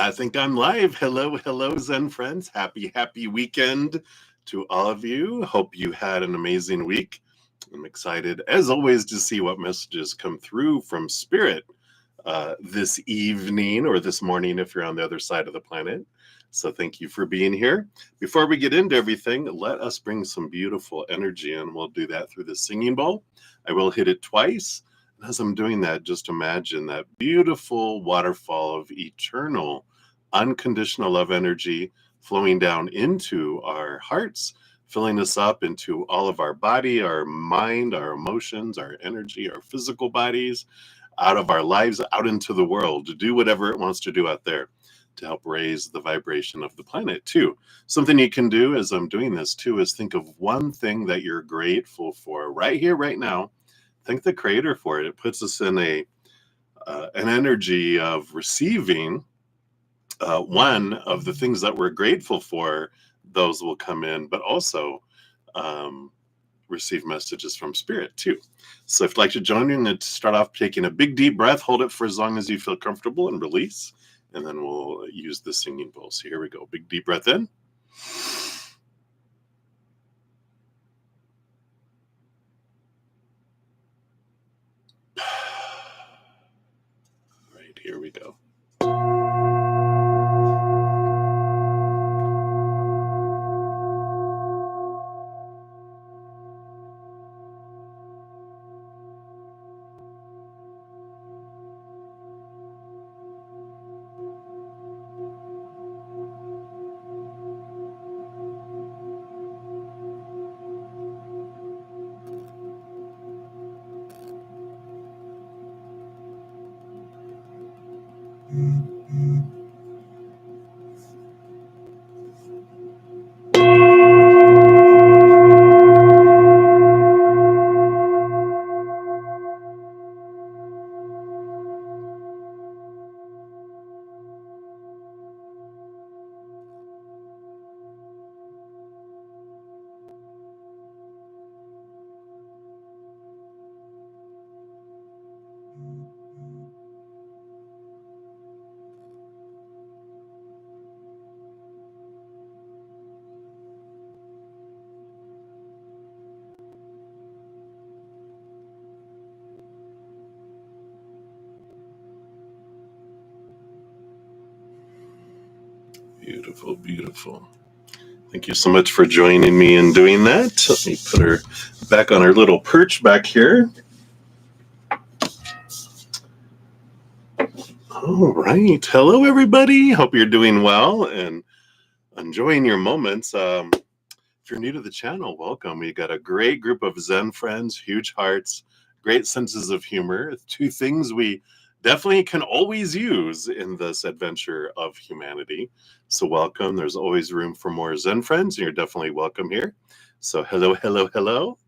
I think I'm live. Hello, hello, Zen friends. Happy weekend to all of you. Hope you had an amazing week. I'm excited, as always, to see what messages come through from Spirit this evening or this morning if you're on the other side of the planet. So thank you for being here. Before we get into everything, let us bring some beautiful energy in. We'll do that through the singing bowl. I will hit it twice. As I'm doing that, just imagine that beautiful waterfall of eternal, unconditional love energy flowing down into our hearts, filling us up into all of our body, our mind, our emotions, our energy, our physical bodies, out of our lives, out into the world, to do whatever it wants to do out there to help raise the vibration of the planet too. Something you can do as I'm doing this too is think of one thing that you're grateful for right here, right now. Thank the Creator for it. It puts us in an energy of receiving one of the things that we're grateful for. Those will come in, but also receive messages from Spirit too. So if you'd like to join me, and start off taking a big deep breath, hold it for as long as you feel comfortable, and release, and then we'll use the singing bowl. So here we go. Big deep breath in. Right, here we go. Beautiful, beautiful. Thank you so much for joining me in doing that. Let me put her back on her little perch back here. All right. Hello, everybody. Hope you're doing well and enjoying your moments. If you're new to the channel, welcome. We got a great group of Zen friends, huge hearts, great senses of humor. Two things we definitely can always use in this adventure of humanity. So welcome. There's always room for more Zen friends, and you're definitely welcome here. So hello, hello, hello.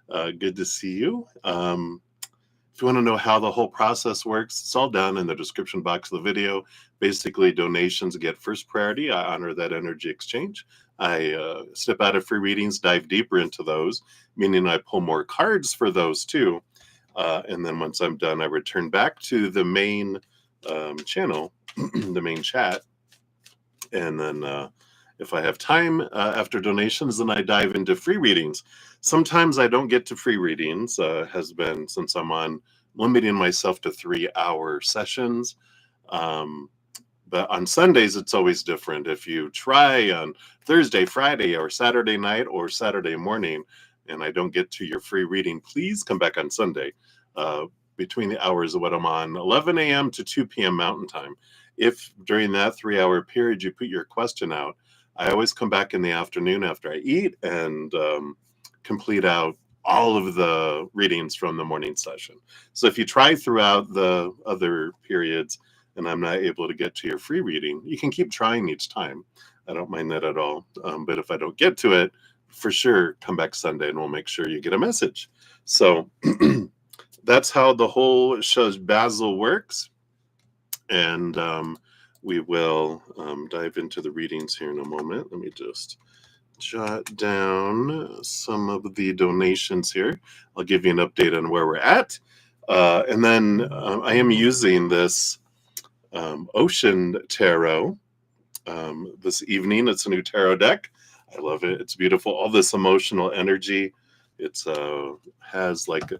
Good to see you. If you want to know how the whole process works, it's all down in the description box of the video. Basically, donations get first priority. I honor that energy exchange. I step out of free readings, dive deeper into those, meaning I pull more cards for those too. And then once I'm done, I return back to the main channel, the main chat. And then if I have time after donations, then I dive into free readings. Sometimes I don't get to free readings, has been since I'm on limiting myself to 3-hour sessions. But on Sundays, it's always different. If you try on Thursday, Friday, or Saturday night or Saturday morning, and I don't get to your free reading, please come back on Sunday between the hours of what I'm on, 11 a.m. to 2 p.m. Mountain Time. If during that 3-hour period you put your question out, I always come back in the afternoon after I eat and complete out all of the readings from the morning session. So if you try throughout the other periods and I'm not able to get to your free reading, you can keep trying each time. I don't mind that at all. But if I don't get to it, for sure, come back Sunday and we'll make sure you get a message. So that's how the whole Basil works. And we will dive into the readings here in a moment. Let me just jot down some of the donations here. I'll give you an update on where we're at. And then I am using this Ocean Tarot this evening. It's a new tarot deck. I love it. It's beautiful. All this emotional energy. It's has like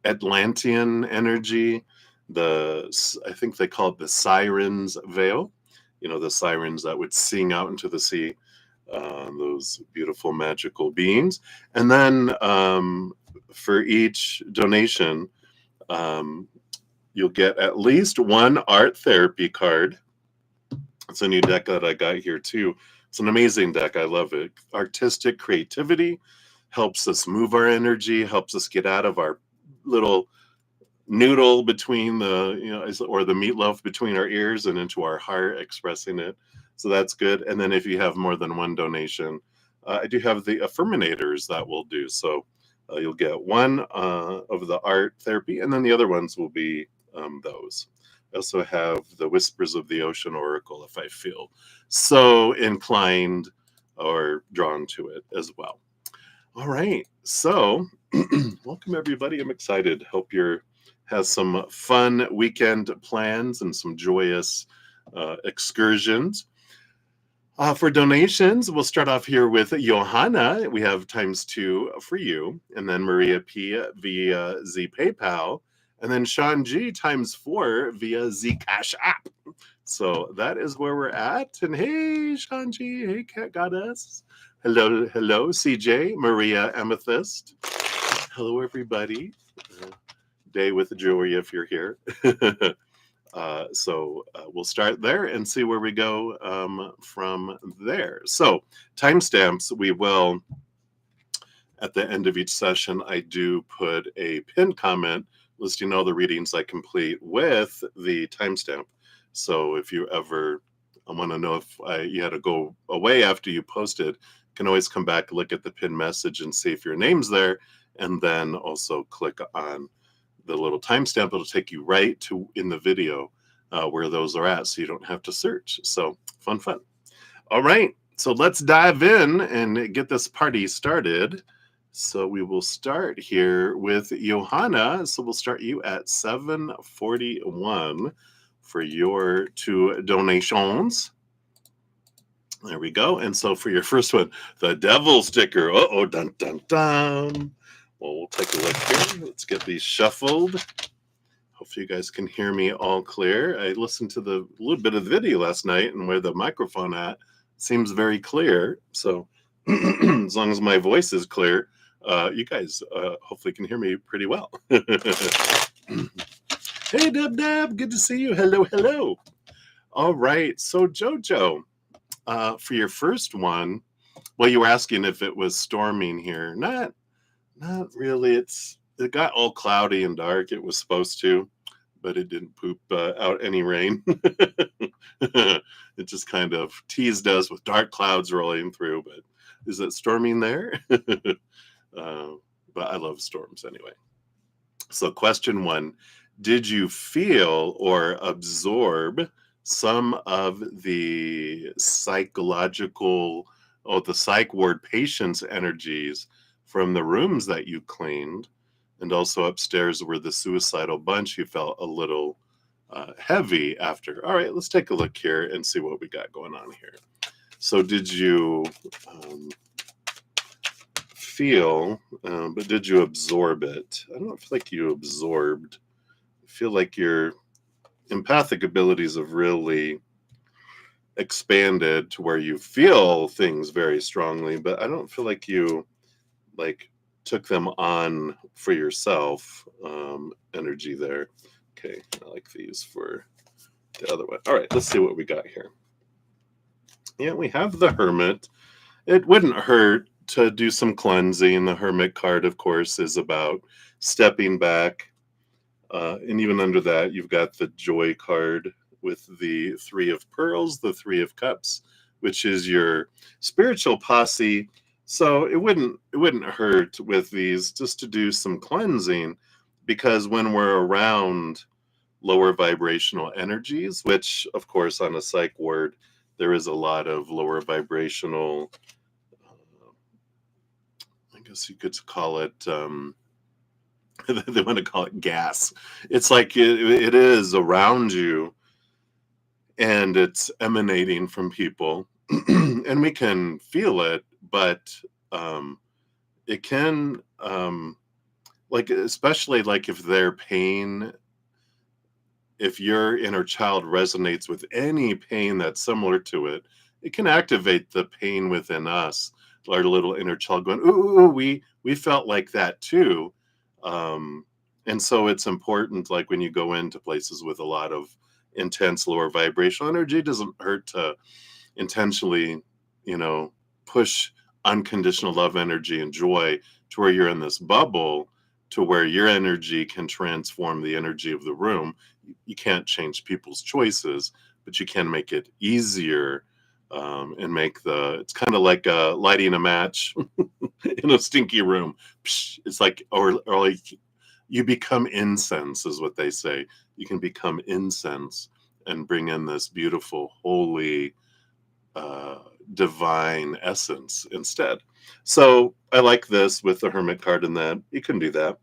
Atlantean energy. I think they call it the Siren's Veil. You know, the sirens that would sing out into the sea. Those beautiful magical beings. And then for each donation, um, you'll get at least one art therapy card. It's a new deck that I got here too. It's an amazing deck. I love it. Artistic creativity helps us move our energy, helps us get out of our little noodle between or the meatloaf between our ears and into our heart, expressing it. So that's good. And then if you have more than one donation, I do have the affirminators that will do. So you'll get one of the art therapy, and then the other ones will be those. I also have the Whispers of the Ocean Oracle if I feel so inclined or drawn to it as well. All right. So welcome everybody. I'm excited. Hope you're has some fun weekend plans and some joyous excursions. For donations, we'll start off here with Johanna. We have ×2 for you, and then Maria P via Z PayPal, and then Sean G ×4 via Z CashApp. So that is where we're at. And hey, Sean G, hey, Cat Goddess. Hello, CJ, Maria Amethyst. Hello, everybody. Day with Joey if you're here. So we'll start there and see where we go from there. So timestamps, we will, at the end of each session, I do put a pinned comment listing all the readings I complete with the timestamp. So if you ever want to know if you had to go away after you posted, you can always come back, look at the pinned message and see if your name's there, and then also click on the little timestamp. It'll take you right to in the video where those are at, so you don't have to search. So fun. All right, so let's dive in and get this party started. So we will start here with Johanna. So we'll start you at 741 for your 2 donations. There we go. And so for your first one, the devil sticker. Uh-oh, dun, dun, dun. Well, we'll take a look here. Let's get these shuffled. Hopefully you guys can hear me all clear. I listened to the little bit of the video last night, and where the microphone at seems very clear. So as long as my voice is clear, you guys hopefully can hear me pretty well. Hey, Dub, good to see you. Hello. All right, so Jojo, for your first one, well, you were asking if it was storming here. Not really. It got all cloudy and dark. It was supposed to, but it didn't poop out any rain. It just kind of teased us with dark clouds rolling through. But is it storming there? But I love storms anyway. So question 1, did you feel or absorb some of the psychological, the psych ward patient's energies from the rooms that you cleaned, and also upstairs where the suicidal bunch, you felt a little heavy after? All right, let's take a look here and see what we got going on here. So did you feel, but did you absorb it? I don't feel like you absorbed. I feel like your empathic abilities have really expanded to where you feel things very strongly, but I don't feel like you took them on for yourself. Energy there. Okay, I like these for the other one. All right, let's see what we got here. Yeah, we have the Hermit. It wouldn't hurt to do some cleansing. The Hermit card, of course, is about stepping back. And even under that, you've got the Joy card with the 3 of Pearls, the 3 of Cups, which is your spiritual posse. So it wouldn't hurt with these just to do some cleansing, because when we're around lower vibrational energies, which of course on a psych ward, there is a lot of lower vibrational, I guess you could call it they want to call it gas. It's like it is around you, and it's emanating from people, and we can feel it, but it can, like, especially like if their pain, if your inner child resonates with any pain that's similar to it, it can activate the pain within us, our little inner child going, "Ooh, we felt like that too." Um, and so it's important, like when you go into places with a lot of intense lower vibrational energy, it doesn't hurt to intentionally, you know, push unconditional love energy and joy to where you're in this bubble, to where your energy can transform the energy of the room. You can't change people's choices, but you can make it easier, and make it's kind of like lighting a match in a stinky room. Psh, it's like, or like you become incense, is what they say. You can become incense and bring in this beautiful, holy, uh, divine essence instead. So I like this with the Hermit card, in that you can do that.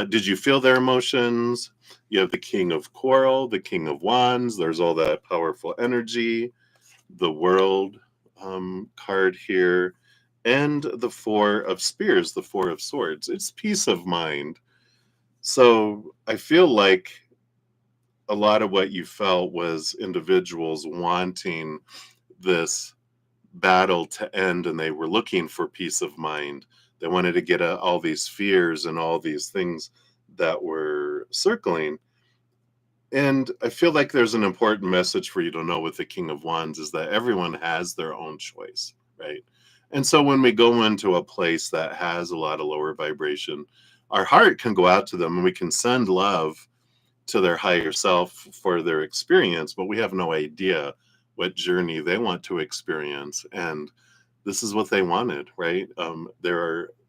Did you feel their emotions? You have the King of Coral, the King of Wands. There's all that powerful energy. The World card here, and the Four of Spears, the Four of Swords. It's peace of mind. So I feel like a lot of what you felt was individuals wanting this battle to end, and they were looking for peace of mind. They wanted to get all these fears and all these things that were circling. And I feel like there's an important message for you to know with the King of Wands, is that everyone has their own choice, right? And so when we go into a place that has a lot of lower vibration, our heart can go out to them and we can send love to their higher self for their experience, but we have no idea what journey they want to experience. And this is what they wanted, right?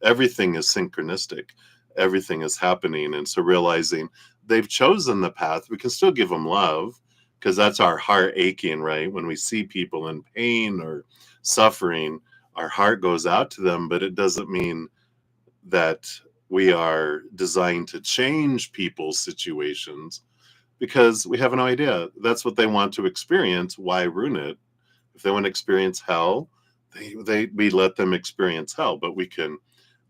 Everything is synchronistic, everything is happening. And so realizing they've chosen the path, we can still give them love, because that's our heart aching, right? When we see people in pain or suffering, our heart goes out to them, but it doesn't mean that we are designed to change people's situations, because we have no idea. That's what they want to experience. Why ruin it? If they want to experience hell, we let them experience hell, but we can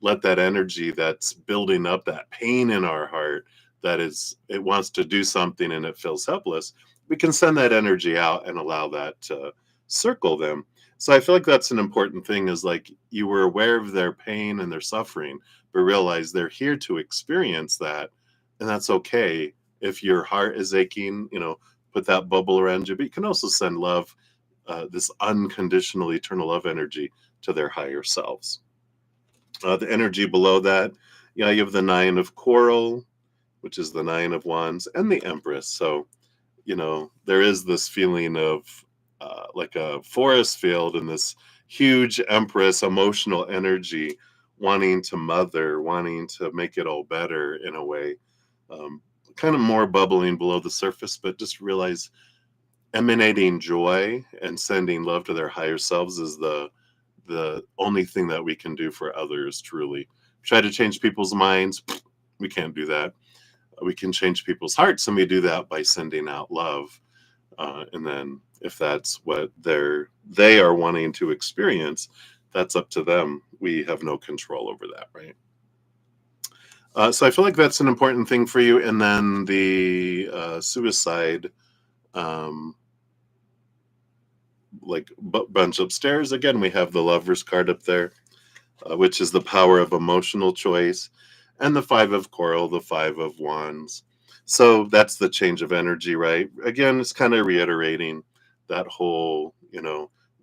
let that energy that's building up, that pain in our heart, that is, it wants to do something and it feels helpless, we can send that energy out and allow that to circle them. So I feel like that's an important thing, is like you were aware of their pain and their suffering, but realize they're here to experience that. And that's okay. If your heart is aching, put that bubble around you, but you can also send love, this unconditional eternal love energy, to their higher selves. The energy below that, you have the Nine of Coral, which is the Nine of Wands, and the Empress. So, there is this feeling of like a forest field, and this huge Empress emotional energy, wanting to mother, wanting to make it all better in a way. Kind of more bubbling below the surface, but just realize emanating joy and sending love to their higher selves is the only thing that we can do for others. Truly try to change people's minds, we can't do that. We can change people's hearts, and we do that by sending out love. And then if that's what they are wanting to experience, that's up to them. We have no control over that, right? So I feel like that's an important thing for you. And then the suicide, um, like bunch upstairs. Again, we have the Lovers card up there, which is the power of emotional choice, and the Five of Coral, the Five of Wands. So that's the change of energy, right? Again, it's kind of reiterating that whole,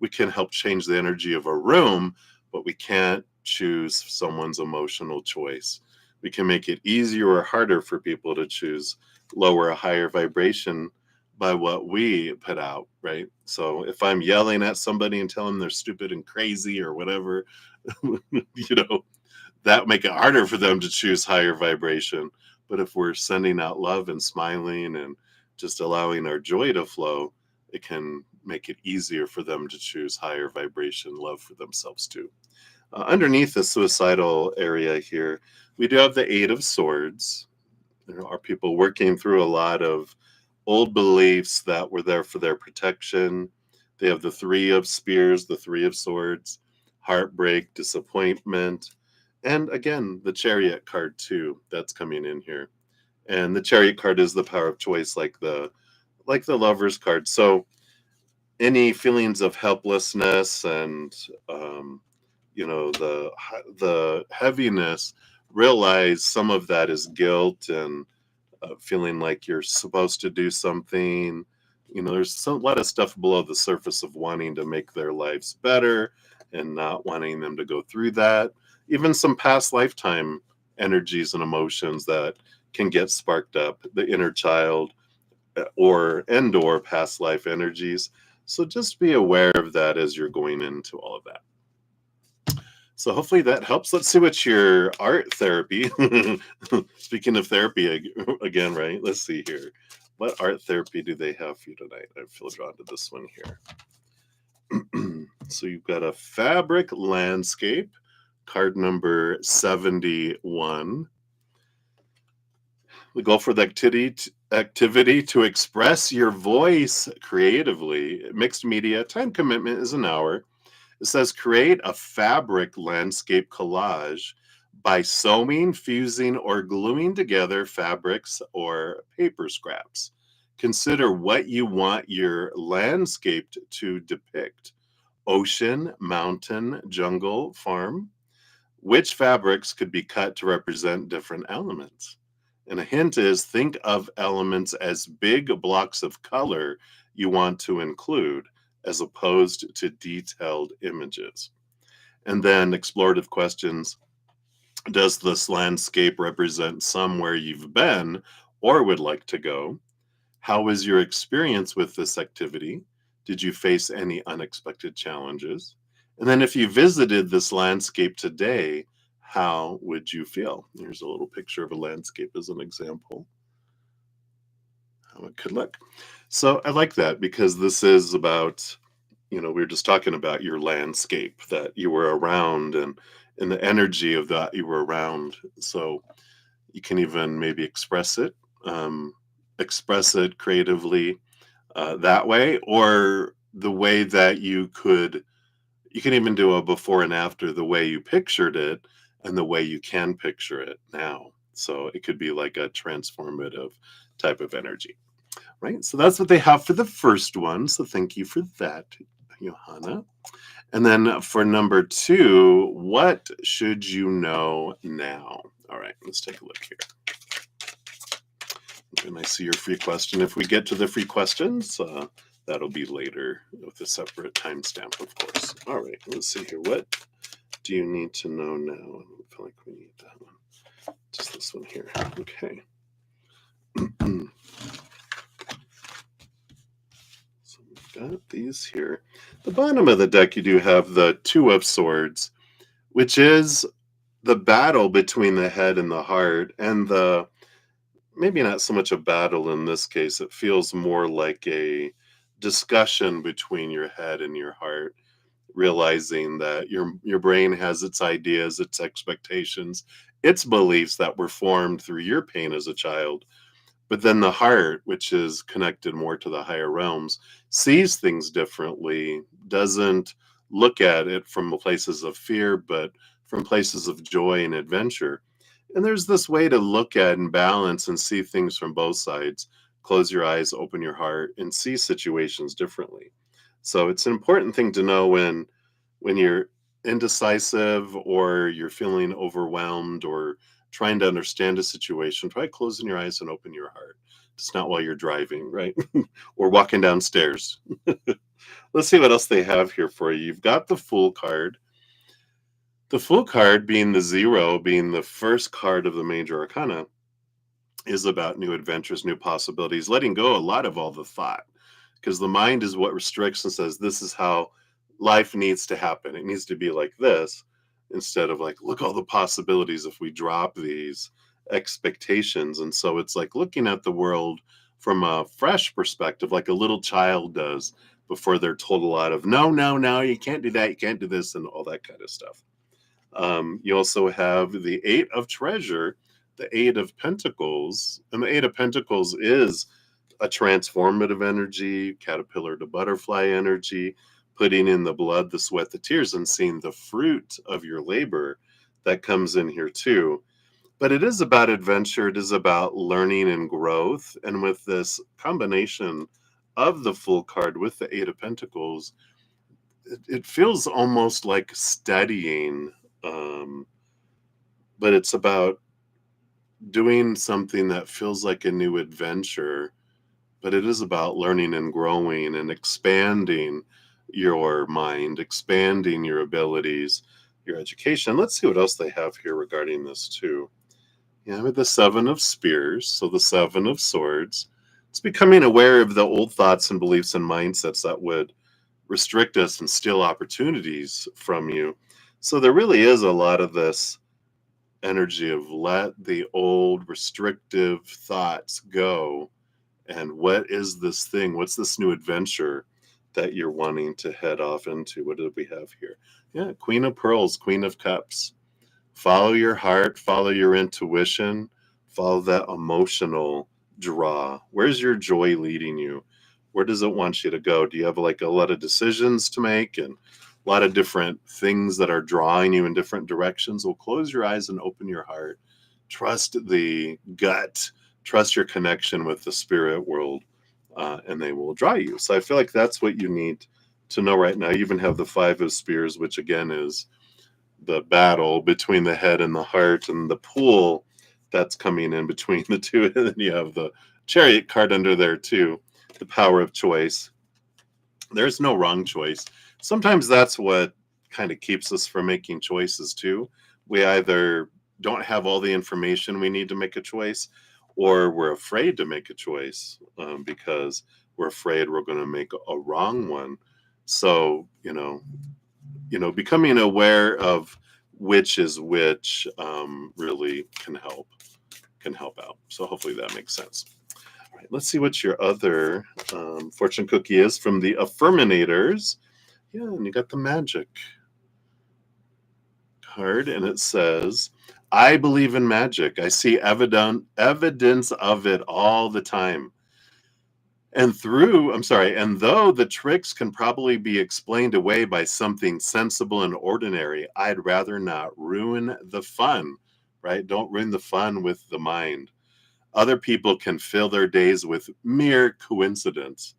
we can help change the energy of a room, but we can't choose someone's emotional choice. We can make it easier or harder for people to choose lower or higher vibration by what we put out, right? So if I'm yelling at somebody and telling them they're stupid and crazy or whatever, that make it harder for them to choose higher vibration. But if we're sending out love and smiling and just allowing our joy to flow, it can make it easier for them to choose higher vibration love for themselves too. Underneath the suicidal area here, We do have the Eight of Swords. There are people working through a lot of old beliefs that were there for their protection. They have the Three of Spears, the Three of Swords, heartbreak, disappointment, and again, the Chariot card too, that's coming in here. And the Chariot card is the power of choice, like the Lover's card. So any feelings of helplessness and the heaviness, realize some of that is guilt and feeling like you're supposed to do something. There's a lot of stuff below the surface of wanting to make their lives better and not wanting them to go through that. Even some past lifetime energies and emotions that can get sparked up, the inner child or past life energies. So just be aware of that as you're going into all of that. So hopefully that helps. Let's see what your art therapy, speaking of therapy again, right? Let's see here. What art therapy do they have for you tonight? I feel drawn to this one here. So you've got a fabric landscape, card number 71. We go for the activity to express your voice creatively. Mixed media, time commitment is an hour. It says create a fabric landscape collage by sewing, fusing, or gluing together fabrics or paper scraps. Consider what you want your landscape to depict. Ocean, mountain, jungle, farm. Which fabrics could be cut to represent different elements? And a hint is think of elements as big blocks of color you want to include, as opposed to detailed images. And then explorative questions. Does this landscape represent somewhere you've been or would like to go? How was your experience with this activity? Did you face any unexpected challenges? And then if you visited this landscape today, how would you feel? Here's a little picture of a landscape as an example. How it could look. So I like that because this is about, we were just talking about your landscape that you were around and the energy of that you were around. So you can even maybe express it creatively that way, or the way that you can even do a before and after, the way you pictured it and the way you can picture it now. So it could be like a transformative type of energy, right? So that's what they have for the first one. So thank you for that, Johanna. And then for number 2, what should you know now? All right, let's take a look here. And I see your free question. If we get to the free questions, that'll be later with a separate timestamp, of course. All right, let's see here. What do you need to know now? I don't feel like we need that one. Just this one here. Okay. So we've got these here. The bottom of the deck, you do have the Two of Swords, which is the battle between the head and the heart, and maybe not so much a battle in this case. It feels more like a discussion between your head and your heart, realizing that your brain has its ideas, its expectations, its beliefs that were formed through your pain as a child. But then the heart, which is connected more to the higher realms, sees things differently, doesn't look at it from places of fear, but from places of joy and adventure. And there's this way to look at and balance and see things from both sides. Close your eyes, open your heart, and see situations differently. So it's an important thing to know when you're indecisive or you're feeling overwhelmed or trying to understand a situation. Try closing your eyes and open your heart. It's not while you're driving, right? Or walking downstairs. Let's see what else they have here for you. You've got the Fool card. The Fool card, being the 0, being the first card of the major arcana, is about new adventures, new possibilities, letting go a lot of all the thought, because the mind is what restricts and says, this is how life needs to happen. It needs to be like this, instead of like, look all the possibilities if we drop these expectations. And so it's like looking at the world from a fresh perspective, like a little child does before they're told a lot of, no, you can't do that, you can't do this, and all that kind of stuff. You also have the Eight of Treasure, the Eight of Pentacles, and the Eight of Pentacles is a transformative energy, caterpillar to butterfly energy, putting in the blood, the sweat, the tears, and seeing the fruit of your labor that comes in here too. But it is about adventure. It is about learning and growth. And with this combination of the Fool card with the Eight of Pentacles, it feels almost like studying, but it's about doing something that feels like a new adventure, but it is about learning and growing and expanding your mind, expanding your abilities, your education. Let's see what else they have here regarding this too. Yeah, with the Seven of Spears, so the Seven of Swords. It's becoming aware of the old thoughts and beliefs and mindsets that would restrict us and steal opportunities from you. So there really is a lot of this energy of let the old restrictive thoughts go. And what is this thing? What's this new adventure that you're wanting to head off into? What do we have here? Yeah, Queen of Pearls, Queen of Cups. Follow your heart, follow your intuition, follow that emotional draw. Where's your joy leading you? Where does it want you to go? Do you have like a lot of decisions to make and a lot of different things that are drawing you in different directions? Well, close your eyes and open your heart. Trust the gut. Trust your connection with the spirit world, and they will draw you. So I feel like that's what you need to know right now. You even have the Five of Spears, which again is the battle between the head and the heart, and the pool that's coming in between the two. And then you have the Chariot card under there too, the power of choice. There's no wrong choice. Sometimes that's what kind of keeps us from making choices too. We either don't have all the information we need to make a choice, or we're afraid to make a choice because we're afraid we're going to make a wrong one. So, becoming aware of which is which really can help out. So hopefully that makes sense. All right, let's see what your other fortune cookie is from the Affirminators. Yeah, and you got the Magic card, and it says, I believe in magic. I see evidence of it all the time. And though the tricks can probably be explained away by something sensible and ordinary, I'd rather not ruin the fun, right? Don't ruin the fun with the mind. Other people can fill their days with mere coincidence.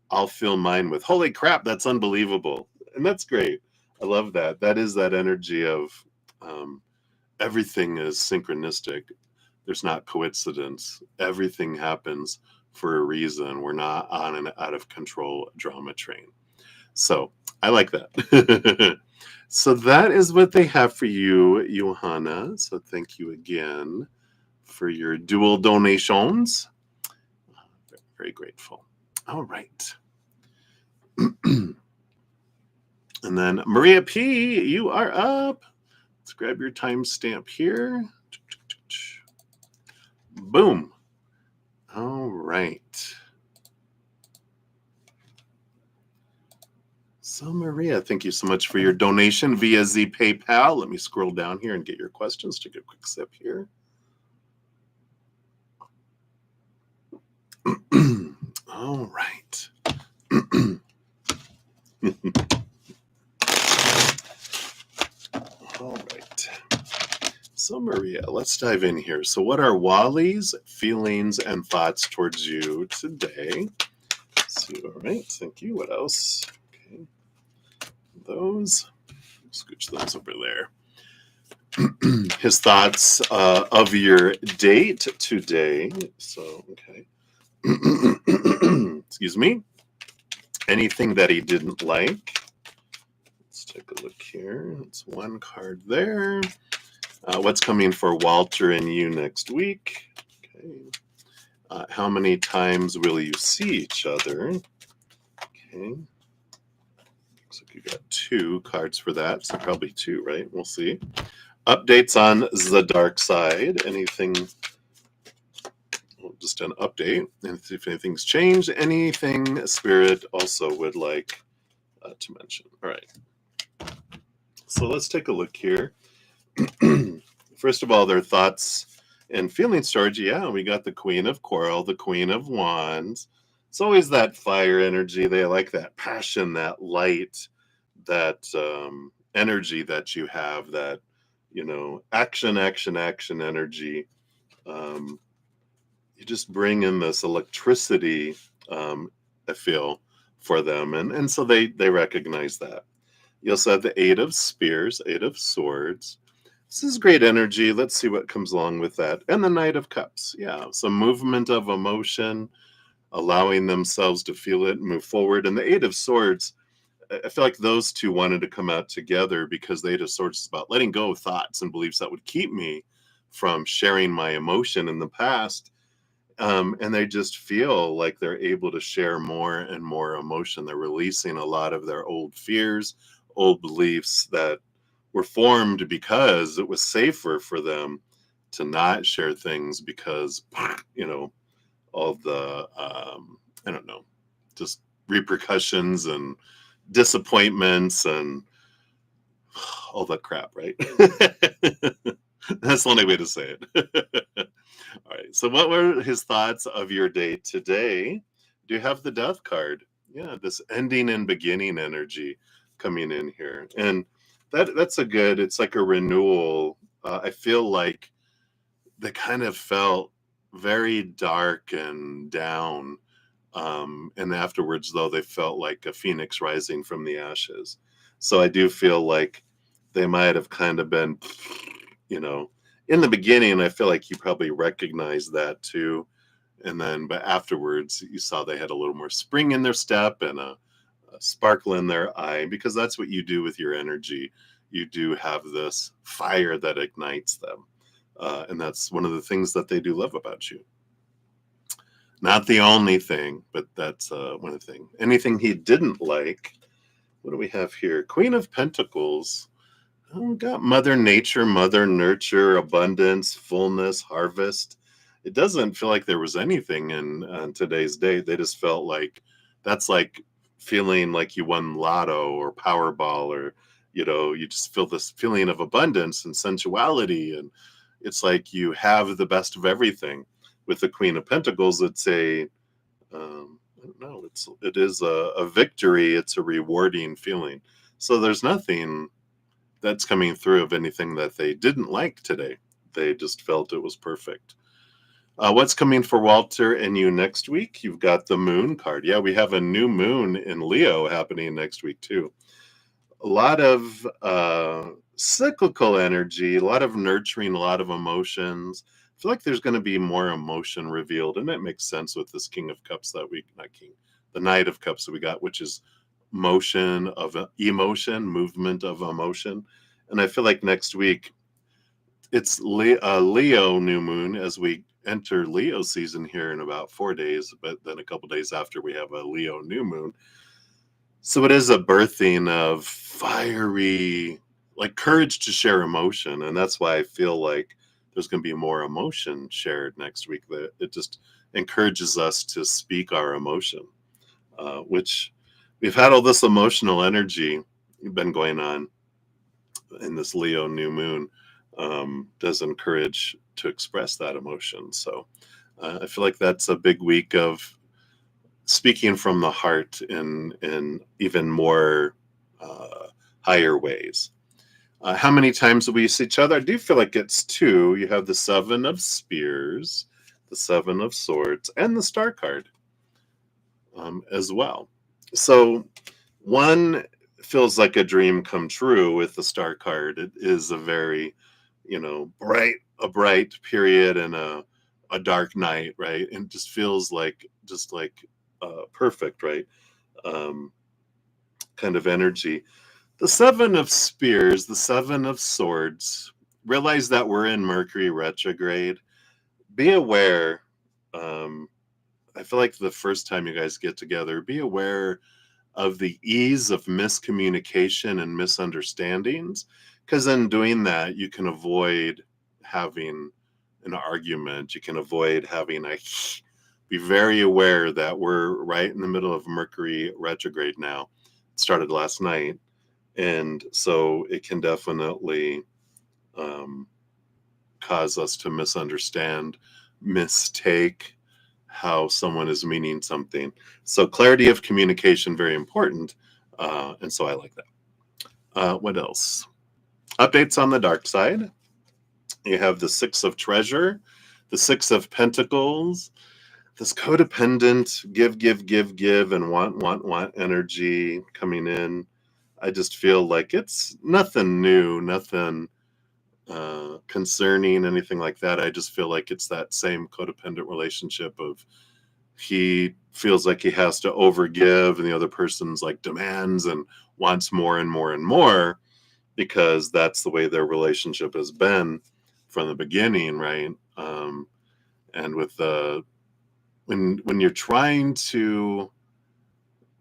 I'll fill mine with, holy crap, that's unbelievable. And that's great. I love that. That is that energy of everything is synchronistic. There's not coincidence. Everything happens for a reason. We're not on an out of control drama train. So I like that. So that is what they have for you, Johanna. So thank you again for your dual donations. Very, very grateful. All right. And then Maria P., you are up. Let's grab your timestamp here. Boom. All right. So Maria, thank you so much for your donation via PayPal. Let me scroll down here and get your questions. Take a quick sip here. All right. All right. So Maria, let's dive in here. So what are Wally's feelings and thoughts towards you today? So, all right, thank you. What else? Okay. Those. Scooch those over there. His thoughts of your date today. So, okay. Excuse me. Anything that he didn't like. Let's take a look here. It's one card there. What's coming for Walter and you next week? Okay. How many times will you see each other? Okay. Looks like you got two cards for that, so probably two, right? We'll see. Updates on the dark side. Anything? Well, just an update. And if anything's changed, anything Spirit also would like to mention. All right. So let's take a look here. First of all, their thoughts and feeling storage. Yeah, we got the Queen of Coral, the Queen of Wands. It's always that fire energy. They like that passion, that light, that energy that you have, that, action, action, action energy. Um, you just bring in this electricity, um, I feel, for them. And so they recognize that. You also have the Eight of Spears, Eight of Swords. This is great energy. Let's see what comes along with that. And the Knight of Cups. Yeah, some movement of emotion, allowing themselves to feel it, move forward. And the Eight of Swords, I feel like those two wanted to come out together because the Eight of Swords is about letting go of thoughts and beliefs that would keep me from sharing my emotion in the past. And they just feel like they're able to share more and more emotion. They're releasing a lot of their old fears, old beliefs that were formed because it was safer for them to not share things because, all the, I don't know, just repercussions and disappointments and all that crap, right? That's the only way to say it. All right. So, what were his thoughts of your day today? Do you have the death card? Yeah, this ending and beginning energy coming in here, and that's a good. It's like a renewal. I feel like they kind of felt very dark and down, and afterwards, though, they felt like a phoenix rising from the ashes. So I do feel like they might have kind of been, you know, in the beginning, I feel like you probably recognized that too. And then, but afterwards, you saw they had a little more spring in their step and a sparkle in their eye, because that's what you do with your energy. You do have this fire that ignites them. And that's one of the things that they do love about you. Not the only thing, but that's one of the things. Anything he didn't like. What do we have here? Queen of Pentacles. Oh, got Mother Nature, Mother Nurture, abundance, fullness, harvest. It doesn't feel like there was anything in on today's date. They just felt like that's like feeling like you won lotto or Powerball, or you just feel this feeling of abundance and sensuality, and it's like you have the best of everything. With the Queen of Pentacles, it's a I don't know. It is a victory. It's a rewarding feeling. So there's nothing that's coming through of anything that they didn't like today. They just felt it was perfect. What's coming for Walter and you next week? You've got the moon card. Yeah, we have a new moon in Leo happening next week too. A lot of cyclical energy, a lot of nurturing, a lot of emotions. I feel like there's going to be more emotion revealed, and it makes sense with this King of Cups that we, not King, the Knight of Cups that we got, which is motion of emotion, movement of emotion. And I feel like next week it's Leo new moon as we enter Leo season here in about 4 days, but then a couple days after we have a Leo new moon. So it is a birthing of fiery, like courage to share emotion. And that's why I feel like there's going to be more emotion shared next week. That it just encourages us to speak our emotion, which we've had all this emotional energy been going on in this Leo new moon, does encourage to express that emotion. So I feel like that's a big week of speaking from the heart in even more higher ways. How many times do we see each other? I do feel like it's two. You have the Seven of Spears, the Seven of Swords, and the Star card as well. So one feels like a dream come true with the Star card. It is a very, bright period and a dark night, right? And it just feels like perfect, right? Um, kind of energy. The Seven of Spears, the Seven of Swords. Realize that we're in Mercury retrograde. Be aware. Um, I feel like the first time you guys get together, be aware of the ease of miscommunication and misunderstandings, because in doing that, you can avoid having an argument. You can avoid having a. Be very aware that we're right in the middle of Mercury retrograde now. It started last night. And so it can definitely cause us to misunderstand, mistake how someone is meaning something. So clarity of communication, very important. And so I like that. What else? Updates on the dark side. You have the Six of Treasure, the Six of Pentacles, this codependent give, and want energy coming in. I just feel like it's nothing new, nothing concerning, anything like that. I just feel like it's that same codependent relationship of he feels like he has to overgive and the other person's like demands and wants more and more and more, because that's the way their relationship has been from the beginning, right? And with the when you're trying to,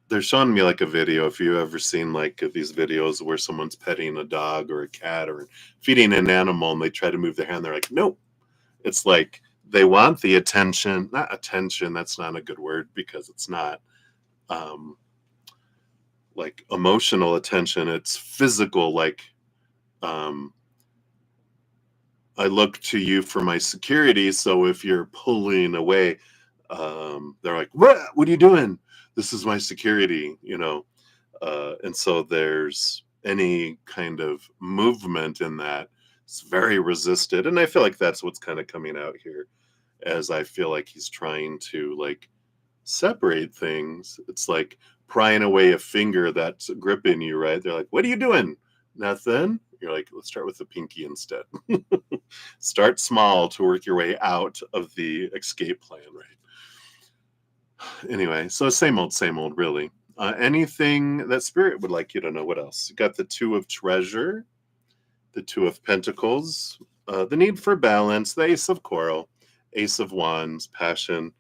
they're showing me like a video, if you've ever seen like these videos where someone's petting a dog or a cat or feeding an animal and they try to move their hand, they're like, nope. It's like they want the attention, not attention, that's not a good word because it's not like emotional attention, it's physical, like I look to you for my security, so if you're pulling away, they're like, what are you doing? This is my security, you know. And so there's any kind of movement in that, it's very resisted, and I feel like that's what's kind of coming out here, as I feel like he's trying to like separate things. It's like prying away a finger that's gripping you, right? They're like, what are you doing? Nothing. You're like, let's start with the pinky instead. Start small to work your way out of the escape plan, right? Anyway, so same old, really. Anything that Spirit would like you to know? What else? You got the Two of Treasure, the Two of Pentacles, the need for balance, the Ace of Coral, Ace of Wands, passion.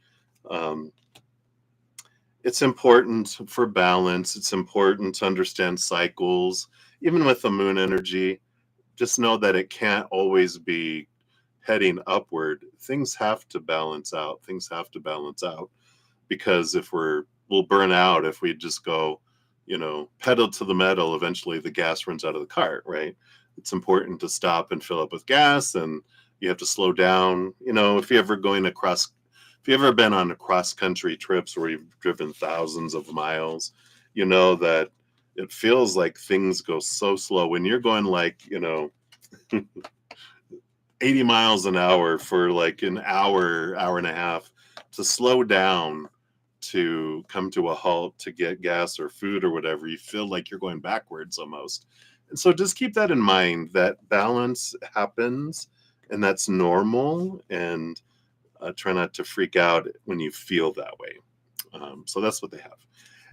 It's important for balance. It's important to understand cycles. Even with the moon energy, just know that it can't always be heading upward. Things have to balance out. Things have to balance out, because if we'll burn out if we just go, pedal to the metal. Eventually the gas runs out of the cart, right? It's important to stop and fill up with gas, and you have to slow down. If you've ever been on a cross-country trips where you've driven thousands of miles, you know that it feels like things go so slow when you're going like, 80 miles an hour for like an hour and a half. To slow down, to come to a halt to get gas or food or whatever, you feel like you're going backwards almost. And so just keep that in mind, that balance happens and that's normal. And try not to freak out when you feel that way. So that's what they have.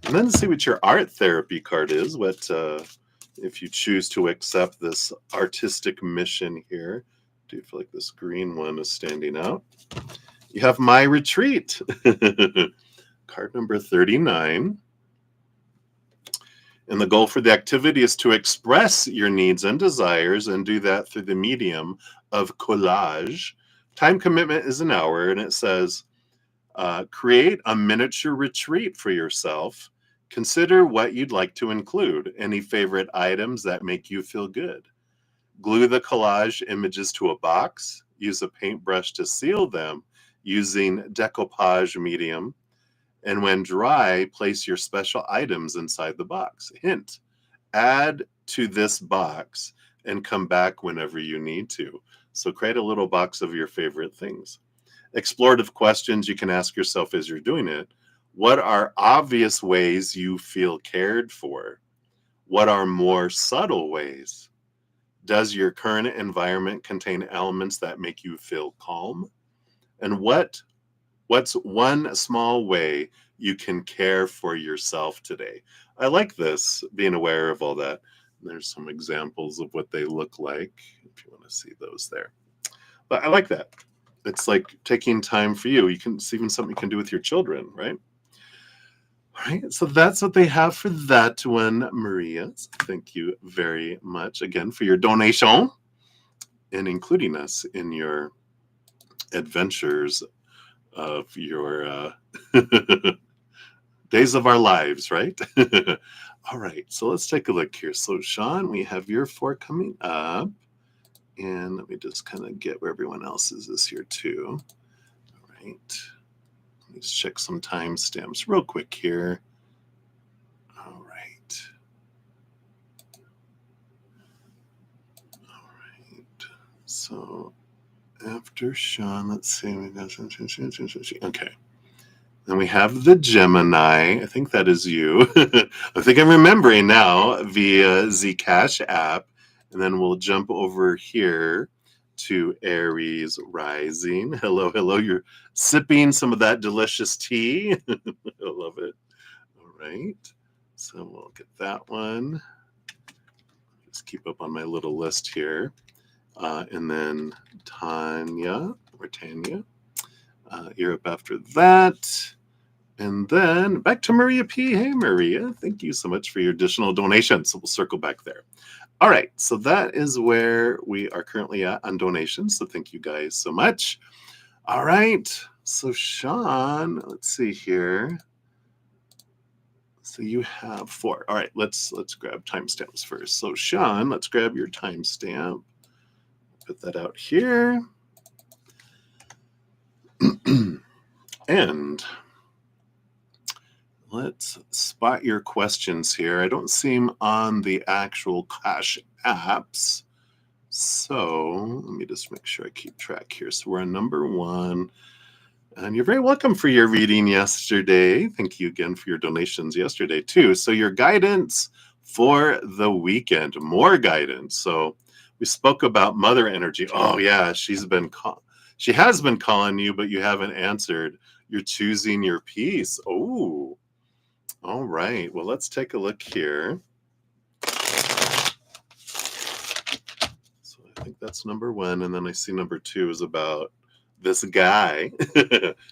And then to see what your art therapy card is, what if you choose to accept this artistic mission here. Do you feel like this green one is standing out? You have My Retreat. Card number 39. And the goal for the activity is to express your needs and desires and do that through the medium of collage. Time commitment is an hour, and it says, create a miniature retreat for yourself. Consider what you'd like to include. Any favorite items that make you feel good. Glue the collage images to a box. Use a paintbrush to seal them using decoupage medium. And when dry, place your special items inside the box. Hint, add to this box and come back whenever you need to. So create a little box of your favorite things. Explorative questions you can ask yourself as you're doing it. What are obvious ways you feel cared for? What are more subtle ways? Does your current environment contain elements that make you feel calm? And what's one small way you can care for yourself today? I like this, being aware of all that. There's some examples of what they look like, if you want to see those there. But I like that. It's like taking time for you. It's even something you can do with your children, right? All right, so that's what they have for that one, Maria. So thank you very much again for your donation and including us in your adventures of your days of our lives, right? All right, so let's take a look here. So, Sean, we have your 4 coming up. And let me just kind of get where everyone else is here too. All right. Let's check some timestamps real quick here. All right. All right. So after Sean, let's see. Okay. Then we have the Gemini. I think that is you. I think I'm remembering now via the CashApp. And then we'll jump over here to Aries rising. Hello, hello. You're sipping some of that delicious tea. I love it. All right. So we'll get that one. Just keep up on my little list here. And then Tanya, you're up after that. And then back to Maria P. Hey, Maria, thank you so much for your additional donations. So we'll circle back there. All right, so that is where we are currently at on donations. So thank you guys so much. All right, so Sean, let's see here. So you have 4. All right, let's grab timestamps first. So Sean, let's grab your timestamp. Put that out here. And let's spot your questions here. I don't see them on the actual Cash apps. So let me just make sure I keep track here. So we're on number 1. And you're very welcome for your reading yesterday. Thank you again for your donations yesterday, too. So your guidance for the weekend, more guidance. So we spoke about mother energy. Oh, yeah, she has been calling you, but you haven't answered. You're choosing your peace. Oh, all right. Well, let's take a look here. So I think that's number 1. And then I see number 2 is about this guy.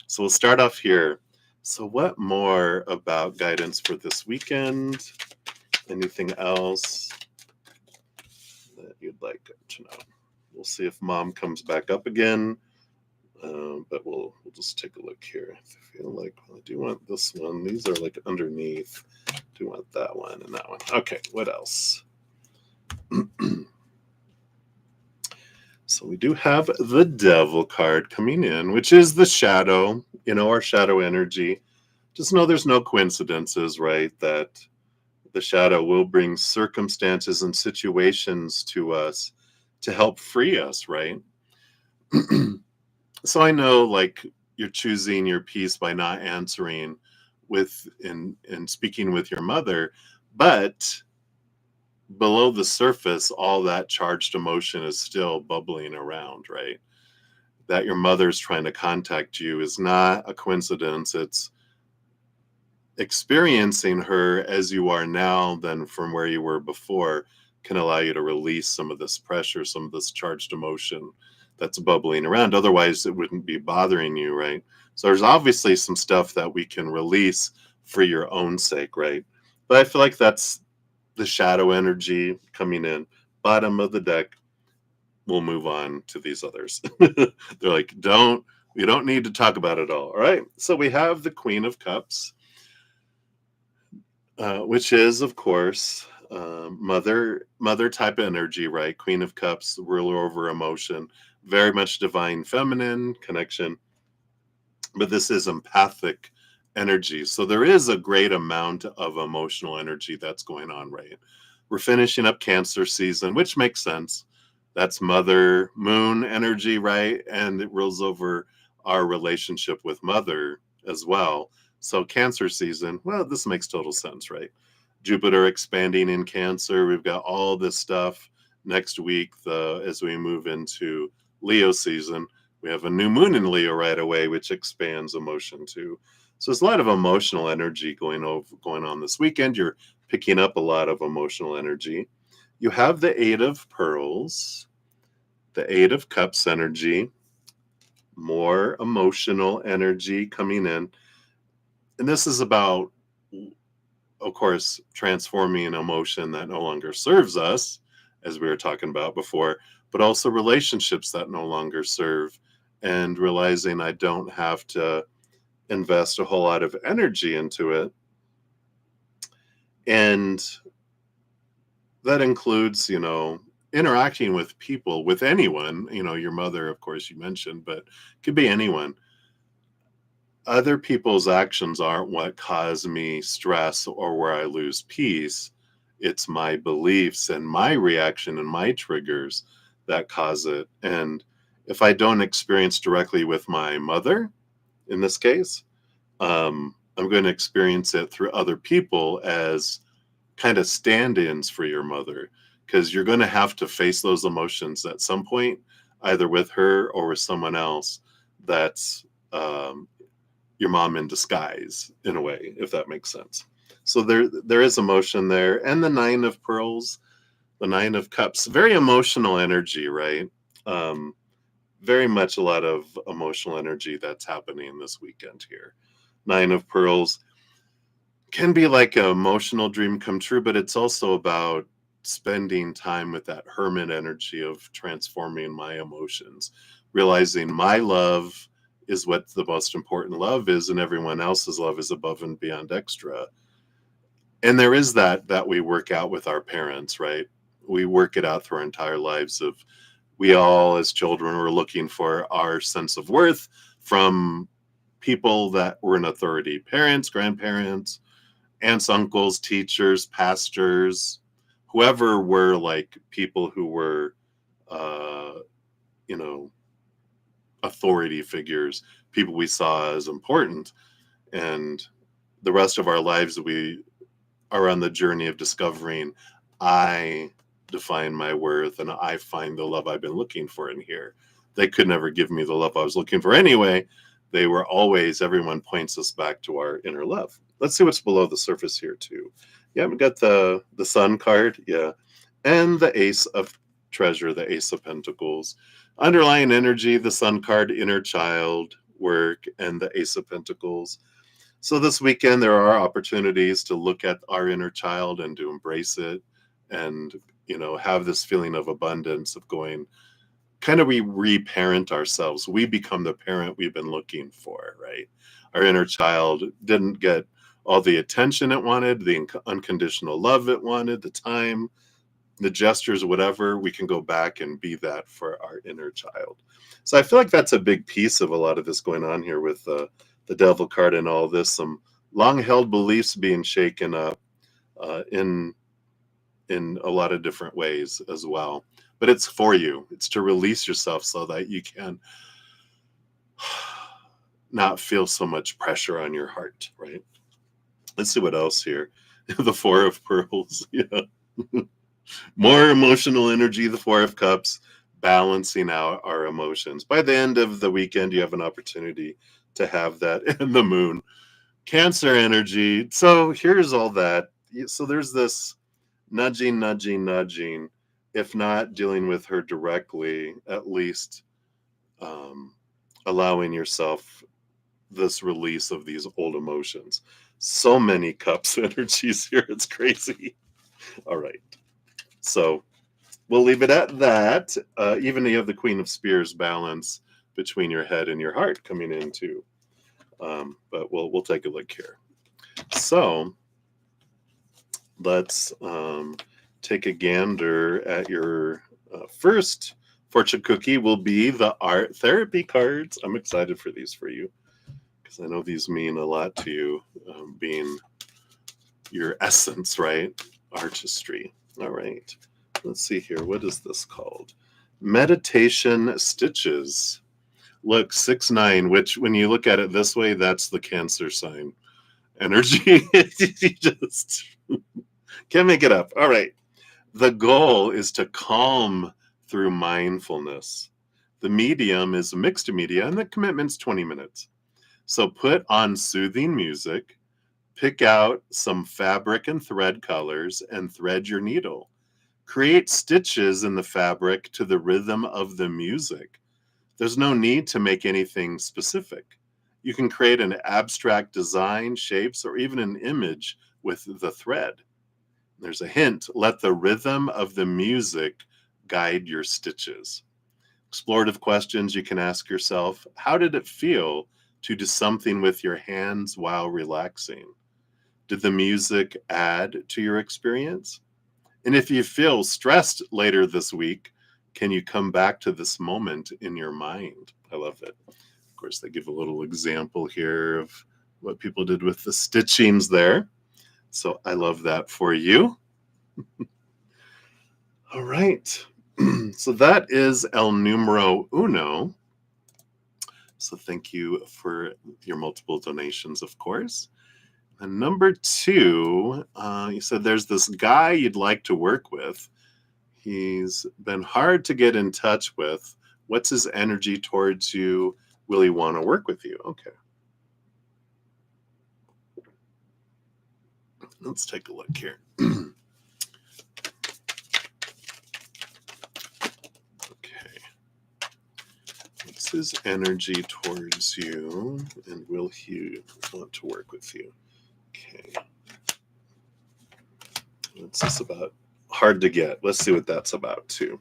So we'll start off here. So what more about guidance for this weekend? Anything else that you'd like to know? We'll see if mom comes back up again. But we'll just take a look here. I feel like, well, I do want this one. These are like underneath. I do want that one and that one. Okay, what else? So we do have the Devil card coming in, which is the shadow, our shadow energy. Just know there's no coincidences, right? That the shadow will bring circumstances and situations to us to help free us, right? So I know, like, you're choosing your peace by not answering and speaking with your mother, but below the surface, all that charged emotion is still bubbling around, right? That your mother's trying to contact you is not a coincidence. It's experiencing her as you are now than from where you were before can allow you to release some of this pressure, some of this charged emotion that's bubbling around. Otherwise, it wouldn't be bothering you, right? So there's obviously some stuff that we can release for your own sake, right? But I feel like that's the shadow energy coming in. Bottom of the deck. We'll move on to these others. They're like, we don't need to talk about it all. All right. So we have the Queen of Cups, which is, of course, mother type energy, right? Queen of Cups, ruler over emotion, very much divine feminine connection. But this is empathic energy. So there is a great amount of emotional energy that's going on, right? We're finishing up Cancer season, which makes sense. That's Mother Moon energy, right? And it rolls over our relationship with Mother as well. So Cancer season, well, this makes total sense, right? Jupiter expanding in Cancer. We've got all this stuff next week as we move into Leo season. We have a new moon in Leo right away, which expands emotion too. So there's a lot of emotional energy going on this weekend. You're picking up a lot of emotional energy. You have the 8 of Pearls, the 8 of Cups energy, more emotional energy coming in. And this is about, of course, transforming an emotion that no longer serves us, as we were talking about before, but also relationships that no longer serve, and realizing I don't have to invest a whole lot of energy into it. And that includes, interacting with people, with anyone, your mother, of course, you mentioned, but it could be anyone. Other people's actions aren't what cause me stress or where I lose peace. It's my beliefs and my reaction and my triggers that cause it. And if I don't experience directly with my mother, in this case, I'm going to experience it through other people as kind of stand-ins for your mother, because you're going to have to face those emotions at some point, either with her or with someone else that's your mom in disguise, in a way, if that makes sense. So there is emotion there. And the Nine of Pearls, the Nine of Cups, very emotional energy, right? Very much a lot of emotional energy that's happening this weekend here. Nine of Pearls can be like an emotional dream come true, but it's also about spending time with that hermit energy of transforming my emotions, realizing my love is what the most important love is, and everyone else's love is above and beyond extra. And there is that we work out with our parents, right? We work it out through our entire lives of, we all as children were looking for our sense of worth from people that were in authority, parents, grandparents, aunts, uncles, teachers, pastors, whoever were like people who were, you know, authority figures, people we saw as important. And the rest of our lives, we are on the journey of discovering, I define my worth and I find the love I've been looking for in here. They could never give me the love I was looking for anyway. They were always, everyone points us back to our inner love. Let's see what's below the surface here too. Yeah, we got the Sun card, yeah, and the Ace of Treasure, the Ace of Pentacles. Underlying energy, the Sun card, inner child, work, and the Ace of Pentacles. So this weekend, there are opportunities to look at our inner child and to embrace it and, have this feeling of abundance of going, kind of we reparent ourselves. We become the parent we've been looking for, right? Our inner child didn't get all the attention it wanted, the unconditional love it wanted, the time, the gestures, whatever. We can go back and be that for our inner child. So I feel like that's a big piece of a lot of this going on here with the Devil card and all this. Some long-held beliefs being shaken up in a lot of different ways as well. But it's for you. It's to release yourself so that you can not feel so much pressure on your heart, right? Let's see what else here. The Four of Pearls. Yeah. More emotional energy, the Four of Cups, balancing out our emotions. By the end of the weekend, you have an opportunity to have that. And the Moon, Cancer energy. So here's all that. So there's this nudging, if not dealing with her directly, at least allowing yourself this release of these old emotions. So many cups energies here. It's crazy. All right. So we'll leave it at that. Even you have the Queen of Spears balance between your head and your heart coming in too. But we'll take a look here. So let's take a gander at your first fortune cookie. Will be the art therapy cards. I'm excited for these for you because I know these mean a lot to you, being your essence, right? Artistry. All right. Let's see here. What is this called? Meditation Stitches. Look, 6-9, which when you look at it this way, that's the Cancer sign energy. You just can't make it up. All right. The goal is to calm through mindfulness. The medium is mixed media, and the commitment's 20 minutes. So put on soothing music, pick out some fabric and thread colors, and thread your needle. Create stitches in the fabric to the rhythm of the music. There's no need to make anything specific. You can create an abstract design, shapes, or even an image with the thread. There's a hint. Let the rhythm of the music guide your stitches. Explorative questions you can ask yourself. How did it feel to do something with your hands while relaxing? Did the music add to your experience? And if you feel stressed later this week, can you come back to this moment in your mind? I love it. Of course, they give a little example here of what people did with the stitchings there. So I love that for you. All right. So that is el numero uno. So thank you for your multiple donations, of course. And number two, you said there's this guy you'd like to work with. He's been hard to get in touch with. What's his energy towards you? Will he want to work with you? Okay. Let's take a look here. Okay. What's his energy towards you? And will he want to work with you? Okay. What's this about? Hard to get. Let's see what that's about, too.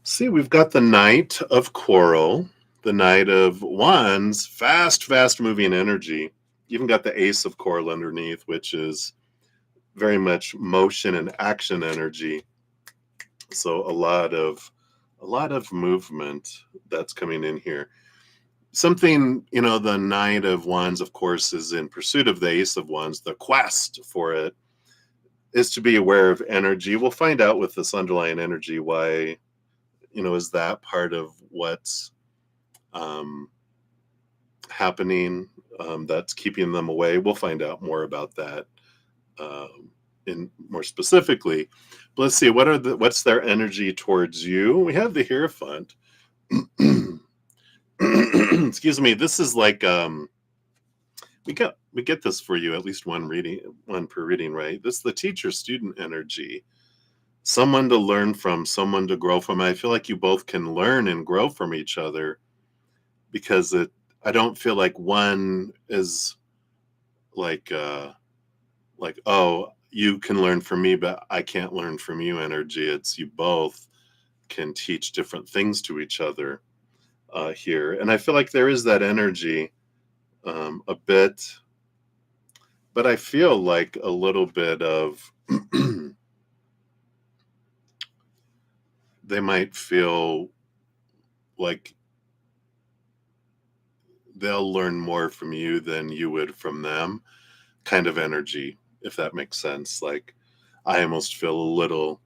See, we've got the Knight of Coral, the Knight of Wands, fast moving energy. Even got the Ace of Coral underneath, which is very much motion and action energy. So a lot of movement that's coming in here. Something, the Knight of Wands, of course, is in pursuit of the Ace of Wands. The quest for it is to be aware of energy. We'll find out with this underlying energy why, is that part of what's happening that's keeping them away. We'll find out more about that in more specifically. But let's see, what's their energy towards you? We have the Hierophant. Excuse me. This is like we get this for you, at least one per reading, right? This is the teacher-student energy. Someone to learn from, someone to grow from. I feel like you both can learn and grow from each other, because I don't feel like one is like oh, you can learn from me, but I can't learn from you energy. It's you both can teach different things to each other here. And I feel like there is that energy a bit, but I feel like a little bit of they might feel like they'll learn more from you than you would from them, kind of energy, if that makes sense. Like, I almost feel a little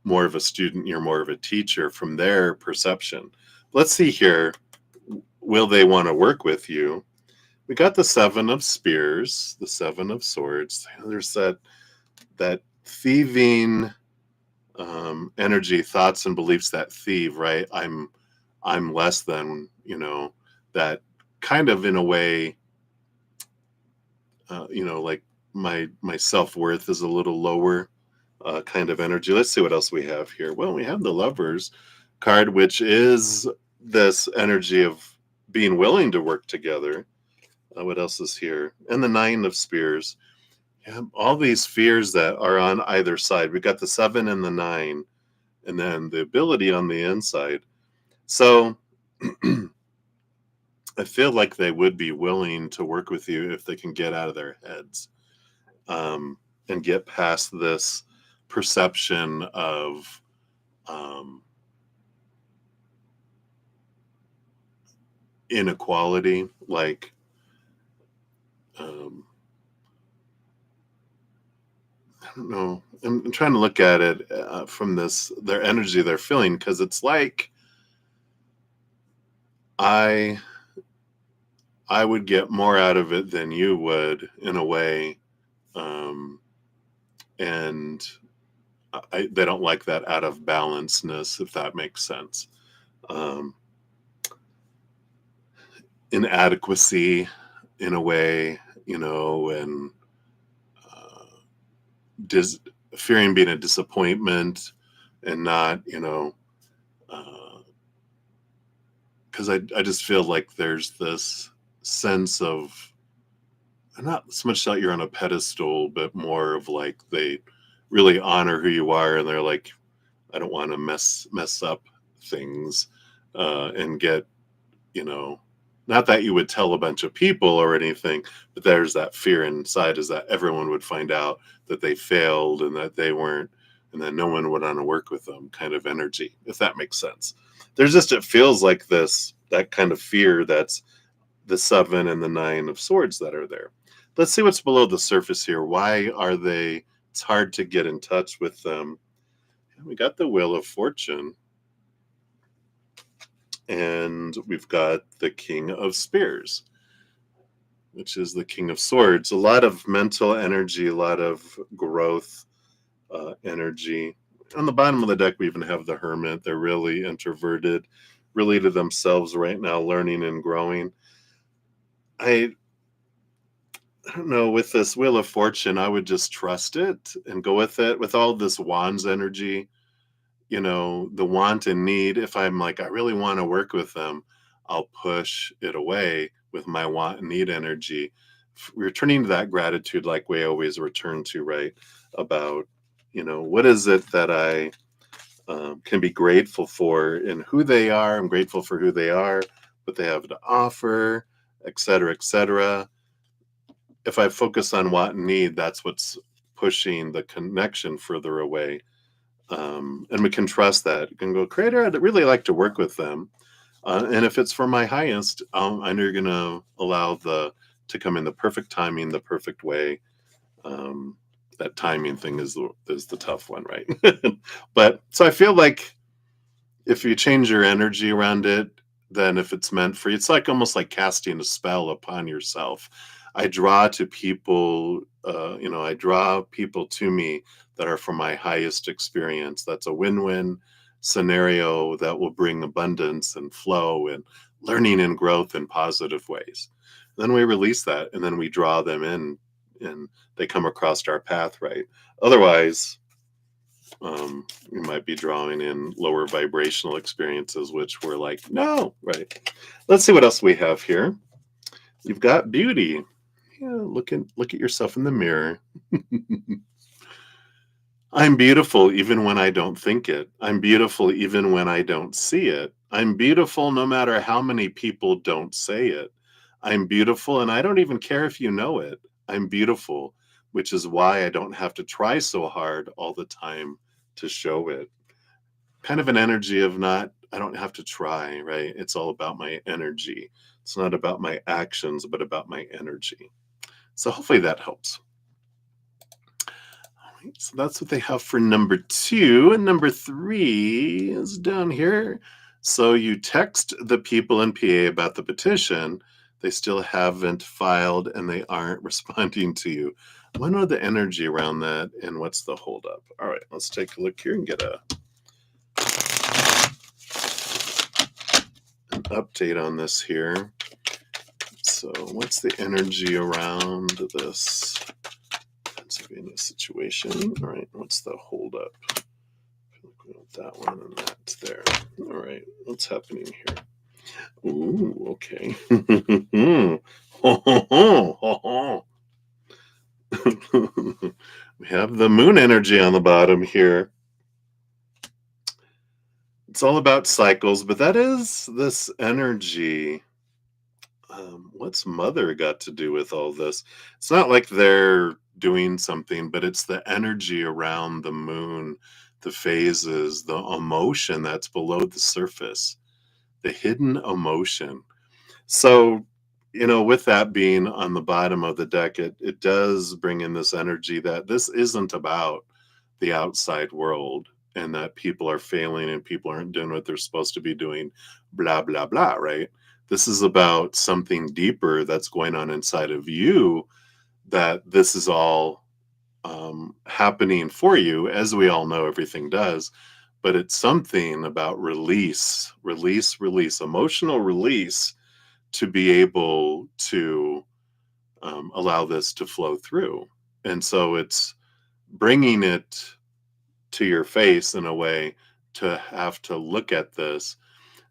more of a student, you're more of a teacher from their perception. Let's see here. Will they want to work with you? We got the Seven of Spears, the Seven of Swords. There's that thieving energy, thoughts and beliefs that thieve, right? I'm less than, that kind of, in a way, like my self-worth is a little lower kind of energy. Let's see what else we have here. Well, we have the Lovers card, which is this energy of being willing to work together. What else is here? And the Nine of Spears. Yeah, all these fears that are on either side. We got the 7 and the 9, and then the ability on the inside. So I feel like they would be willing to work with you if they can get out of their heads and get past this perception of inequality. Like, I don't know. I'm trying to look at it from their energy they're feeling, because it's like I would get more out of it than you would, in a way, and they don't like that out of balanceness, if that makes sense. Inadequacy, in a way, and fearing being a disappointment, and not, because I just feel like there's this sense of, not so much that you're on a pedestal, but more of like they really honor who you are, and they're like, I don't want to mess up things and get, Not that you would tell a bunch of people or anything, but there's that fear inside, is that everyone would find out that they failed and that they weren't, and that no one would want to work with them kind of energy, if that makes sense. There's just, it feels like this, that kind of fear, that's the 7 and the 9 of swords that are there. Let's see what's below the surface here. Why are they, it's hard to get in touch with them. We got the Wheel of Fortune, and we've got the King of Spears, which is the King of Swords. A lot of mental energy, a lot of growth energy. On the bottom of the deck, we even have the Hermit. They're really introverted, really to themselves right now, learning and growing. I don't know, with this Wheel of Fortune, I would just trust it and go with it. With all this Wands energy, the want and need, if I'm like, I really want to work with them, I'll push it away with my want and need energy. Returning to that gratitude, like we always return to, right? About, what is it that I can be grateful for in who they are. I'm grateful for who they are, what they have to offer, et cetera, et cetera. If I focus on want and need, that's what's pushing the connection further away. And we can trust that. You can go, Creator, I'd really like to work with them. And if it's for my highest, I know you're going to allow to come in the perfect timing, the perfect way. That timing thing is the tough one, right? But so I feel like if you change your energy around it, then if it's meant for you, it's like almost like casting a spell upon yourself. I draw to people, I draw people to me that are from my highest experience. That's a win-win scenario that will bring abundance and flow and learning and growth in positive ways. Then we release that, and then we draw them in, and they come across our path, right? Otherwise, we might be drawing in lower vibrational experiences, which we're like, no, right? Let's see what else we have here. You've got beauty. Yeah, look at yourself in the mirror. I'm beautiful even when I don't think it. I'm beautiful even when I don't see it. I'm beautiful no matter how many people don't say it. I'm beautiful and I don't even care if you know it. I'm beautiful, which is why I don't have to try so hard all the time to show it. Kind of an energy of I don't have to try, right? It's all about my energy. It's not about my actions, but about my energy. So hopefully that helps. All right, so that's what they have for number 2. And number 3 is down here. So you text the people in PA about the petition. They still haven't filed and they aren't responding to you. What are the energy around that and what's the holdup? All right, let's take a look here and get an update on this here. So what's the energy around this Pennsylvania situation? All right, what's the holdup? That one and that there. All right, what's happening here? Ooh, okay. We have the moon energy on the bottom here. It's all about cycles, but that is this energy. What's mother got to do with all this? It's not like they're doing something, but it's the energy around the moon, the phases, the emotion that's below the surface, the hidden emotion. So, with that being on the bottom of the deck, it does bring in this energy that this isn't about the outside world and that people are failing and people aren't doing what they're supposed to be doing, blah, blah, blah, right? This is about something deeper that's going on inside of you, that this is all happening for you. As we all know, everything does, but it's something about release, emotional release, to be able to allow this to flow through. And so it's bringing it to your face in a way to have to look at this.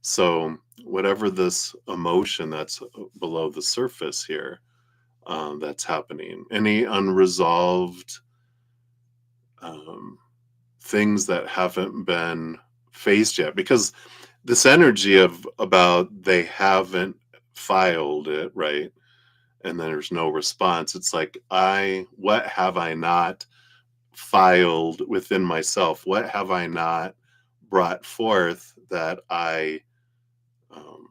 So whatever this emotion that's below the surface here, that's happening, any unresolved things that haven't been faced yet, because this energy of about they haven't filed it, right? And then there's no response. It's like, what have I not filed within myself? What have I not brought forth that I um,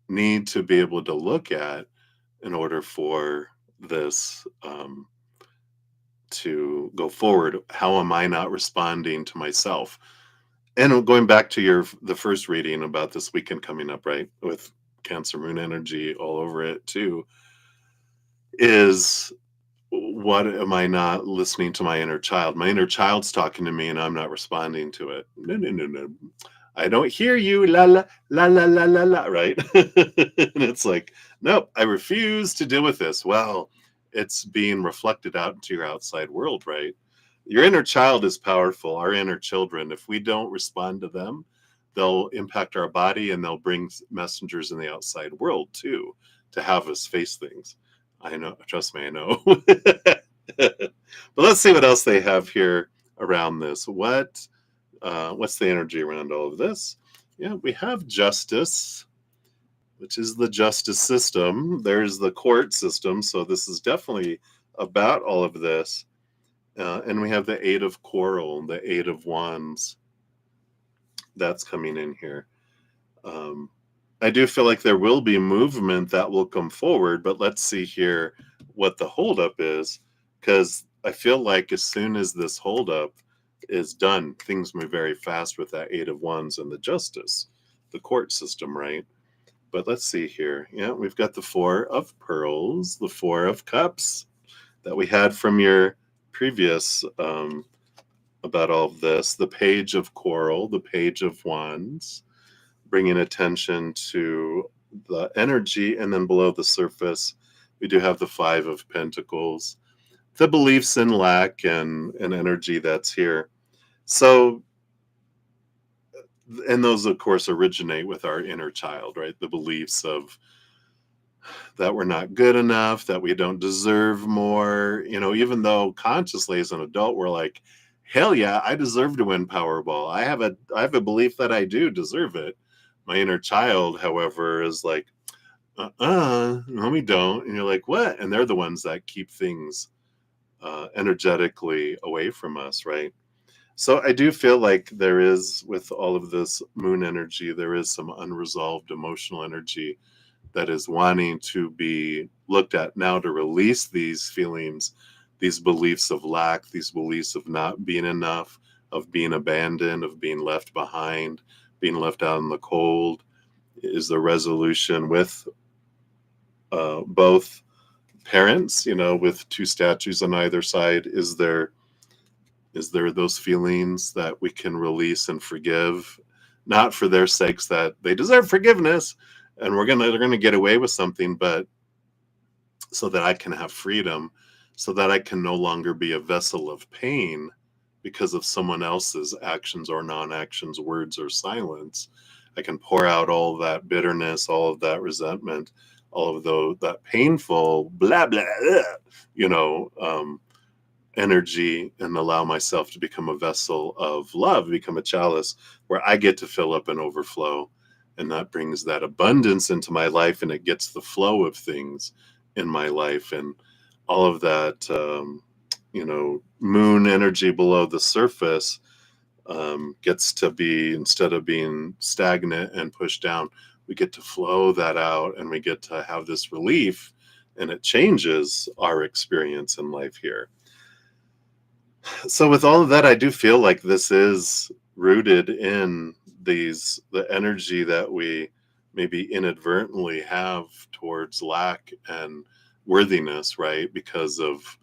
need to be able to look at in order for this to go forward? How am I not responding to myself? And going back to the first reading about this weekend coming up, right, with Cancer Moon energy all over it too, is what am I not listening to my inner child? My inner child's talking to me and I'm not responding to it. No, no, no, no. I don't hear you. La la la la la la la. Right? And it's like, nope, I refuse to deal with this. Well, it's being reflected out into your outside world, right? Your inner child is powerful. Our inner children, if we don't respond to them, they'll impact our body and they'll bring messengers in the outside world too to have us face things. I know, trust me, I know. But let's see what else they have here around this. What's the energy around all of this? Yeah, we have justice, which is the justice system. There's the court system. So this is definitely about all of this. And we have the Eight of Coral, the Eight of Wands. That's coming in here. I do feel like there will be movement that will come forward, but let's see here what the holdup is, because I feel like as soon as this holdup is done, things move very fast with that Eight of Wands and the Justice, the court system, right? But let's see here. Yeah, we've got the Four of Pearls, the Four of Cups that we had from your previous about all of this, the Page of Coral, the Page of Wands, bringing attention to the energy, and then below the surface we do have the Five of Pentacles, the beliefs in lack and energy that's here. So, and those of course originate with our inner child, right? The beliefs of that we're not good enough, that we don't deserve more, even though consciously as an adult we're like, hell yeah, I deserve to win Powerball. I have a belief that I do deserve it. My inner child, however, is like, no, we don't. And you're like, what? And they're the ones that keep things energetically away from us, right? So I do feel like there is, with all of this moon energy, there is some unresolved emotional energy that is wanting to be looked at now to release these feelings, these beliefs of lack, these beliefs of not being enough, of being abandoned, of being left behind, being left out in the cold. Is the resolution with both parents, with two statues on either side? Is there those feelings that we can release and forgive, not for their sakes that they deserve forgiveness and they're gonna get away with something, but so that I can have freedom, so that I can no longer be a vessel of pain because of someone else's actions or non-actions, words or silence. I can pour out all of that bitterness, all of that resentment, all of that painful blah blah, you know, energy, and allow myself to become a vessel of love, become a chalice where I get to fill up and overflow. And that brings that abundance into my life, and it gets the flow of things in my life. And all of that, moon energy below the surface gets to be, instead of being stagnant and pushed down, we get to flow that out and we get to have this relief, and it changes our experience in life here. So with all of that, I do feel like this is rooted in the energy that we maybe inadvertently have towards lack and worthiness, right? Because of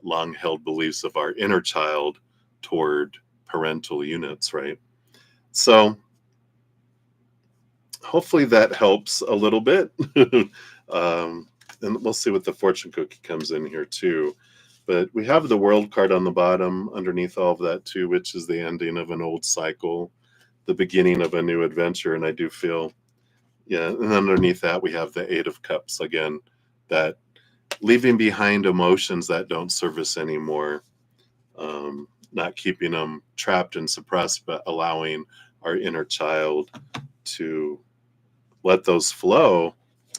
long held beliefs of our inner child toward parental units, right? So hopefully that helps a little bit. And we'll see what the fortune cookie comes in here too. But we have the World card on the bottom underneath all of that too, which is the ending of an old cycle, the beginning of a new adventure. And I do feel, yeah, and underneath that we have the Eight of Cups again, that leaving behind emotions that don't serve us anymore, not keeping them trapped and suppressed, but allowing our inner child to let those flow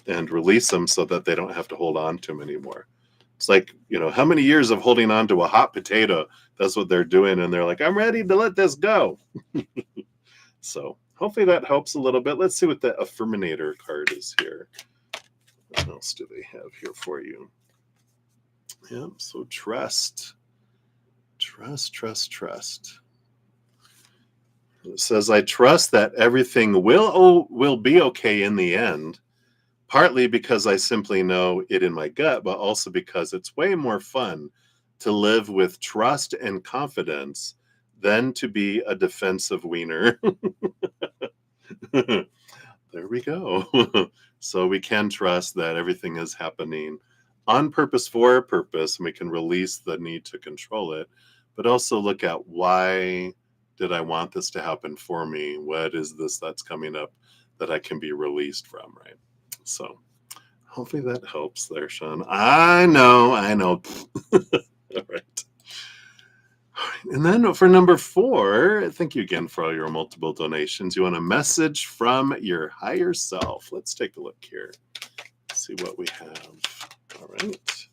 and release them so that they don't have to hold on to them anymore. It's like, how many years of holding on to a hot potato? That's what they're doing. And they're like, I'm ready to let this go. So hopefully that helps a little bit. Let's see what the affirminator card is here. What else do they have here for you? Yeah, so trust. Trust. It says, I trust that everything will be okay in the end, partly because I simply know it in my gut, but also because it's way more fun to live with trust and confidence than to be a defensive wiener. There we go. So we can trust that everything is happening on purpose for a purpose, and we can release the need to control it, but also look at, why did I want this to happen for me? What is this that's coming up that I can be released from, right? So hopefully that helps there, Sean. I know. All right. And then for number 4, thank you again for all your multiple donations. You want a message from your higher self. Let's take a look here. See what we have. All right.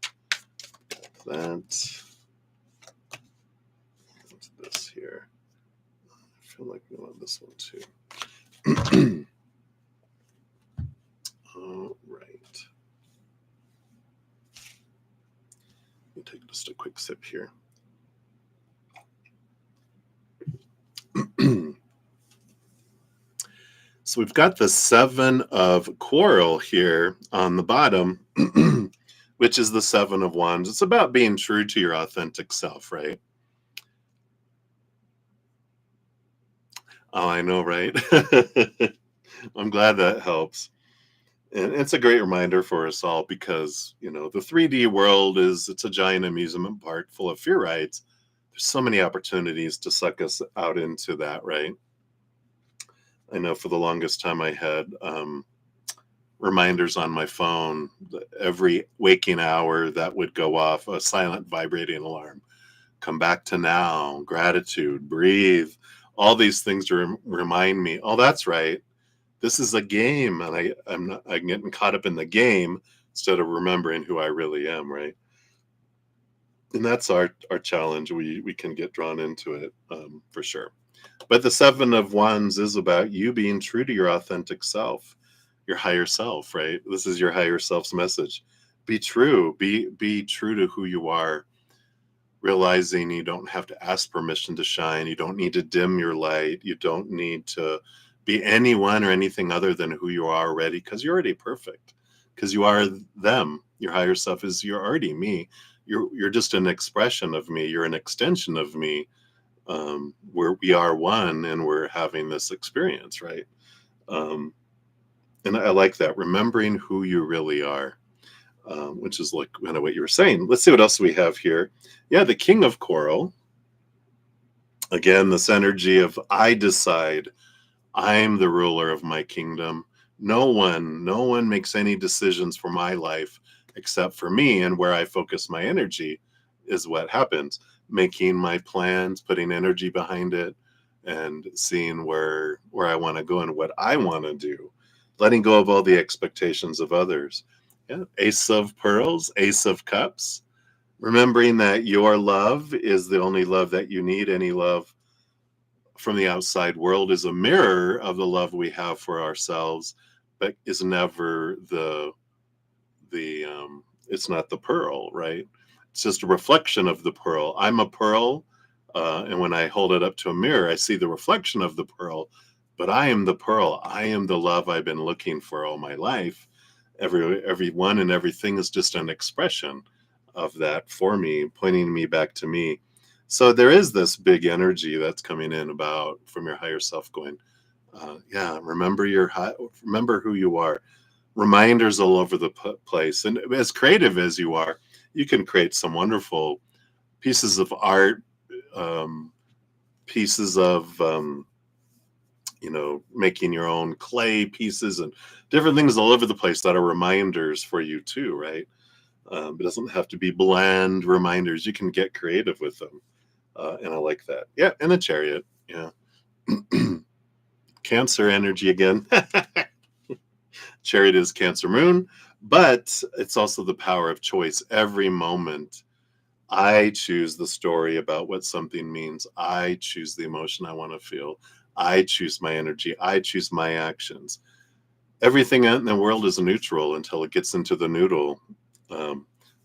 What's this here? I feel like we want this one too. All right. Let me take just a quick sip here. So we've got the 7 of Quarrel here on the bottom, which is the 7 of Wands. It's about being true to your authentic self, right? Oh, I know, right? I'm glad that helps. And it's a great reminder for us all, because, the 3D world it's a giant amusement park full of fear rides. There's so many opportunities to suck us out into that, right? I know for the longest time I had reminders on my phone every waking hour that would go off, a silent vibrating alarm. Come back to now, gratitude, breathe, all these things to remind me, oh, that's right. This is a game, and I'm getting caught up in the game instead of remembering who I really am, right? And that's our challenge. We can get drawn into it for sure. But the 7 of Wands is about you being true to your authentic self, your higher self, right? This is your higher self's message. Be true. Be true to who you are, realizing you don't have to ask permission to shine. You don't need to dim your light. You don't need to be anyone or anything other than who you are already, because you're already perfect, because you are them. Your higher self you're already me. You're just an expression of me. You're an extension of me. Where we are one, and we're having this experience, right? And I like that, remembering who you really are, which is like kind of what you were saying. Let's see what else we have here. Yeah, the King of Coral. Again, this energy of, I decide. I'm the ruler of my kingdom. No one makes any decisions for my life except for me, and where I focus my energy is what happens. Making my plans, putting energy behind it, and seeing where I want to go and what I want to do. Letting go of all the expectations of others. Yeah. Ace of Pearls, Ace of Cups. Remembering that your love is the only love that you need. Any love from the outside world is a mirror of the love we have for ourselves, but is never it's not the pearl, right? It's just a reflection of the pearl. I'm a pearl, and when I hold it up to a mirror, I see the reflection of the pearl, but I am the pearl. I am the love I've been looking for all my life. Everyone and everything is just an expression of that for me, pointing me back to me. So there is this big energy that's coming in about from your higher self going, remember remember who you are. Reminders all over the place. And as creative as you are, you can create some wonderful pieces of art, pieces of, making your own clay pieces and different things all over the place that are reminders for you too, right? It doesn't have to be bland reminders. You can get creative with them. And I like that. Yeah, and a Chariot. Yeah. Cancer energy again. Chariot is Cancer Moon, but it's also the power of choice. Every moment I choose the story about what something means. I choose the emotion I want to feel. I choose my energy. I choose my actions. Everything in the world is neutral until it gets into the noodle.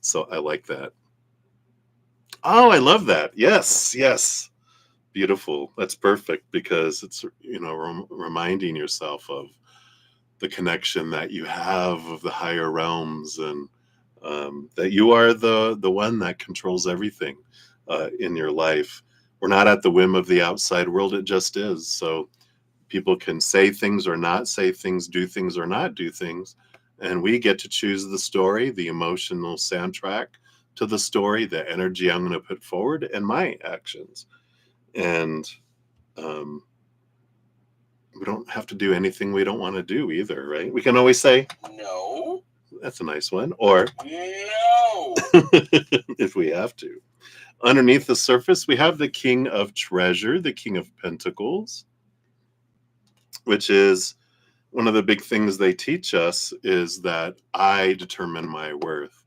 So I like that. Oh, I love that. Yes, yes. Beautiful. That's perfect because it's, reminding yourself of the connection that you have of the higher realms, and that you are the one that controls everything in your life. We're not at the whim of the outside world. It just is. So people can say things or not say things, do things or not do things. And we get to choose the story, the emotional soundtrack to the story, the energy I'm going to put forward, and my actions. And we don't have to do anything we don't want to do either, right? We can always say, no. That's a nice one. Or, no. If we have to. Underneath the surface, we have the King of Treasure, the King of Pentacles, which is one of the big things they teach us is that I determine my worth.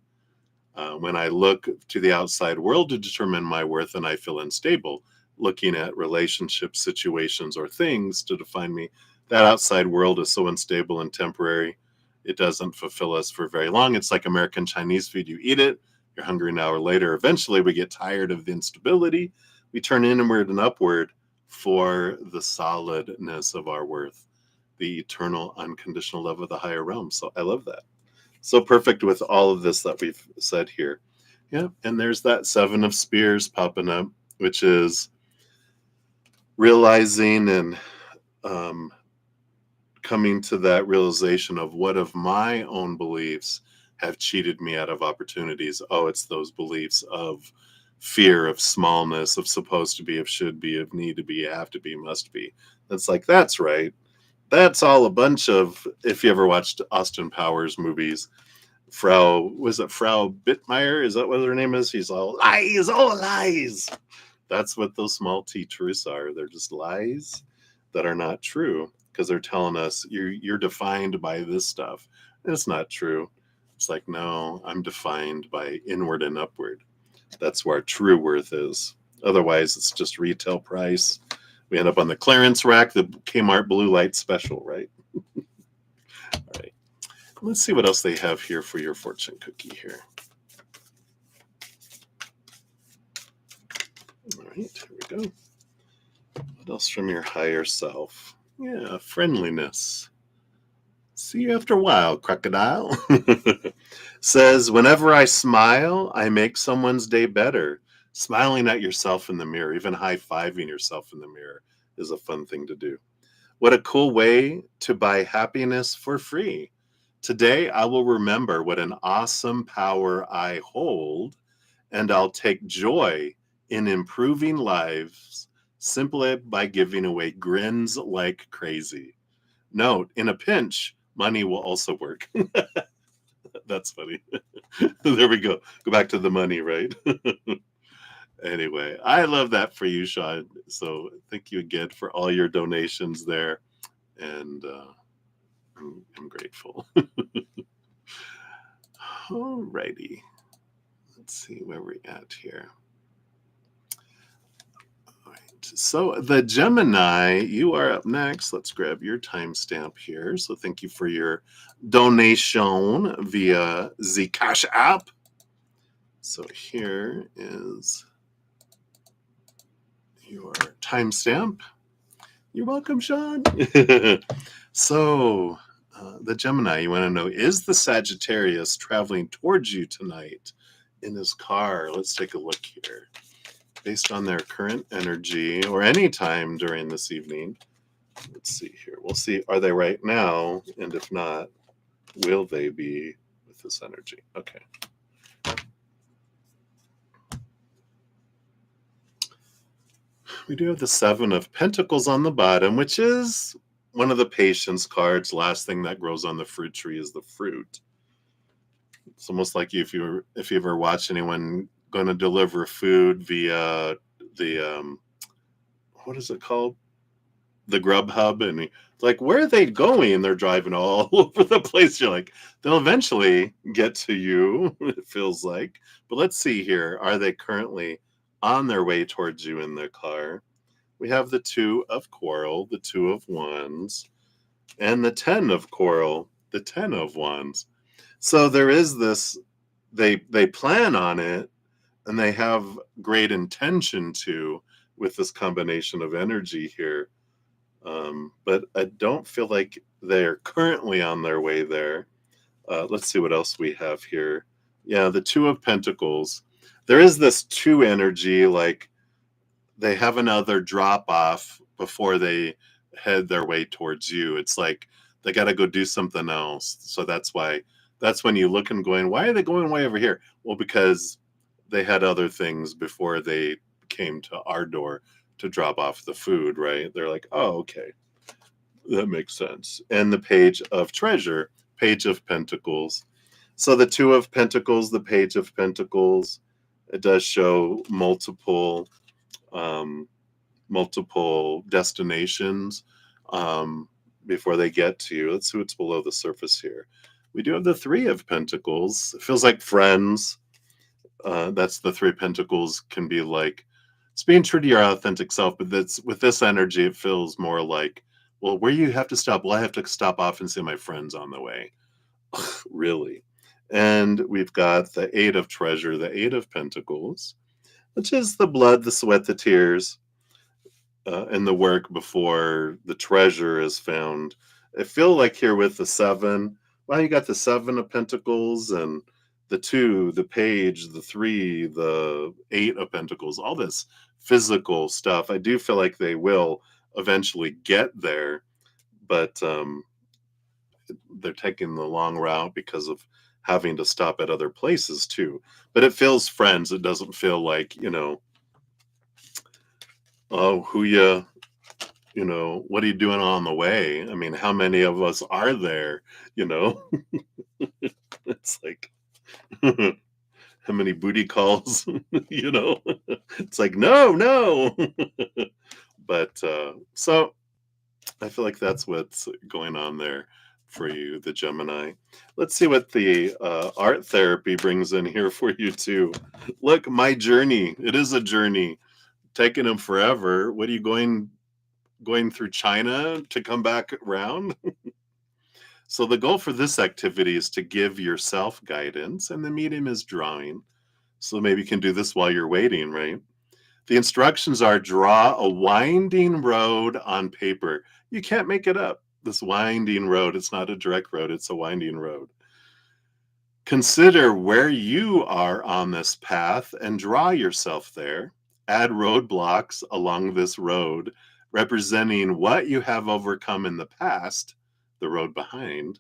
When I look to the outside world to determine my worth and I feel unstable, looking at relationships, situations, or things to define me, that outside world is so unstable and temporary. It doesn't fulfill us for very long. It's like American Chinese food. You eat it, you're hungry an hour later. Eventually, we get tired of the instability. We turn inward and upward for the solidness of our worth, the eternal, unconditional love of the higher realm. So I love that. So perfect with all of this that we've said here. Yeah, and there's that Seven of Spears popping up, which is realizing and coming to that realization of what of my own beliefs have cheated me out of opportunities. Oh, it's those beliefs of fear, of smallness, of supposed to be, of should be, of need to be, have to be, must be. That's like, that's right. That's all a bunch of, if you ever watched Austin Powers movies, Frau Bittmeyer? Is that what her name is? She's all lies, all lies. That's what those small t truths are. They're just lies that are not true because they're telling us you're defined by this stuff. And it's not true. It's like, no, I'm defined by inward and upward. That's where our true worth is. Otherwise, it's just retail price. We end up on the clearance rack, the Kmart blue light special, right? All right. Let's see what else they have here for your fortune cookie here. All right, here we go. What else from your higher self? Yeah, friendliness. See you after a while, crocodile. Says, whenever I smile, I make someone's day better. Smiling at yourself in the mirror, even high-fiving yourself in the mirror is a fun thing to do. What a cool way to buy happiness for free. Today, I will remember what an awesome power I hold, and I'll take joy in improving lives simply by giving away grins like crazy. Note, in a pinch, money will also work. That's funny. There we go. Go back to the money, right? Anyway, I love that for you, Sean. So thank you again for all your donations there. And I'm grateful. All righty. Let's see where we're at here. All right. So the Gemini, you are up next. Let's grab your timestamp here. So thank you for your donation via the CashApp. So here is your timestamp. You're welcome, Sean. So the Gemini, you want to know, is the Sagittarius traveling towards you tonight in his car? Let's take a look here. Based on their current energy or any time during this evening. Let's see here. We'll see, are they right now? And if not, will they be with this energy? Okay. We do have the Seven of Pentacles on the bottom, which is one of the patience cards. Last thing that grows on the fruit tree is the fruit. It's almost like if you ever watch anyone going to deliver food via the what is it called? the Grubhub, and it's like, where are they going? They're driving all over the place. You're like, they'll eventually get to you, it feels like. But let's see here. Are they currently on their way towards you in their car? We have the 2 of Coral, the 2 of Wands, and the 10 of Coral, the 10 of Wands. So there is this, they plan on it, and they have great intention to, with this combination of energy here. But I don't feel like they're currently on their way there. Let's see what else we have here. Yeah, the 2 of Pentacles. There is this 2 energy, like they have another drop off before they head their way towards you. It's like they got to go do something else. So that's why, that's when you look and going, why are they going way over here? Well, because they had other things before they came to our door to drop off the food, right? They're like, oh, okay, that makes sense. And the Page of Treasure, Page of Pentacles. So the 2 of Pentacles, the Page of Pentacles, it does show multiple destinations before they get to you. Let's see what's below the surface here. We do have the 3 of Pentacles. It feels like friends. That's the 3 of Pentacles, can be like, it's being true to your authentic self, but that's, with this energy, it feels more like, well, where you have to stop? Well, I have to stop off and see my friends on the way. Really? And we've got the 8 of Treasure, the 8 of Pentacles, which is the blood, the sweat, the tears, and the work before the treasure is found. I feel like here with the 7, well, you got the 7 of Pentacles and the 2, the Page, the 3, the 8 of Pentacles, all this physical stuff. I do feel like they will eventually get there, but they're taking the long route because of having to stop at other places too. But it feels friends. It doesn't feel like, oh, what are you doing on the way? I mean, how many of us are there? It's like, how many booty calls? It's like, no. But so I feel like that's what's going on there for you, the Gemini. Let's see what the art therapy brings in here for you too. Look, my journey. It is a journey. Taking them forever. What are you going through China to come back around? So the goal for this activity is to give yourself guidance, and the medium is drawing. So maybe you can do this while you're waiting, right? The instructions are: draw a winding road on paper. You can't make it up. This winding road, it's not a direct road, it's a winding road. Consider where you are on this path and draw yourself there. Add roadblocks along this road, representing what you have overcome in the past, the road behind,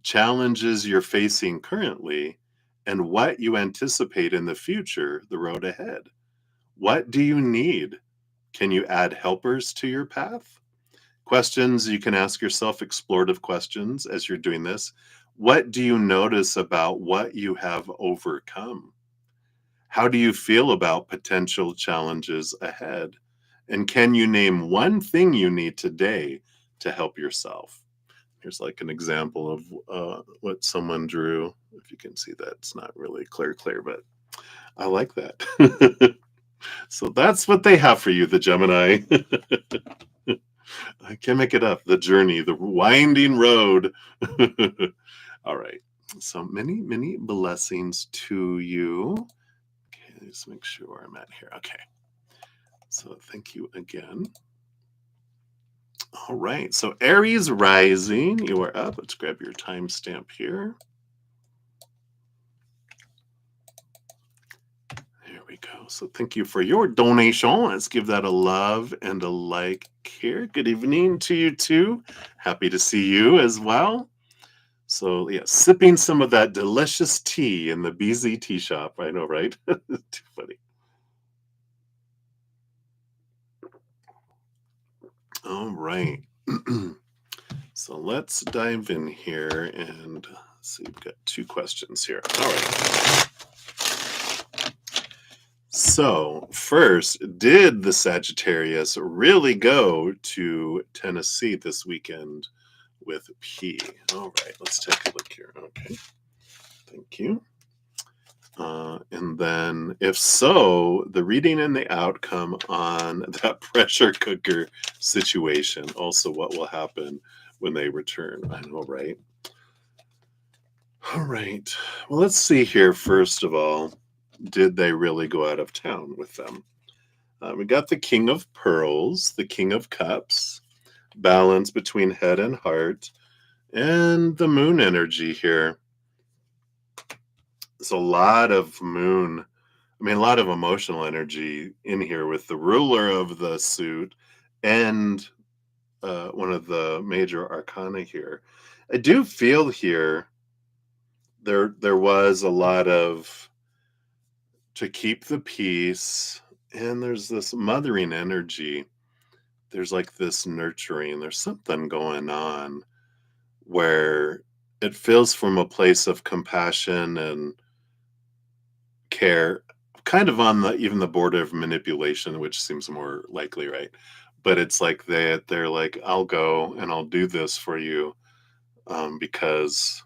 challenges you're facing currently, and what you anticipate in the future, the road ahead. What do you need? Can you add helpers to your path? Questions you can ask yourself, explorative questions as you're doing this. What do you notice about what you have overcome? How do you feel about potential challenges ahead? And can you name one thing you need today to help yourself? Here's like an example of what someone drew. If you can see that, it's not really clear, but I like that. So that's what they have for you, the Gemini. I can't make it up. The journey, the winding road. All right. So many blessings to you. Okay, let's make sure I'm at here. Okay. So thank you again. All right. So Aries rising, you are up. Let's grab your timestamp here. There we go. So thank you for your donation. Let's give that a love and a like here. Good evening to you too. Happy to see you as well. So yeah, sipping some of that delicious tea in the BZ tea shop. I know, right? Too funny. All right. So let's dive in here and see. We've got 2 questions here. All right. So, first, did the Sagittarius really go to Tennessee this weekend with P? All right, let's take a look here. Okay, thank you. And then, if so, the reading and the outcome on that pressure cooker situation. Also, what will happen when they return? I know, right? All right. Well, let's see here. First of all, did they really go out of town with them? We got the King of Pearls, the King of Cups, balance between head and heart, and the moon energy here. There's a lot of moon, a lot of emotional energy in here with the ruler of the suit and one of the major arcana here. I do feel here there was a lot of to keep the peace, and there's this mothering energy. There's like this nurturing, there's something going on where it feels from a place of compassion and care, kind of on the even the border of manipulation, which seems more likely, right? But it's like they're like, I'll go and I'll do this for you, because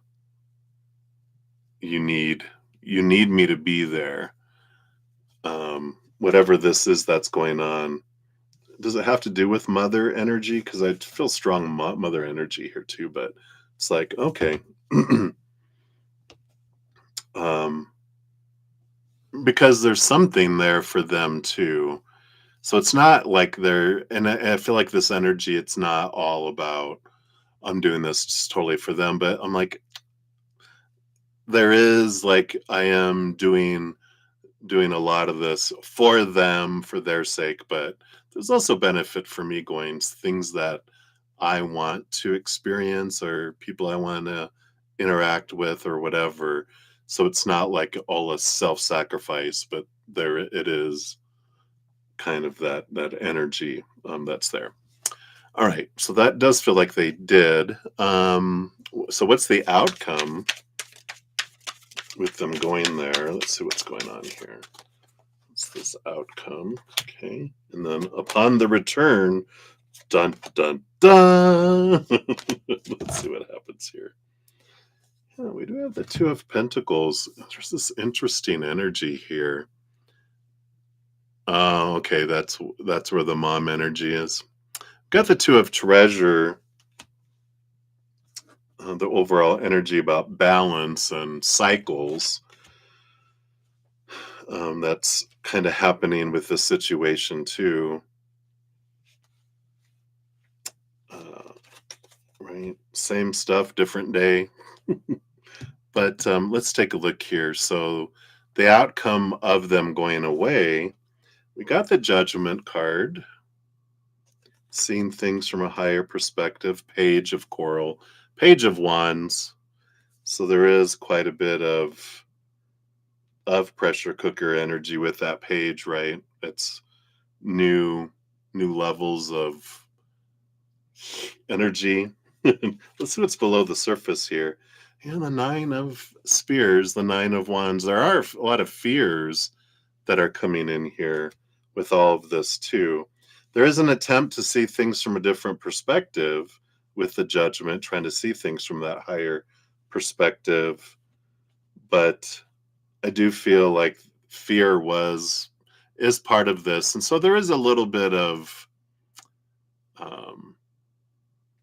you need you need me to be there. Whatever this is that's going on. Does it have to do with mother energy? Because I feel strong mother energy here too, but it's like, okay. um, because there's something there for them too. So it's not like and I feel like this energy, it's not all about, I'm doing this just totally for them, but I'm like, there is like, I am doing a lot of this for them, for their sake, but there's also benefit for me going things that I want to experience or people I want to interact with or whatever. So it's not like all a self-sacrifice, but there it is, kind of that energy that's there. All right, so that does feel like they did. So what's the outcome with them going there? Let's see what's going on here. What's this outcome? Okay, and then upon the return, dun dun dun. Let's see what happens here. Yeah, we do have the Two of Pentacles. There's this interesting energy here. Oh, okay, that's where the mom energy is. Got the Two of Treasure, the overall energy about balance and cycles. That's kind of happening with this situation too. Right, same stuff, different day. But let's take a look here. So the outcome of them going away, we got the Judgment card, seeing things from a higher perspective, Page of Coral, Page of Wands. So there is quite a bit of pressure cooker energy with that page, right? It's new levels of energy. Let's see what's below the surface here. And the Nine of Spears, the Nine of Wands. There are a lot of fears that are coming in here with all of this too. There is an attempt to see things from a different perspective with the Judgment, trying to see things from that higher perspective. But I do feel like fear is part of this. And so there is a little bit of um,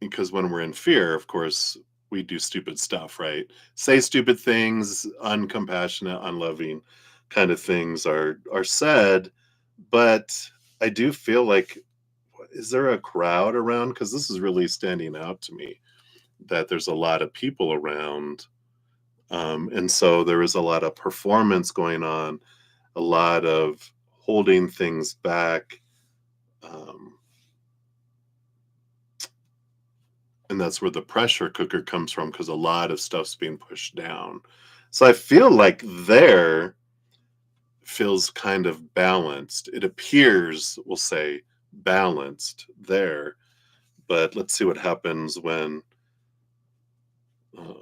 because when we're in fear, of course, we do stupid stuff, right? Say stupid things, uncompassionate, unloving kind of things are said. But I do feel like, is there a crowd around? Because this is really standing out to me that there's a lot of people around. And so there is a lot of performance going on, a lot of holding things back. Um, and that's where the pressure cooker comes from, because a lot of stuff's being pushed down. So I feel like there feels kind of balanced. It appears, we'll say, balanced there. But let's see what happens when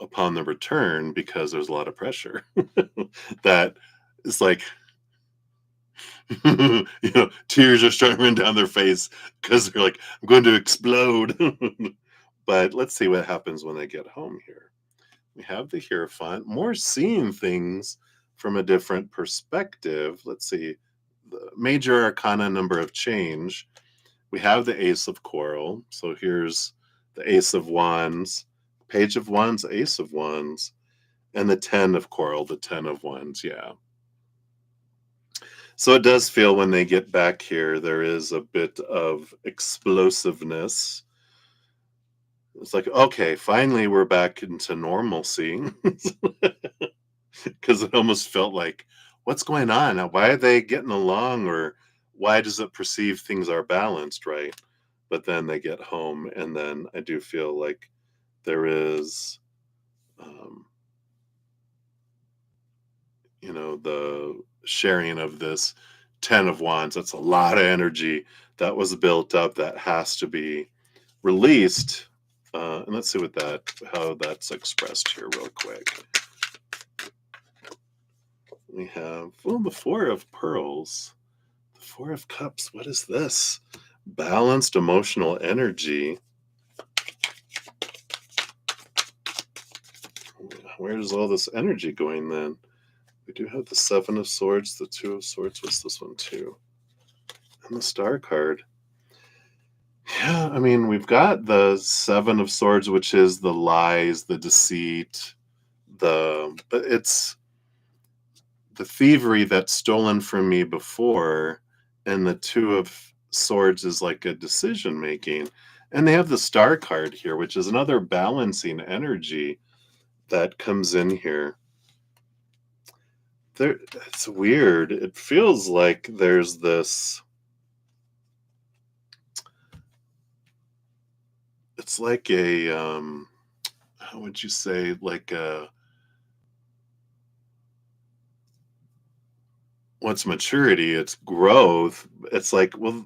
upon the return, because there's a lot of pressure. That is like, Tears are starting to run down their face because they're like, I'm going to explode. But let's see what happens when they get home here. We have the Hierophant, more seeing things from a different perspective. Let's see, the major arcana number of change. We have the Ace of Coral. So here's the Ace of Wands, Page of Wands, Ace of Wands, and the 10 of Coral, the 10 of Wands. Yeah. So it does feel when they get back here, there is a bit of explosiveness. It's like, okay, finally we're back into normalcy. Because it almost felt like, what's going on? Why are they getting along? Or why does it perceive things are balanced, right? But then they get home, and then I do feel like there is, um, the sharing of this 10 of Wands. That's a lot of energy that was built up that has to be released. And let's see how that's expressed here real quick. We have, the Four of Pearls, the Four of Cups. What is this? Balanced emotional energy. Where's all this energy going then? We do have the Seven of Swords, the Two of Swords. What's this one too? And the Star card. Yeah, I mean, we've got the Seven of Swords, which is the lies, the deceit, but it's the thievery that's stolen from me before, and the Two of Swords is like a decision making. And they have the Star card here, which is another balancing energy that comes in here. It's weird. It feels like there's this, it's like a, how would you say, like a, what's maturity? It's growth. It's like, well,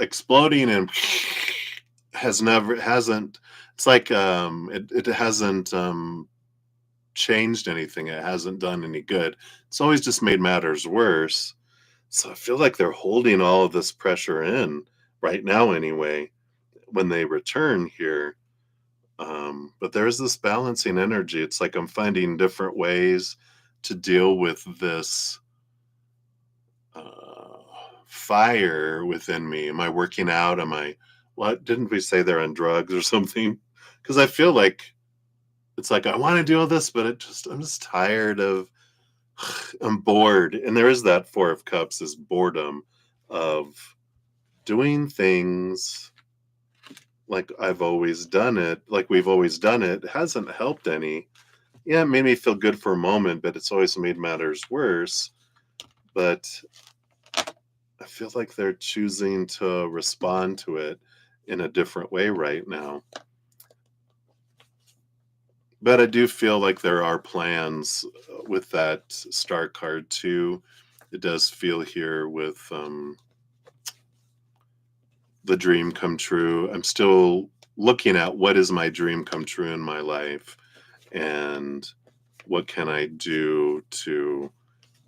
exploding and hasn't, it's like, it hasn't, changed anything. It hasn't done any good. It's always just made matters worse. So I feel like they're holding all of this pressure in right now anyway, when they return here. But there's this balancing energy. It's like I'm finding different ways to deal with this fire within me. Am I working out? What didn't we say they're on drugs or something? Because I feel like it's like I want to do all this, but I'm just tired of, I'm bored. And there is that Four of Cups, is boredom of doing things like I've always done it, like we've always done it. It hasn't helped any. Yeah, it made me feel good for a moment, but it's always made matters worse. But I feel like they're choosing to respond to it in a different way right now. But I do feel like there are plans with that Star card too. It does feel here with the dream come true. I'm still looking at what is my dream come true in my life, and what can I do to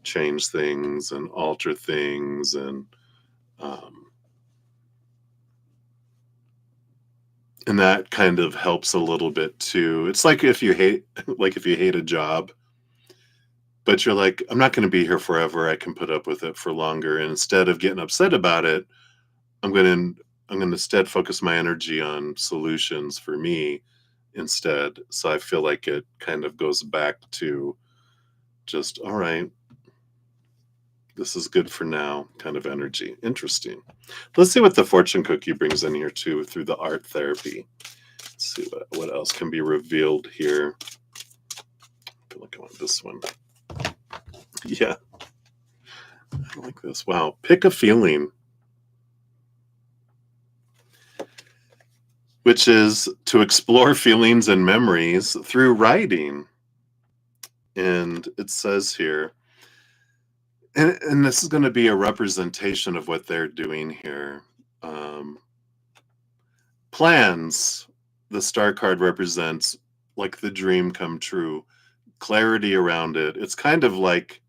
change things and alter things, and that kind of helps a little bit too. It's like if you hate a job, but you're like, I'm not going to be here forever. I can put up with it for longer. And instead of getting upset about it, I'm going to instead focus my energy on solutions for me instead. So I feel like it kind of goes back to just, all right, this is good for now kind of energy. Interesting. Let's see what the fortune cookie brings in here too through the art therapy. Let's see what else can be revealed here. I feel like I want this one. Yeah, I like this. Wow. Pick a feeling, which is to explore feelings and memories through writing. And it says here, and this is going to be a representation of what they're doing here. Plans, the Star card represents like the dream come true, clarity around it. It's kind of like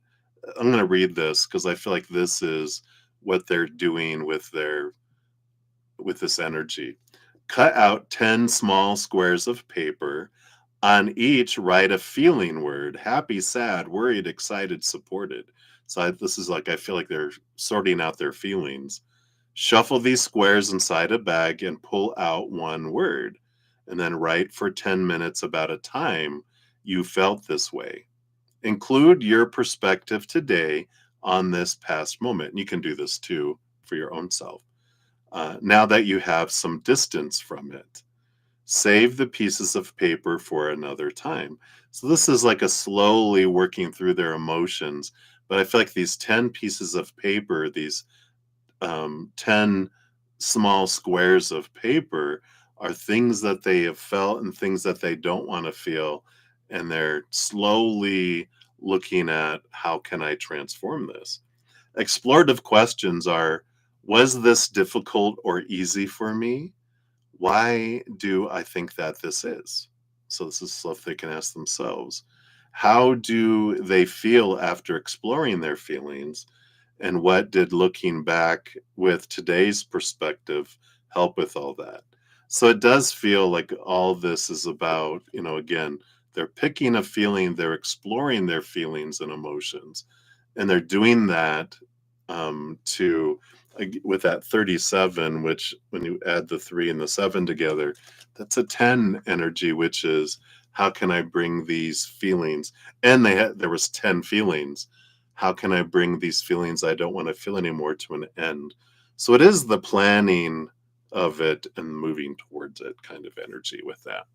I'm going to read this because I feel like this is what they're doing with this energy. Cut out 10 small squares of paper. On each, write a feeling word: happy, sad, worried, excited, supported. This is like, I feel like they're sorting out their feelings. Shuffle these squares inside a bag and pull out one word. And then write for 10 minutes about a time you felt this way. Include your perspective today on this past moment. And you can do this too for your own self. Now that you have some distance from it, save the pieces of paper for another time. So this is like a slowly working through their emotions. But I feel like these 10 pieces of paper, these 10 small squares of paper, are things that they have felt and things that they don't want to feel. And they're slowly looking at, how can I transform this? Explorative questions are: was this difficult or easy for me? Why do I think that this is? So this is stuff they can ask themselves. How do they feel after exploring their feelings? And what did looking back with today's perspective help with all that? So it does feel like all this is about, again, they're picking a feeling, they're exploring their feelings and emotions, and they're doing that to with that 37, which when you add the 3 and the 7 together, that's a 10 energy, which is, how can I bring these feelings? And there was 10 feelings. How can I bring these feelings I don't want to feel anymore to an end? So it is the planning of it and moving towards it kind of energy with that.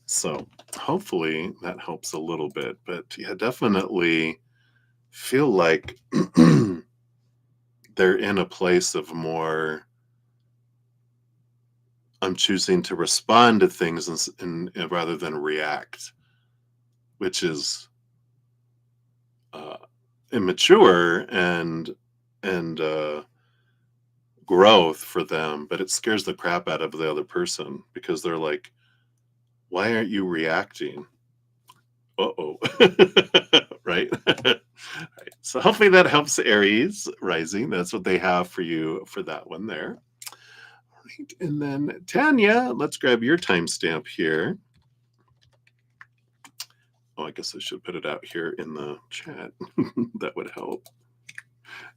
So hopefully that helps a little bit. But yeah, definitely feel like they're in a place of more, I'm choosing to respond to things rather than react, which is uh, immature and growth for them, but it scares the crap out of the other person because they're like, why aren't you reacting? Uh-oh. Right? Right. So hopefully that helps, Aries rising. That's what they have for you for that one there. All right. And then Tanya, let's grab your timestamp here. Oh, I guess I should put it out here in the chat. That would help.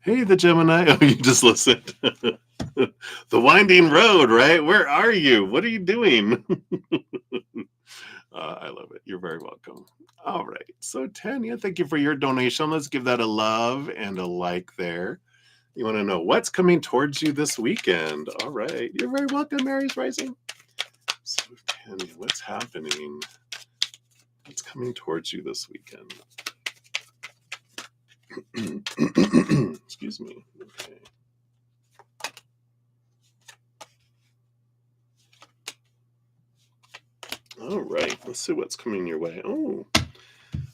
Hey, the Gemini. Oh, you just listened. The winding road, right? Where are you? What are you doing? I love it. You're very welcome. All right. So, Tanya, thank you for your donation. Let's give that a love and a like there. You want to know what's coming towards you this weekend? All right. You're very welcome, Mary's Rising. So, Tanya, what's happening? What's coming towards you this weekend? Excuse me. Okay. All right. Let's see what's coming your way. Oh,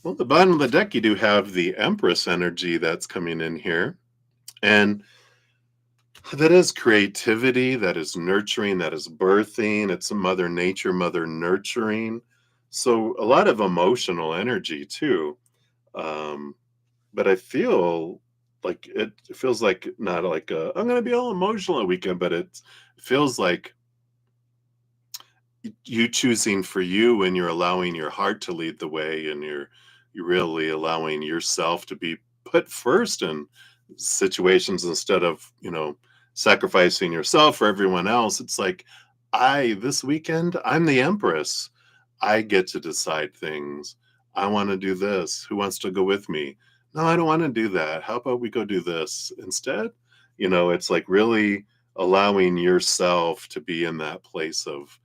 well, at the bottom of the deck, you do have the Empress energy that's coming in here. And that is creativity, that is nurturing, that is birthing. It's Mother Nature, Mother nurturing. So a lot of emotional energy too. Um, but I feel like it feels like not like I'm going to be all emotional a weekend, but it feels like you choosing for you, and you're allowing your heart to lead the way, and you're really allowing yourself to be put first in situations instead of sacrificing yourself for everyone else. It's like, this weekend I'm the Empress. I get to decide things. I want to do this. Who wants to go with me? No, I don't want to do that. How about we go do this instead? It's like really allowing yourself to be in that place of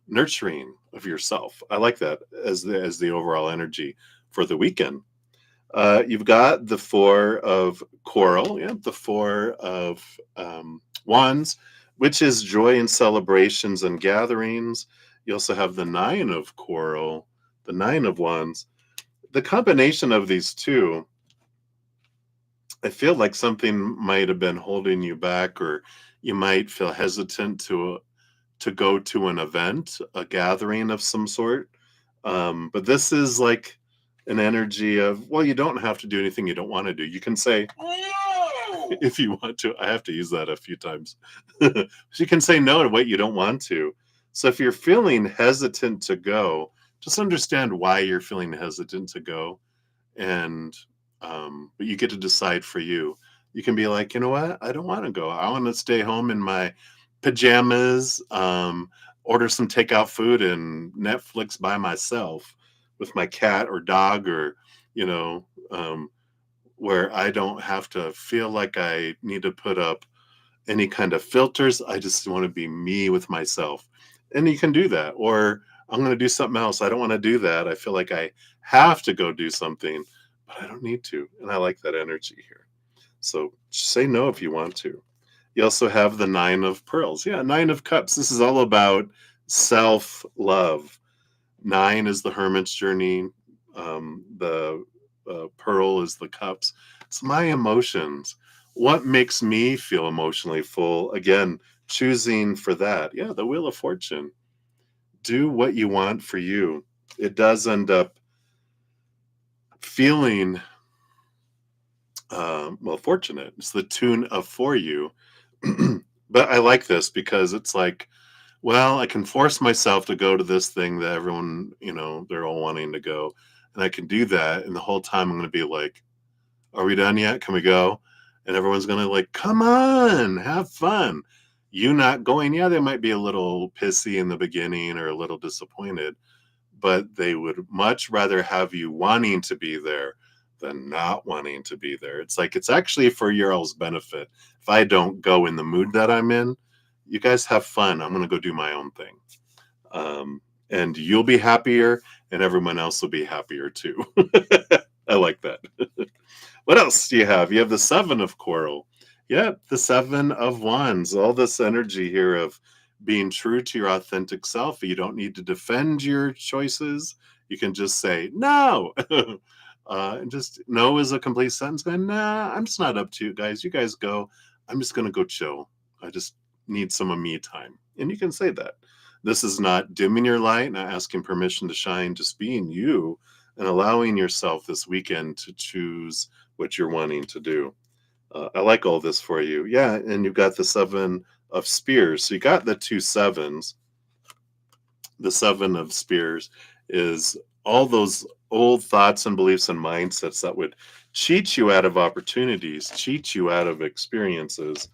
nurturing of yourself. I like that as the overall energy for the weekend. You've got the 4 of coral, yeah, the 4 of wands, which is joy and celebrations and gatherings. You also have the 9 of coral, the 9 of wands. The combination of these two, I feel like something might have been holding you back, or you might feel hesitant to go to an event, a gathering of some sort. But this is like an energy of, well, you don't have to do anything you don't want to do. You can say no if you want to. I have to use that a few times. So you can say no to what you don't want to. So if you're feeling hesitant to go, just understand why you're feeling hesitant to go. And but you get to decide for you. You can be like, you know what? I don't want to go. I want to stay home in my pajamas, order some takeout food and Netflix by myself with my cat or dog, or, you know, where I don't have to feel like I need to put up any kind of filters. I just want to be me with myself. And you can do that. Or I'm going to do something else. I don't want to do that. I feel like I have to go do something, but I don't need to. And I like that energy here. So say no if you want to. You also have the Nine of Pearls. Yeah, Nine of Cups. This is all about self-love. Nine is the hermit's journey. The pearl is the cups. It's my emotions. What makes me feel emotionally full? Again, choosing for that. Yeah, the Wheel of Fortune. Do what you want for you. It does end up feeling, well, fortunate. It's the tune of for you. But I like this because it's like, well, I can force myself to go to this thing that everyone, they're all wanting to go. And I can do that. And the whole time I'm going to be like, are we done yet? Can we go? And everyone's going to like, come on, have fun. You not going, yeah, they might be a little pissy in the beginning or a little disappointed, but they would much rather have you wanting to be there than not wanting to be there. It's like, it's actually for your all's benefit. If I don't go in the mood that I'm in, you guys have fun. I'm going to go do my own thing. And you'll be happier and everyone else will be happier too. I like that. What else do you have? You have the Seven of Coral. Yeah, the Seven of Wands. All this energy here of being true to your authentic self. You don't need to defend your choices. You can just say no. And just no is a complete sentence. Going, nah, I'm just not up to you guys. You guys go. I'm just going to go chill. I just need some of me time. And you can say that. This is not dimming your light, not asking permission to shine, just being you and allowing yourself this weekend to choose what you're wanting to do. I like all this for you. Yeah, and you've got the Seven of Spears. So you got the two sevens. The Seven of Spears is all those old thoughts and beliefs and mindsets that would cheat you out of opportunities, cheat you out of experiences,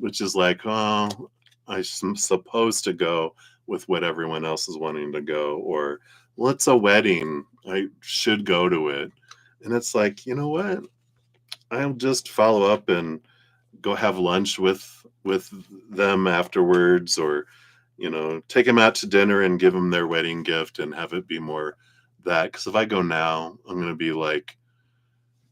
which is like, oh, I'm supposed to go with what everyone else is wanting to go, or well, it's a wedding, I should go to it. And it's like, you know what? I'll just follow up and go have lunch with them afterwards, or take them out to dinner and give them their wedding gift and have it be more that. Because if I go now, I'm going to be like,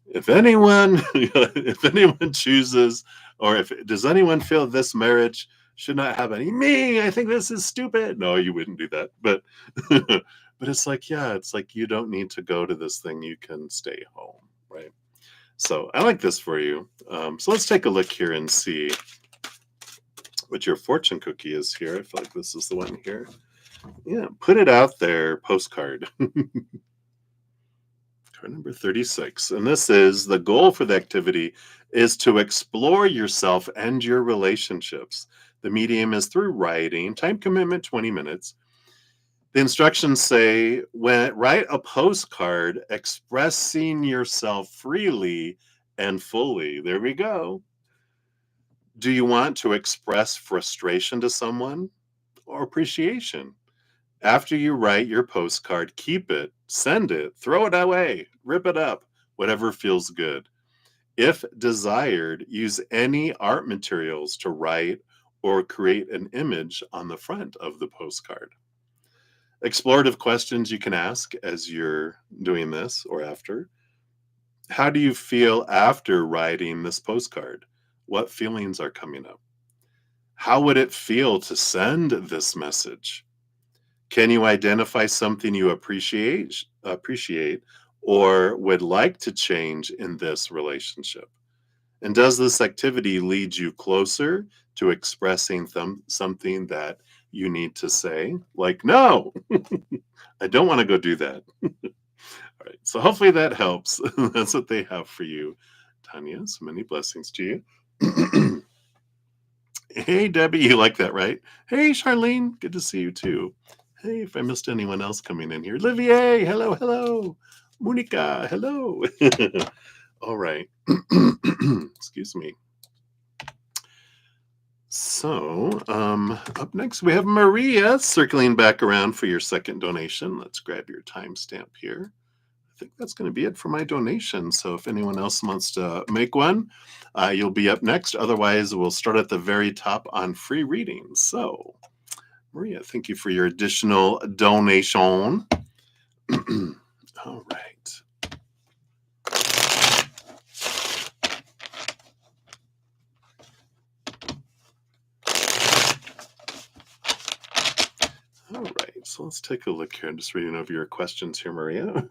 if anyone if anyone chooses, or if does anyone feel this marriage should not have any me, I think this is stupid. No, you wouldn't do that, but but it's like, yeah, it's like you don't need to go to this thing, you can stay home, right? So I like this for you. So let's take a look here and see what your fortune cookie is here. I feel like this is the one here. Yeah, put it out there, postcard. Card number 36. And this is the goal for the activity is to explore yourself and your relationships. The medium is through writing. Time commitment 20 minutes. The instructions say, when write a postcard expressing yourself freely and fully. There we go. Do you want to express frustration to someone or appreciation? After you write your postcard, keep it, send it, throw it away, rip it up, whatever feels good. If desired, use any art materials to write or create an image on the front of the postcard. Explorative questions you can ask as you're doing this or after. How do you feel after writing this postcard? What feelings are coming up? How would it feel to send this message? Can you identify something you appreciate or would like to change in this relationship? And does this activity lead you closer to expressing something that you need to say? Like, no, I don't want to go do that. So hopefully that helps. That's what they have for you, Tanya. So many blessings to you. Hey, Debbie, you like that, right? Hey, Charlene, good to see you too. Hey, if I missed anyone else coming in here, Olivier, hello, hello. Monica, hello. All right. Excuse me. So, up next we have Maria circling back around for your second donation. Let's grab your timestamp here. I think that's going to be it for my donation. So if anyone else wants to make one, you'll be up next. Otherwise, we'll start at the very top on free readings. So, Maria, thank you for your additional donation. All right. All right, so let's take a look here. I'm just reading over your questions here, Maria.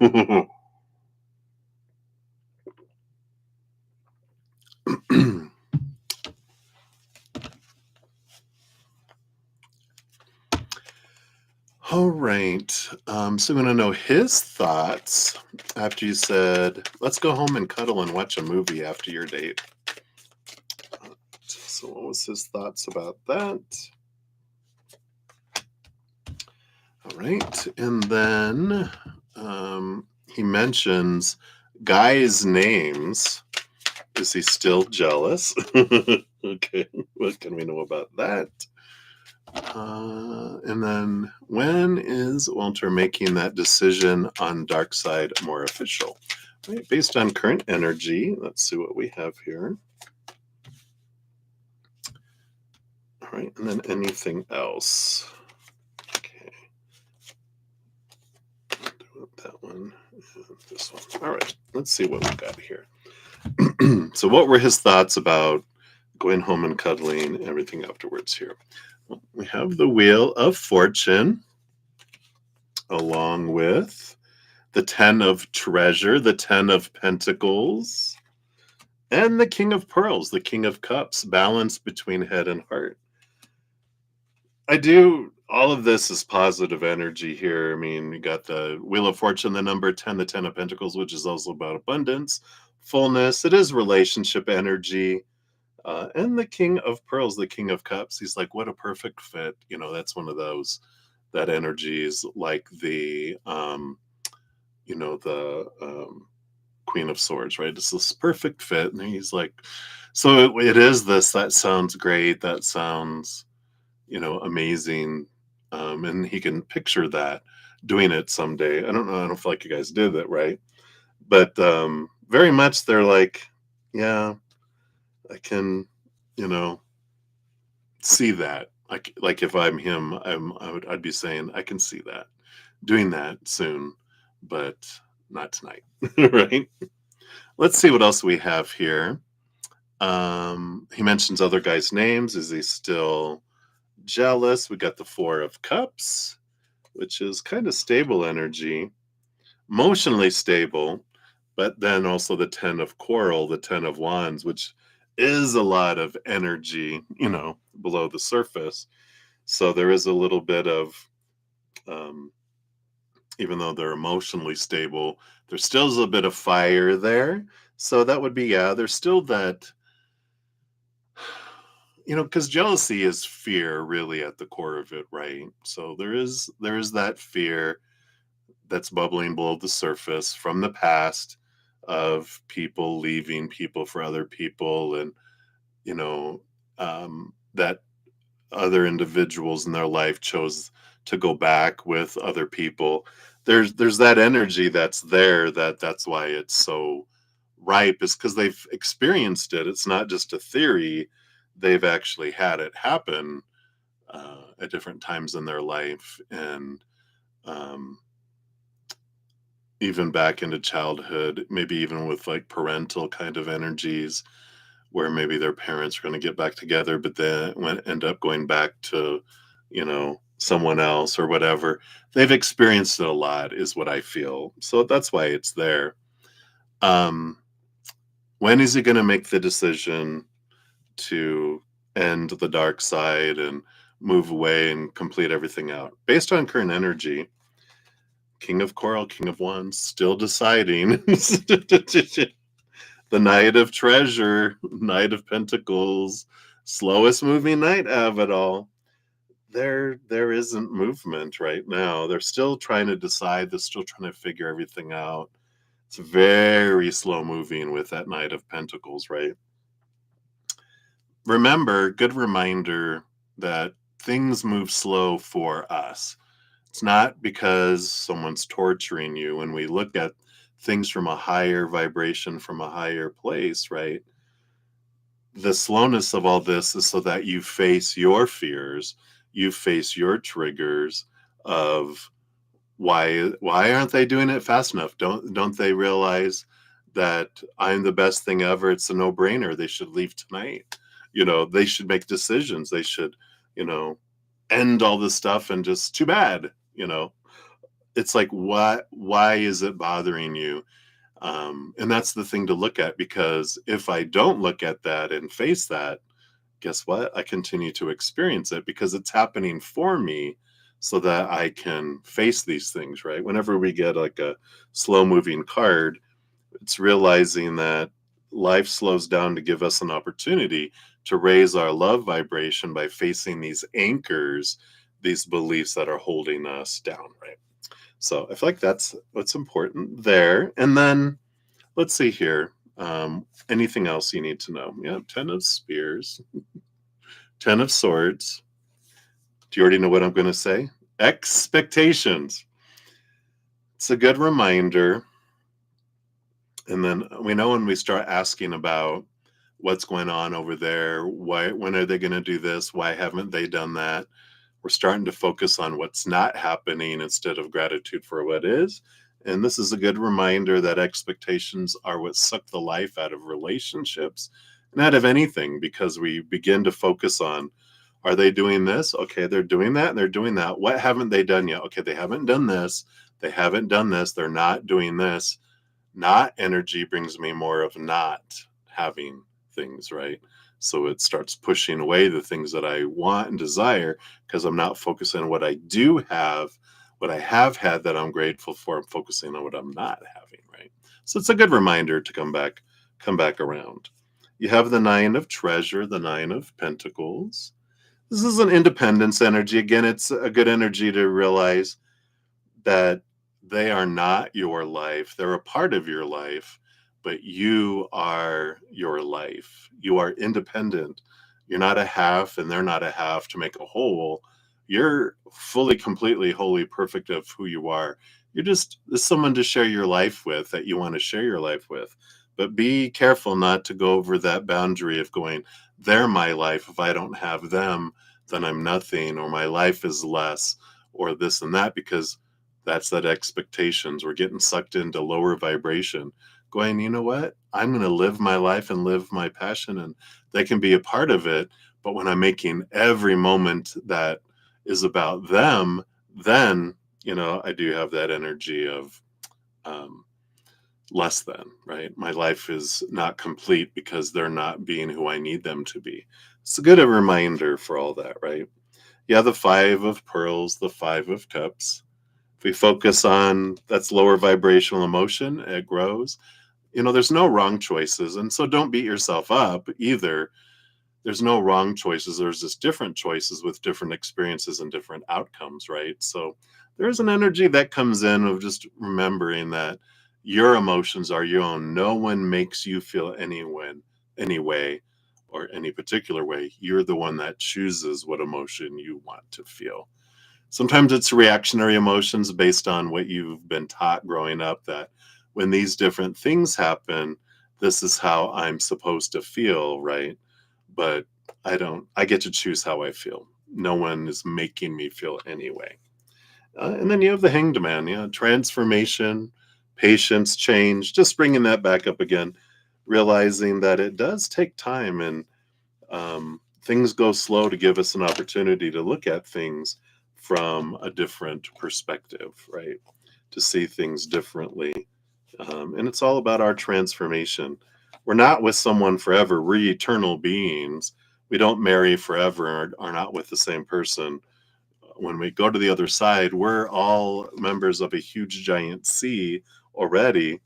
All right, so I'm going to know his thoughts after you said, let's go home and cuddle and watch a movie after your date. So what was his thoughts about that? All right, and then he mentions guys' names. Is he still jealous? Okay, what can we know about that? And then when is Walter making that decision on dark side more official? Right, based on current energy, let's see what we have here. All right, and then anything else. Okay. That one and this one. All right, let's see what we got here. So what were his thoughts about going home and cuddling, everything afterwards here? Well, we have the Wheel of Fortune along with the 10 of Treasure, the 10 of Pentacles, and the King of Pearls, the King of Cups, balance between head and heart. All of this is positive energy here. I mean, you got the Wheel of Fortune, the number 10, the 10 of Pentacles, which is also about abundance, fullness. It is relationship energy. And the King of Pearls, the King of Cups, he's like, what a perfect fit. You know, that's one of those, that energy is like the, Queen of Swords, right? It's this perfect fit. And he's like, so it is this, that sounds great. That sounds, amazing. And he can picture that doing it someday. I don't know. I don't feel like you guys did that, right? But very much they're like, yeah, I can, see that. Like if I'm him, I'd be saying, I can see that, doing that soon, but not tonight, right? Let's see what else we have here. He mentions other guys' names. Is he still jealous? We got the Four of Cups, which is kind of stable energy, emotionally stable, but then also the 10 of Coral, the 10 of Wands, which is a lot of energy, below the surface. So there is a little bit of, even though they're emotionally stable, there still is a bit of fire there. So that would be, yeah, there's still that, because jealousy is fear really at the core of it, right? So there is that fear that's bubbling below the surface from the past of people leaving people for other people, and that other individuals in their life chose to go back with other people. There's that energy that's there, that's why it's so ripe, is because they've experienced it. It's not just a theory. They've actually had it happen at different times in their life, and even back into childhood, maybe even with like parental kind of energies, where maybe their parents are going to get back together, but then end up going back to, someone else or whatever. They've experienced it a lot, is what I feel. So that's why it's there. When is he going to make the decision to end the dark side and move away and complete everything out? Based on current energy, King of Coral, King of Wands, still deciding. The Knight of Treasure, Knight of Pentacles, slowest moving knight of it all. There isn't movement right now. They're still trying to decide. They're still trying to figure everything out. It's very slow moving with that Knight of Pentacles, right? Remember, good reminder that things move slow for us. It's not because someone's torturing you. When we look at things from a higher vibration, from a higher place, right? The slowness of all this is so that you face your fears, you face your triggers of why aren't they doing it fast enough? Don't they realize that I'm the best thing ever? It's a no-brainer. They should leave tonight. They should make decisions. They should, end all this stuff and just too bad. It's like, why is it bothering you? And that's the thing to look at, because if I don't look at that and face that, guess what? I continue to experience it because it's happening for me so that I can face these things, right? Whenever we get like a slow moving card, it's realizing that life slows down to give us an opportunity to raise our love vibration by facing these anchors, these beliefs that are holding us down, right? So I feel like that's what's important there. And then let's see here. Anything else you need to know? Yeah, 10 of Spears, 10 of Swords. Do you already know what I'm going to say? Expectations. It's a good reminder. And then we know when we start asking about what's going on over there, when are they going to do this? Why haven't they done that? We're starting to focus on what's not happening instead of gratitude for what is. And this is a good reminder that expectations are what suck the life out of relationships and out of anything, because we begin to focus on, are they doing this? Okay, they're doing that and they're doing that. What haven't they done yet? Okay, they haven't done this. They haven't done this. They're not doing this. Not energy brings me more of not having things, right? So it starts pushing away the things that I want and desire because I'm not focusing on what I do have, what I have had that I'm grateful for. I'm focusing on what I'm not having, right? So it's a good reminder to come back around. You have the Nine of Treasure, the Nine of Pentacles. This is an independence energy. Again, it's a good energy to realize that they are not your life. They're a part of your life, but you are your life. You are independent. You're not a half and they're not a half to make a whole. You're fully, completely, wholly perfect of who you are. You're just someone to share your life with that you want to share your life with. But be careful not to go over that boundary of going, they're my life. If I don't have them, then I'm nothing, or my life is less, or this and that, because that's that expectations. We're getting sucked into lower vibration, going, you know what? I'm going to live my life and live my passion, and they can be a part of it. But when I'm making every moment that is about them, then, I do have that energy of less than, right? My life is not complete because they're not being who I need them to be. It's a good reminder for all that, right? Yeah, the Five of Pearls, the Five of Cups. If we focus on that's lower vibrational emotion, it grows. There's no wrong choices. And so don't beat yourself up either. There's no wrong choices. There's just different choices with different experiences and different outcomes, right? So there's an energy that comes in of just remembering that your emotions are your own. No one makes you feel any way or any particular way. You're the one that chooses what emotion you want to feel. Sometimes it's reactionary emotions based on what you've been taught growing up, that when these different things happen, this is how I'm supposed to feel, right? But I get to choose how I feel. No one is making me feel anyway. And then you have the Hanged Man, transformation, patience, change, just bringing that back up again, realizing that it does take time, and things go slow to give us an opportunity to look at things from a different perspective, right? To see things differently. And it's all about our transformation. We're not with someone forever. We're eternal beings. We don't marry forever, or are not with the same person when we go to the other side, we're all members of a huge giant sea already,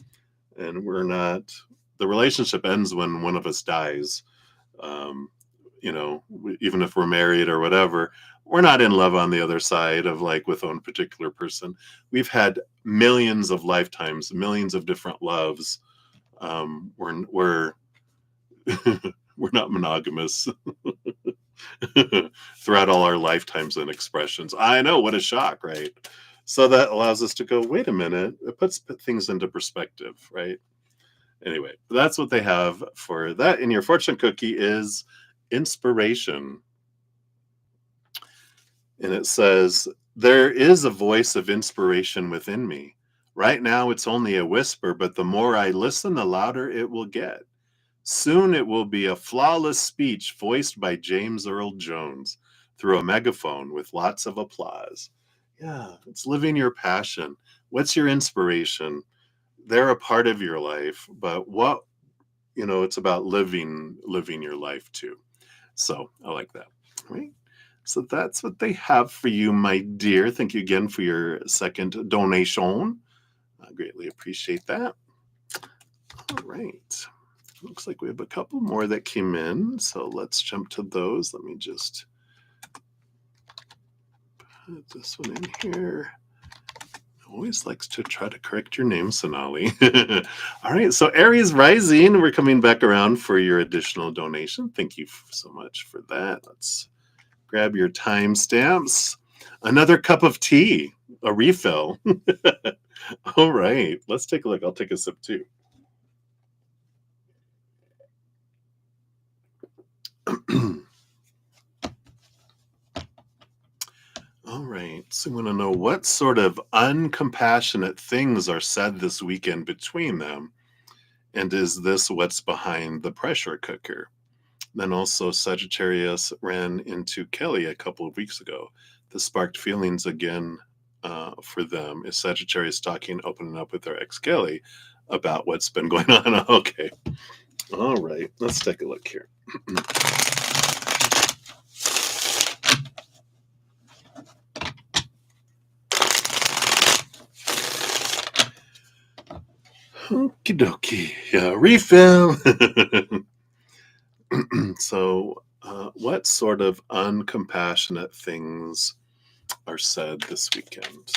and we're not. The relationship ends when one of us dies. Um, even if we're married or whatever, we're not in love on the other side of like with one particular person. We've had millions of lifetimes, millions of different loves. We're we're not monogamous throughout all our lifetimes and expressions. I know, what a shock, right? So that allows us to go, wait a minute, it puts things into perspective, right? Anyway, that's what they have for that. In your fortune cookie is inspiration. And it says, there is a voice of inspiration within me. Right now, it's only a whisper, but the more I listen, the louder it will get. Soon it will be a flawless speech voiced by James Earl Jones through a megaphone with lots of applause. Yeah, it's living your passion. What's your inspiration? They're a part of your life, but it's about living your life too. So I like that. All right. So that's what they have for you, my dear. Thank you again for your second donation. I greatly appreciate that. All right. Looks like we have a couple more that came in. So let's jump to those. Let me just put this one in here. Always likes to try to correct your name, Sonali. All right, so Aries Rising, we're coming back around for your additional donation. Thank you so much for that. Let's grab your timestamps. Another cup of tea, a refill. All right, let's take a look. I'll take a sip too. All right, so I want to know what sort of uncompassionate things are said this weekend between them, and is this what's behind the pressure cooker? Then also Sagittarius ran into Kelly a couple of weeks ago. This sparked feelings again for them. Is Sagittarius opening up with their ex Kelly about what's been going on? Okay, all right, let's take a look here. Okie dokie. Yeah, refill. So, what sort of uncompassionate things are said this weekend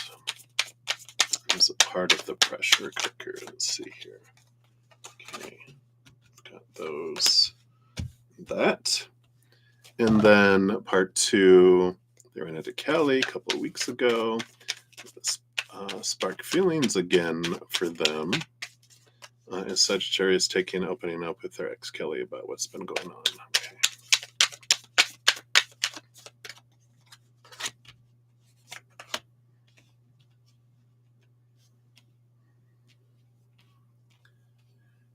as a part of the pressure cooker? Let's see here. Okay, got those, that. And then part two, they ran into Kelly a couple of weeks ago. Spark feelings again for them. Is Sagittarius opening up with their ex Kelly about what's been going on? Okay.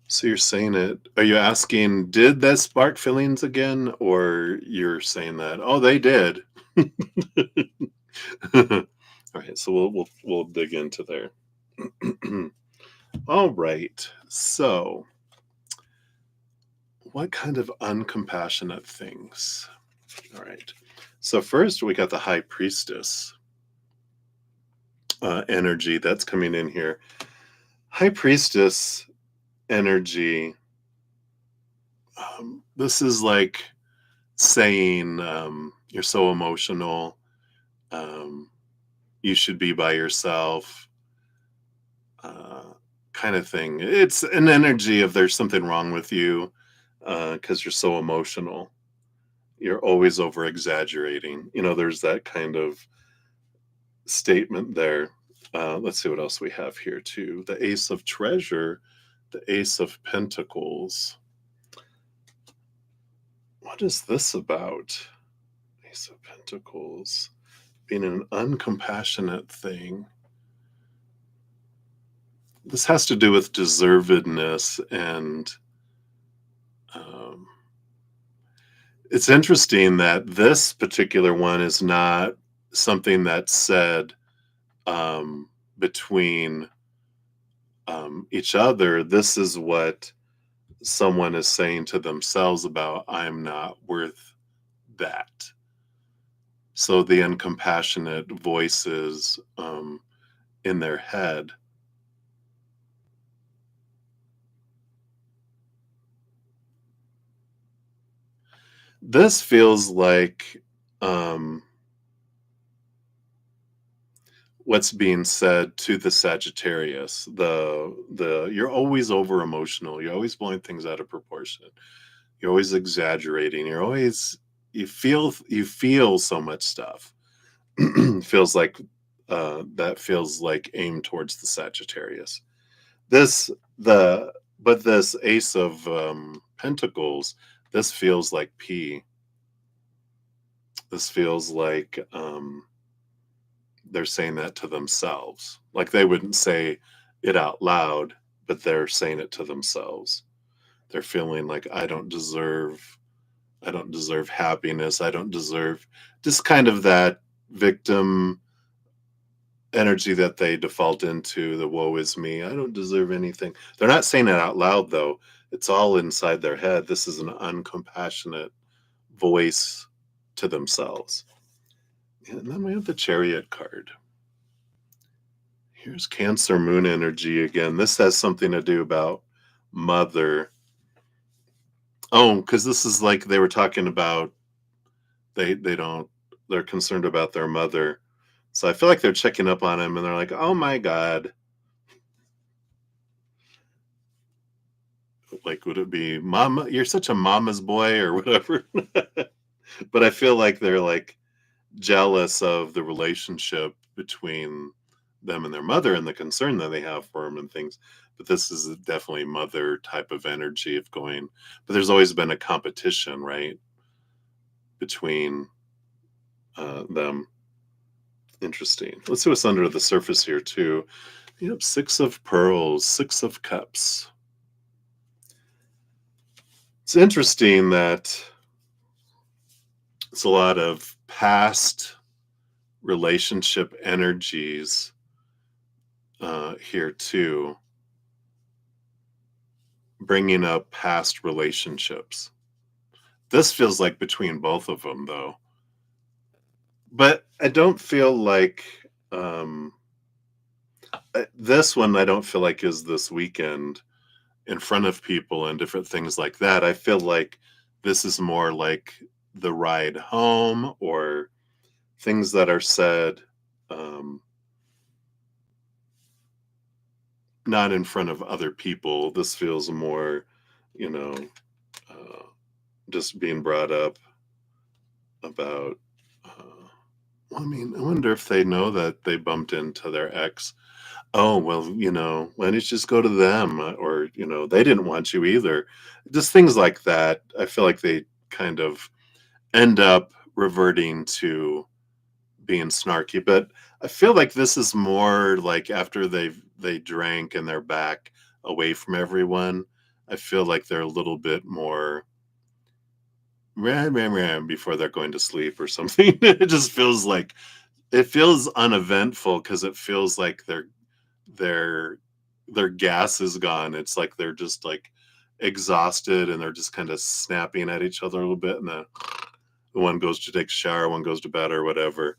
So you're saying it, are you asking, did that spark feelings again? Or you're saying that, oh, they did. All right, so we'll dig into there. All right, so what kind of uncompassionate things? All right, so first we got the High Priestess energy that's coming in here. High Priestess energy, this is like saying you're so emotional, you should be by yourself, kind of thing. It's an energy of there's something wrong with you because you're so emotional. You're always over exaggerating. There's that kind of statement there. Let's see what else we have here too. The Ace of Treasure, the Ace of Pentacles. What is this about? Ace of Pentacles being an uncompassionate thing. This has to do with deservedness, and it's interesting that this particular one is not something that's said between each other. This is what someone is saying to themselves about, I'm not worth that. So the uncompassionate voices in their head. This feels like um, what's being said to the Sagittarius. The you're always over emotional. You're always blowing things out of proportion. You're always exaggerating. You feel so much stuff. Feels like that feels like aimed towards the Sagittarius. This the but this Ace of Pentacles. This feels like P. This feels like they're saying that to themselves. Like they wouldn't say it out loud, but they're saying it to themselves. They're feeling like I don't deserve happiness. I don't deserve just kind of that victim energy that they default into, the woe is me. I don't deserve anything. They're not saying it out loud though. It's all inside their head. This is an uncompassionate voice to themselves. And then we have the Chariot card. Here's Cancer Moon energy again. This has something to do about mother. Oh, because this is like they were talking about they don't they're concerned about their mother. So I feel like they're checking up on him and they're like, oh my God. Like, would it be mama? You're such a mama's boy or whatever. But I feel like they're like jealous of the relationship between them and their mother and the concern that they have for him and things. But this is definitely mother type of energy of going. But there's always been a competition, right, between them. Interesting. Let's see what's under the surface here too. Yep, Six of Pearls, Six of Cups. It's interesting that it's a lot of past relationship energies here too, bringing up past relationships. This feels like between both of them though, but I don't feel like this one. I don't feel like is this weekend in front of people and different things like that. I feel like this is more like the ride home or things that are said um, not in front of other people. This feels more, you know, uh, just being brought up about. Well, I mean, I wonder if they know that they bumped into their ex. Oh, well, why don't you just go to them? Or, they didn't want you either. Just things like that. I feel like they kind of end up reverting to being snarky. But I feel like this is more like after they drank and they're back away from everyone. I feel like they're a little bit more before they're going to sleep or something. It just feels like it feels uneventful because it feels like their their gas is gone. It's like they're just like exhausted and they're just kind of snapping at each other a little bit, and the one goes to take a shower, one goes to bed or whatever.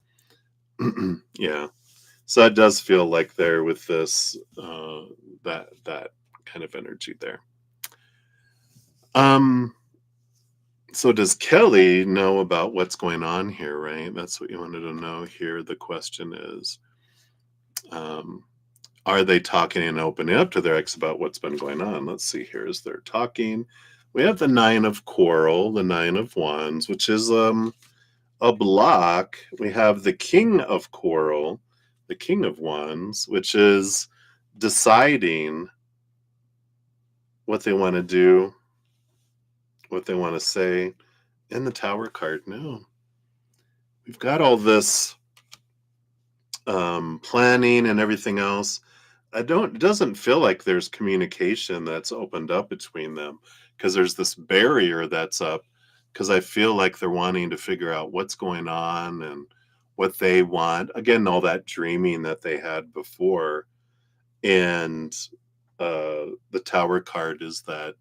Yeah. So it does feel like they're with this that kind of energy there. Um so does Kelly know about what's going on here, right? That's what you wanted to know here. The question is, um, are they talking and opening up to their ex about what's been going on? Let's see here. As they're talking, we have the Nine of Coral, the Nine of Wands, which is a block. We have the King of Coral, the King of Wands, which is deciding what they want to do, what they want to say. And the Tower card. No, we've got all this planning and everything else. It doesn't feel like there's communication that's opened up between them because there's this barrier that's up because I feel like they're wanting to figure out what's going on and what they want. Again, all that dreaming that they had before. And the Tower card is that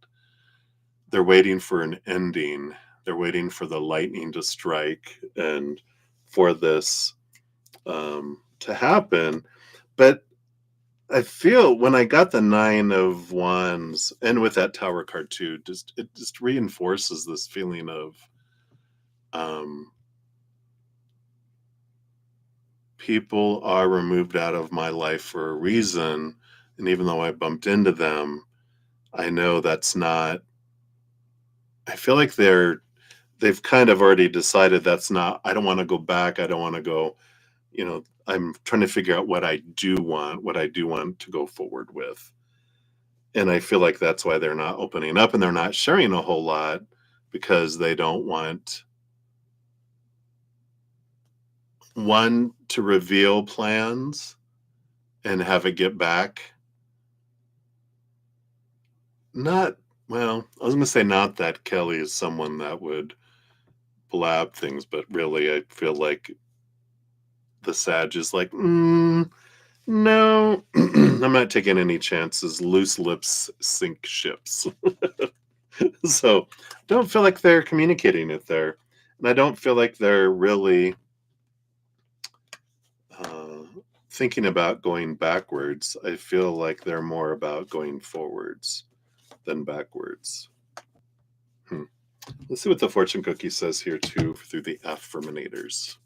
they're waiting for an ending. They're waiting for the lightning to strike and for this to happen. But I feel when I got the Nine of Wands and with that Tower card too, just it just reinforces this feeling of um, people are removed out of my life for a reason. And even though I bumped into them, I know that's not, I feel like they've kind of already decided that's not, I don't want to go back. I don't want to go, I'm trying to figure out what I do want to go forward with. And I feel like that's why they're not opening up and they're not sharing a whole lot because they don't want one to reveal plans and have it get back. Not, well, I was going to say not that Kelly is someone that would blab things, but really I feel like the Sag is like, no, I'm not taking any chances. Loose lips sink ships. So don't feel like they're communicating it there. And I don't feel like they're really uh, thinking about going backwards. I feel like they're more about going forwards than backwards. Hmm. Let's see what the fortune cookie says here too through the affirminators.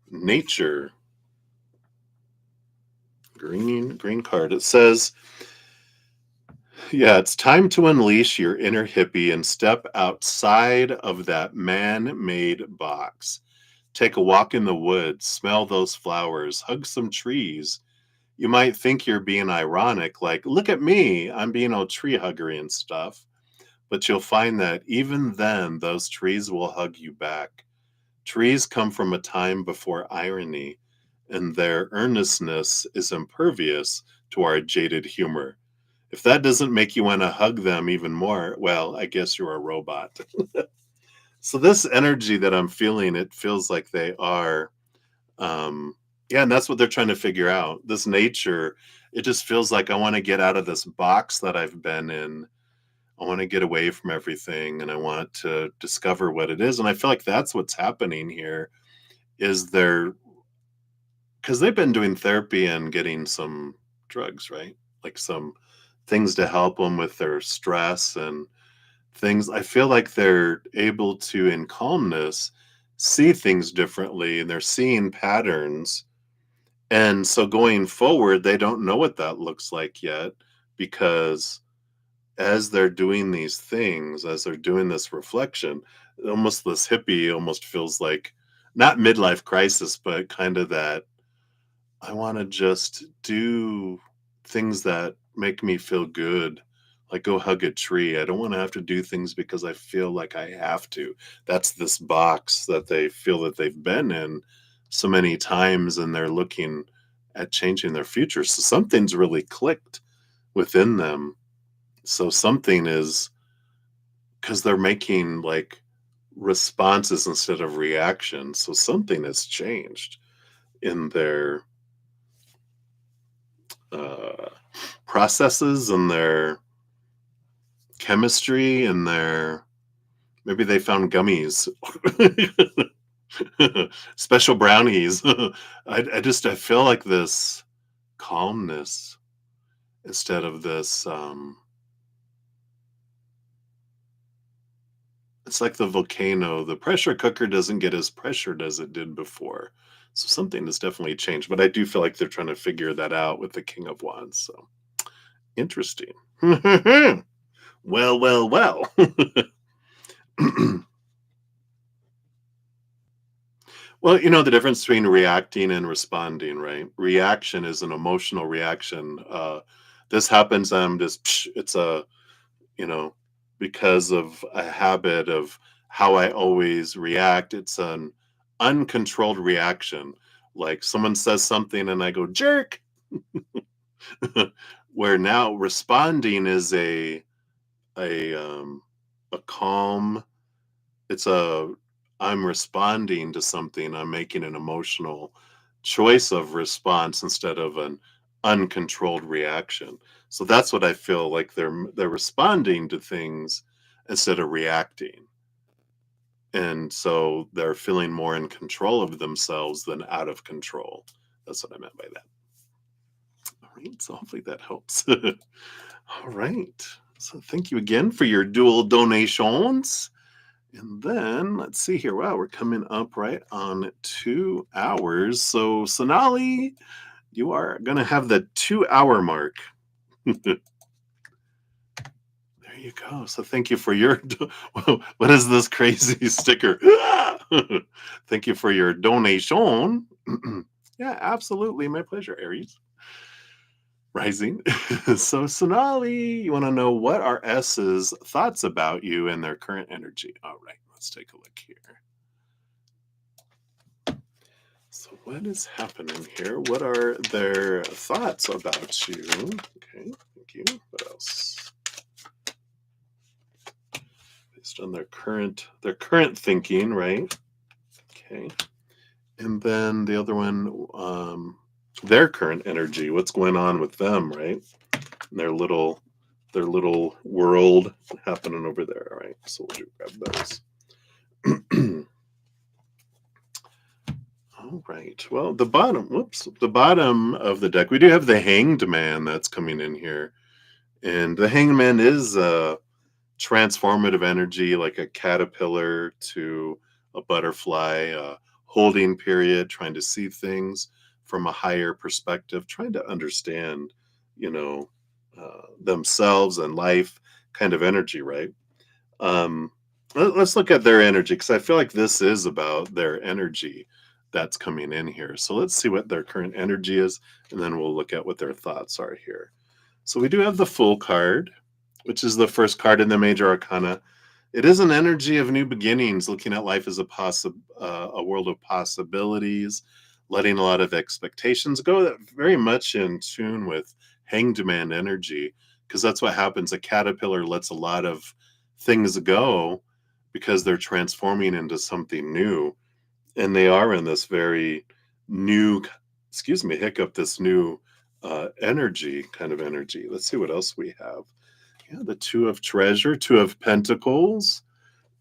Nature. Green card. It says, yeah, it's time to unleash your inner hippie and step outside of that man-made box. Take a walk in the woods, smell those flowers, hug some trees. You might think you're being ironic, like, look at me, I'm being all tree huggery and stuff. But you'll find that even then, those trees will hug you back. Trees come from a time before irony, and their earnestness is impervious to our jaded humor. If that doesn't make you want to hug them even more, well, I guess you're a robot. So this energy that I'm feeling, it feels like they are, yeah, and that's what they're trying to figure out. This nature, it just feels like I want to get out of this box that I've been in. I want to get away from everything and I want to discover what it is. And I feel like that's what's happening here is they're because they've been doing therapy and getting some drugs, right? Like some things to help them with their stress and things. I feel like they're able to, in calmness, see things differently and they're seeing patterns. And so going forward, they don't know what that looks like yet because as they're doing these things, as they're doing this reflection, almost this hippie almost feels like not midlife crisis, but kind of that I want to just do things that make me feel good, like go hug a tree. I don't want to have to do things because I feel like I have to. That's this box that they feel that they've been in so many times and they're looking at changing their future. So something's really clicked within them. So something is because they're making like responses instead of reactions. So something has changed in their uh, processes and their chemistry and their maybe they found gummies, special brownies. I feel like this calmness instead of this. It's like the volcano. The pressure cooker doesn't get as pressured as it did before. So something has definitely changed, but I do feel like they're trying to figure that out with the King of Wands. So interesting. Well, well, well. Well, the difference between reacting and responding, right? Reaction is an emotional reaction. This happens, I'm just, it's you know, because of a habit of how I always react. It's an uncontrolled reaction. Like someone says something and I go, jerk. Where now responding is a a calm, it's a I'm responding to something. I'm making an emotional choice of response instead of an uncontrolled reaction. So that's what I feel like they're responding to things instead of reacting. And so they're feeling more in control of themselves than out of control. That's what I meant by that. All right. So hopefully that helps. All right. So thank you again for your dual donations. And then let's see here. Wow, we're coming up right on 2 hours. So Sonali, you are going to have the 2 hour mark. There you go. So thank you for your, what is this crazy sticker? Thank you for your donation. Yeah, absolutely. My pleasure, Aries. Rising. So Sonali, you want to know what are S's thoughts about you and their current energy? All right, let's take a look here. So what is happening here? What are their thoughts about you? Okay, thank you. What else? Based on their current thinking, right? Okay. And then the other one, their current energy. What's going on with them, right? And their little world happening over there. All right. So we'll grab those. All right. Well, the bottom of the deck, we do have the Hanged Man that's coming in here. And the Hanged Man is a transformative energy, like a caterpillar to a butterfly, a holding period, trying to see things from a higher perspective, trying to understand, themselves and life kind of energy, right? Um, let's look at their energy because I feel like this is about their energy that's coming in here. So let's see what their current energy is, and then we'll look at what their thoughts are here. So we do have the Fool card, which is the first card in the Major Arcana. It is an energy of new beginnings, looking at life as a world of possibilities, letting a lot of expectations go. Very much in tune with Hanged Man energy, because that's what happens. A caterpillar lets a lot of things go because they're transforming into something new, and they are in this very new, this new energy, kind of energy. Let's see what else we have. Yeah, the Two of Treasure, Two of Pentacles.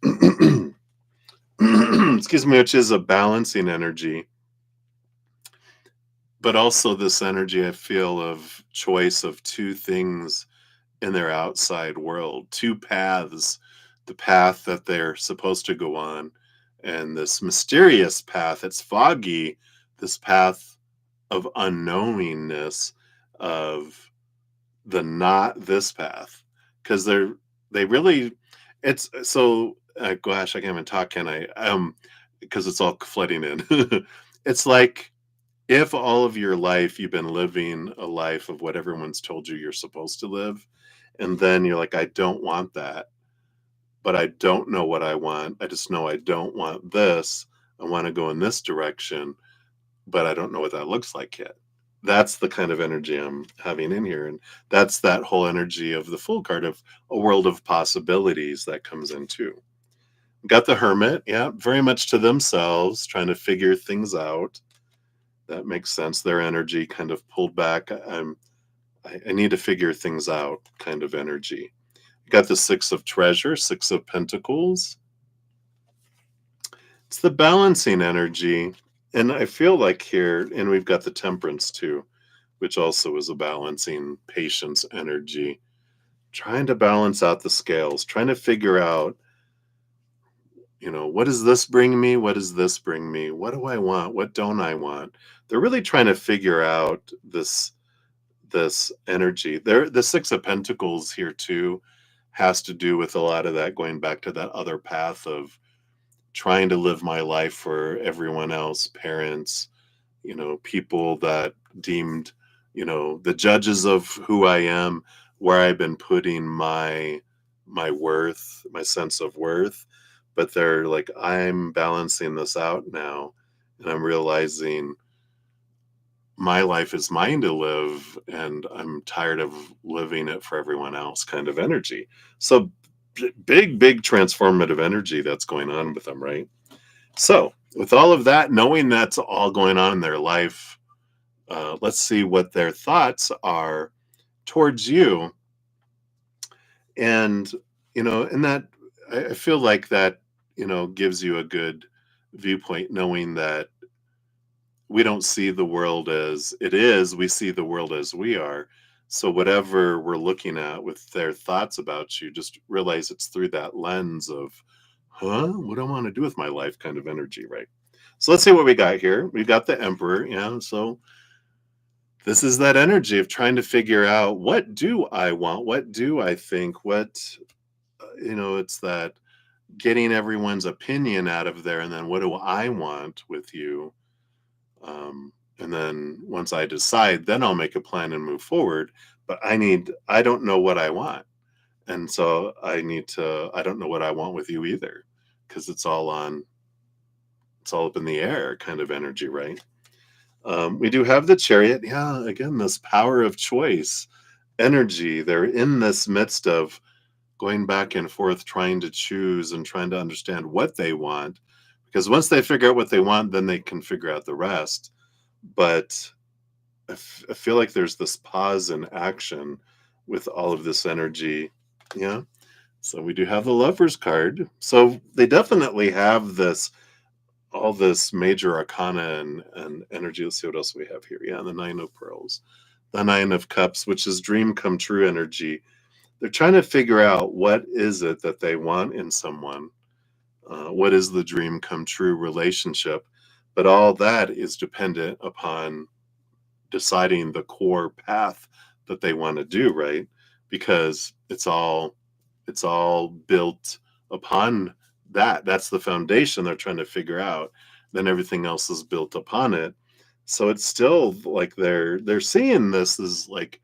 Excuse me, which is a balancing energy, but also this energy I feel of choice of two things in their outside world, two paths, the path that they're supposed to go on, and this mysterious path. It's foggy, this path of unknowingness, of the not this path, because they really, it's so gosh, I can't even talk, can I? Because it's all flooding in. It's like if all of your life you've been living a life of what everyone's told you you're supposed to live, and then you're like, I don't want that, but I don't know what I want. I just know I don't want this. I want to go in this direction, but I don't know what that looks like yet. That's the kind of energy I'm having in here. And that's that whole energy of the Fool card, of a world of possibilities that comes in too. Got the Hermit, yeah, very much to themselves, trying to figure things out. That makes sense. Their energy kind of pulled back. I need to figure things out kind of energy. Got the Six of Treasure, Six of Pentacles. It's the balancing energy. And I feel like here, and we've got the Temperance too, which also is a balancing patience energy. Trying to balance out the scales, trying to figure out, what does this bring me? What does this bring me? What do I want? What don't I want? They're really trying to figure out this energy. The Six of Pentacles here too has to do with a lot of that, going back to that other path of trying to live my life for everyone else, parents, people that deemed, the judges of who I am, where I've been putting my worth, my sense of worth. But they're like, I'm balancing this out now, and I'm realizing my life is mine to live, and I'm tired of living it for everyone else kind of energy. So big transformative energy that's going on with them, right? So with all of that, knowing that's all going on in their life, let's see what their thoughts are towards you. And, and that I feel like that, gives you a good viewpoint, knowing that we don't see the world as it is, we see the world as we are. So whatever we're looking at with their thoughts about you, just realize it's through that lens of, what do I want to do with my life kind of energy, right? So let's see what we got here. We've got the Emperor. Yeah. So this is that energy of trying to figure out, what do I want? What do I think? It's that getting everyone's opinion out of there. And then what do I want with you? And then once I decide, then I'll make a plan and move forward. But I don't know what I want. And so I don't know what I want with you either, because it's all up in the air kind of energy, right? We do have the Chariot. Yeah, again, this power of choice energy. They're in this midst of going back and forth, trying to choose and trying to understand what they want. Because once they figure out what they want, then they can figure out the rest. But I feel like there's this pause in action with all of this energy. Yeah. So we do have the Lovers card. So they definitely have all this major arcana and energy. Let's see what else we have here. Yeah, the Nine of Pearls, the Nine of Cups, which is dream come true energy. They're trying to figure out, what is it that they want in someone. What is the dream come true relationship? But all that is dependent upon deciding the core path that they want to do, right? Because it's all built upon that. That's the foundation they're trying to figure out. Then everything else is built upon it. So it's still like they're seeing this as like,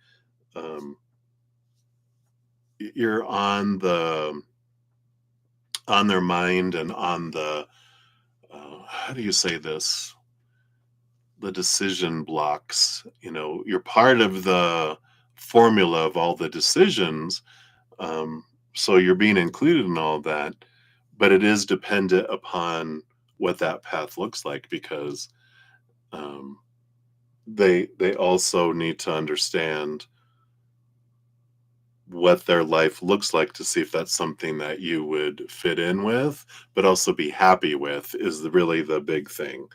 you're on their mind and on the how do you say this, the decision blocks. You're part of the formula of all the decisions. So you're being included in all that, but it is dependent upon what that path looks like, because um, they also need to understand what their life looks like to see if that's something that you would fit in with, but also be happy with, is really the big thing.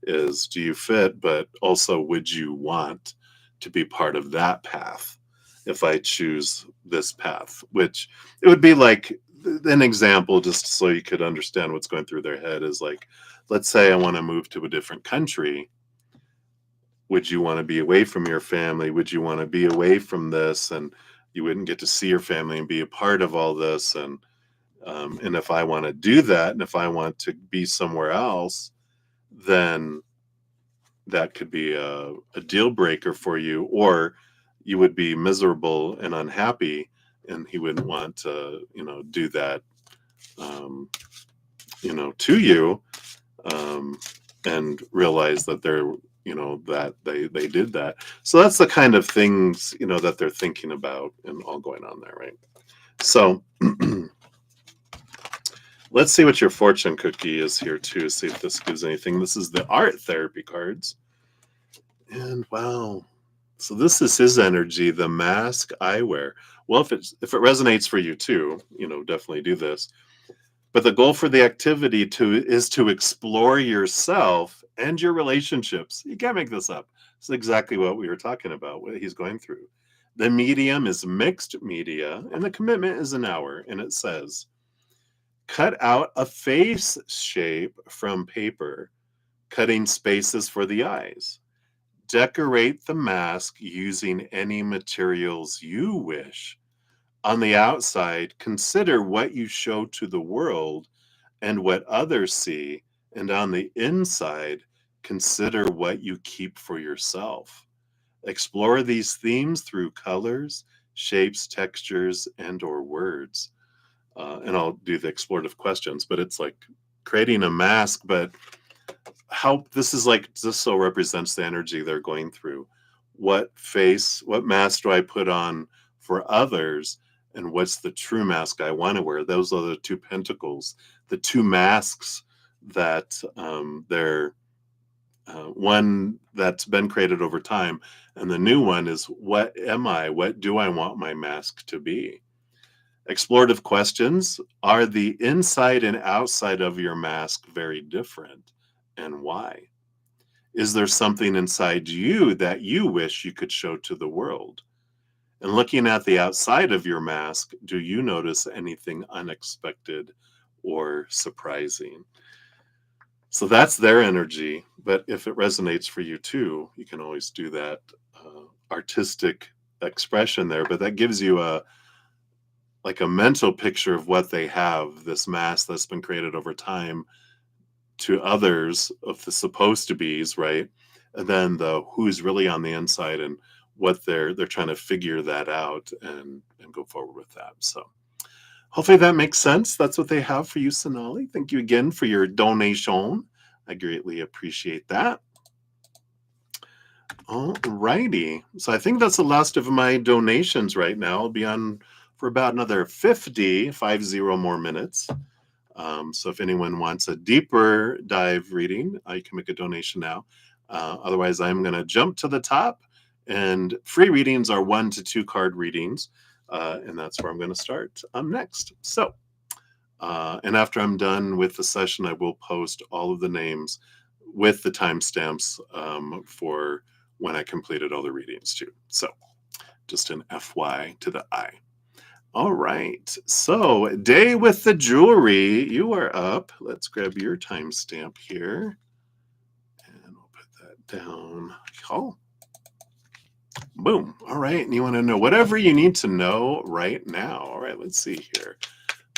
Is, do you fit, but also would you want to be part of that path if I choose this path? Which it would be like, an example, just so you could understand what's going through their head, is like, let's say I want to move to a different country. Would you want to be away from your family? Would you want to be away from this? And you wouldn't get to see your family and be a part of all this. And if I want to do that, and if I want to be somewhere else, then that could be a deal breaker for you, or you would be miserable and unhappy, and he wouldn't want to, do that, to you, and realize that that they did that. So that's the kind of things, that they're thinking about and all going on there, right? So let's see what your fortune cookie is here too. See if this gives anything. This is the art therapy cards. And wow. So this is his energy, the mask I wear. Well, if it resonates for you too, definitely do this. But the goal for the activity is to explore yourself and your relationships. You can't make this up. It's exactly what we were talking about, what he's going through. The medium is mixed media, and the commitment is an hour. And it says, cut out a face shape from paper, cutting spaces for the eyes. Decorate the mask using any materials you wish. On the outside, consider what you show to the world and what others see. And on the inside, consider what you keep for yourself. Explore these themes through colors, shapes, textures, and/or words. And I'll do the explorative questions, but it's like creating a mask, but how this is like, this so represents the energy they're going through. What mask do I put on for others? And what's the true mask I want to wear? Those are the two pentacles, the two masks that they're one that's been created over time. And the new one is, what am I? What do I want my mask to be? Explorative questions: are the inside and outside of your mask very different, and why? Is there something inside you that you wish you could show to the world? And looking at the outside of your mask, do you notice anything unexpected or surprising? So that's their energy. But if it resonates for you too, you can always do that artistic expression there. But that gives you a mental picture of what they have, this mask that's been created over time to others of the supposed to be's, right? And then the who's really on the inside and what they're trying to figure that out and go forward with that. So hopefully that makes sense. That's what they have for you, Sonali. Thank you again for your donation. I greatly appreciate that. All righty. So I think that's the last of my donations right now. I'll be on for about another 50 more minutes. So if anyone wants a deeper dive reading, you can make a donation now. Otherwise, I'm going to jump to the top. And free readings are 1 to 2 card readings. And that's where I'm going to start next. So, and after I'm done with the session, I will post all of the names with the timestamps for when I completed all the readings too. So just an FY to the I. All right. So day with the jewelry, you are up. Let's grab your timestamp here. And we'll put that down. Oh. Boom. All right. And you want to know whatever you need to know right now. All right. Let's see here.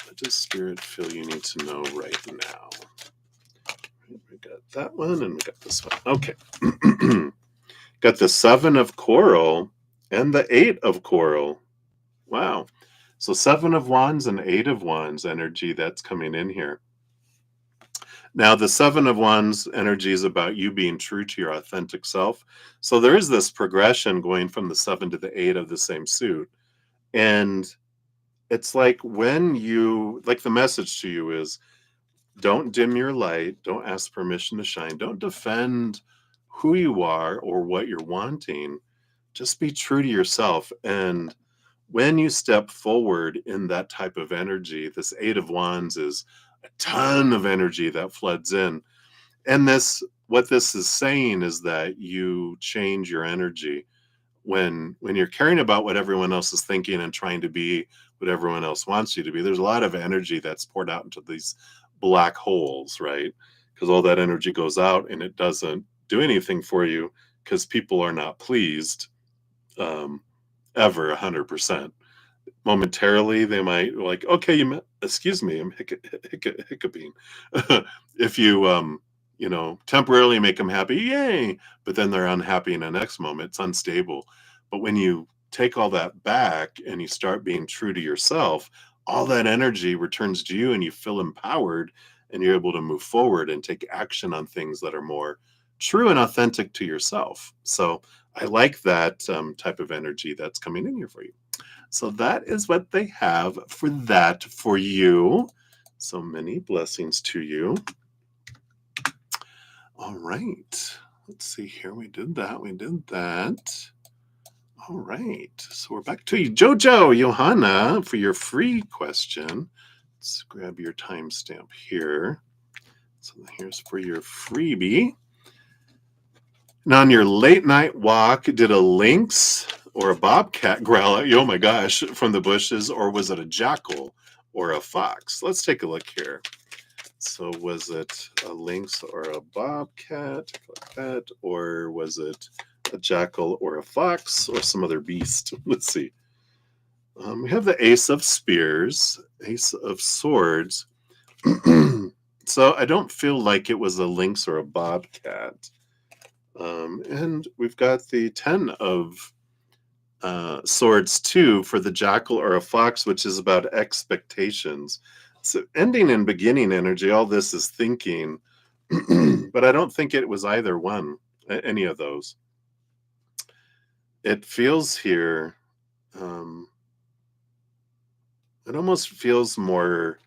What does Spirit feel you need to know right now? We got that one and we got this one. Okay. Got the 7 of coral and the 8 of coral. Wow. So 7 of wands and 8 of wands energy that's coming in here. Now, the 7 of wands energy is about you being true to your authentic self. So there is this progression going from the 7 to the 8 of the same suit. And it's like when you, like the message to you is, don't dim your light. Don't ask permission to shine. Don't defend who you are or what you're wanting. Just be true to yourself. And when you step forward in that type of energy, this 8 of wands is a ton of energy that floods in. And what this is saying is that you change your energy when you're caring about what everyone else is thinking and trying to be what everyone else wants you to be. There's a lot of energy that's poured out into these black holes, right? Because all that energy goes out and it doesn't do anything for you because people are not pleased ever 100%. Momentarily, they might like, okay, excuse me, I'm hiccuping. If you, temporarily make them happy, yay, but then they're unhappy in the next moment. It's unstable. But when you take all that back and you start being true to yourself, all that energy returns to you and you feel empowered and you're able to move forward and take action on things that are more true and authentic to yourself. So I like that type of energy that's coming in here for you. So that is what they have for that for you. So many blessings to you. All right. Let's see here. We did that. All right. So we're back to you. Jojo, Johanna, for your free question. Let's grab your timestamp here. So here's for your freebie. Now, on your late night walk, did a lynx or a bobcat growl at you, oh my gosh, from the bushes, or was it a jackal or a fox? Let's take a look here. So was it a lynx or a bobcat, like that, or was it a jackal or a fox or some other beast? Let's see. We have the Ace of Spears, Ace of Swords. So I don't feel like it was a lynx or a bobcat. And we've got the 10 of swords too for the jackal or a fox, which is about expectations. So ending and beginning energy, all this is thinking, but I don't think it was either one, any of those. It feels here, it almost feels more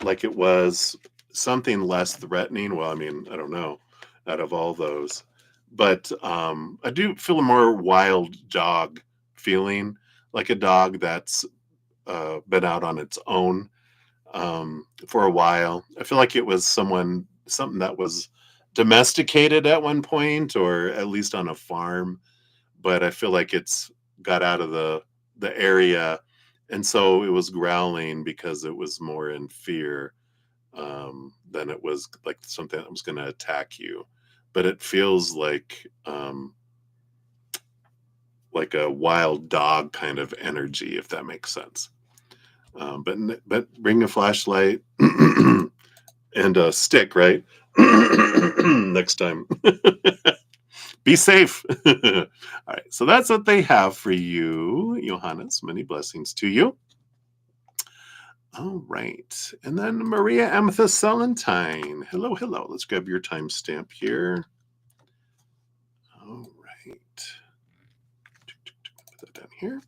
like it was something less threatening. Well, I mean, I don't know, out of all those. but I do feel a more wild dog feeling, like a dog that's been out on its own for a while. I feel like it was something that was domesticated at one point, or at least on a farm. But I feel like it's got out of the area, and so it was growling because it was more in fear than it was like something that was going to attack you. But it feels like a wild dog kind of energy, if that makes sense. But bring a flashlight and a stick, right? Next time. Be safe. All right. So that's what they have for you, Johannes. Many blessings to you. All right. And then Maria Amethyst Celentine. Hello, hello. Let's grab your timestamp here. All right. Put that down here.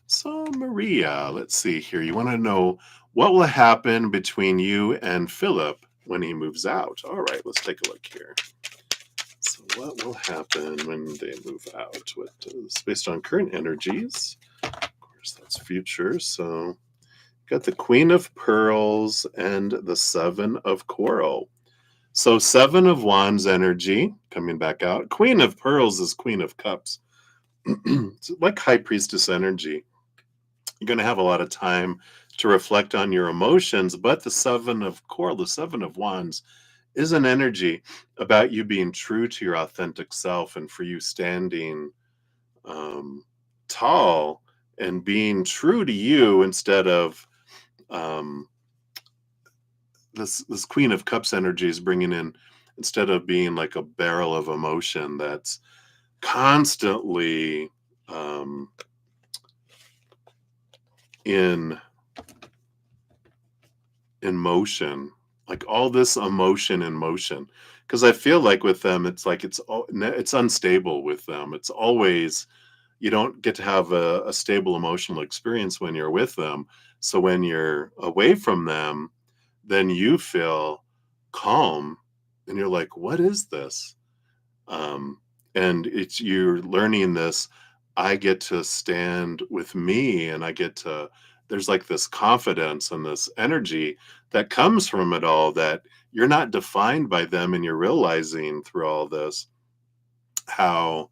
So, Maria, let's see here. You want to know what will happen between you and Philip when he moves out. All right, let's take a look here. So what will happen when they move out? What is based on current energies? Of course, that's future. So got the Queen of Pearls and the Seven of Coral. So Seven of Wands energy coming back out. Queen of Pearls is Queen of Cups. It's like High Priestess energy. You're going to have a lot of time to reflect on your emotions, but the Seven of Coral, the Seven of Wands, is an energy about you being true to your authentic self, and for you standing tall and being true to you instead of this Queen of Cups energy is bringing in, instead of being like a barrel of emotion that's constantly in motion, like all this emotion in motion. Because I feel like with them, it's like it's unstable with them. It's always, you don't get to have a stable emotional experience when you're with them. So when you're away from them, then you feel calm, and you're like, what is this? And you're learning this. I get to stand with me, and there's like this confidence and this energy that comes from it all, that you're not defined by them, and you're realizing through all this how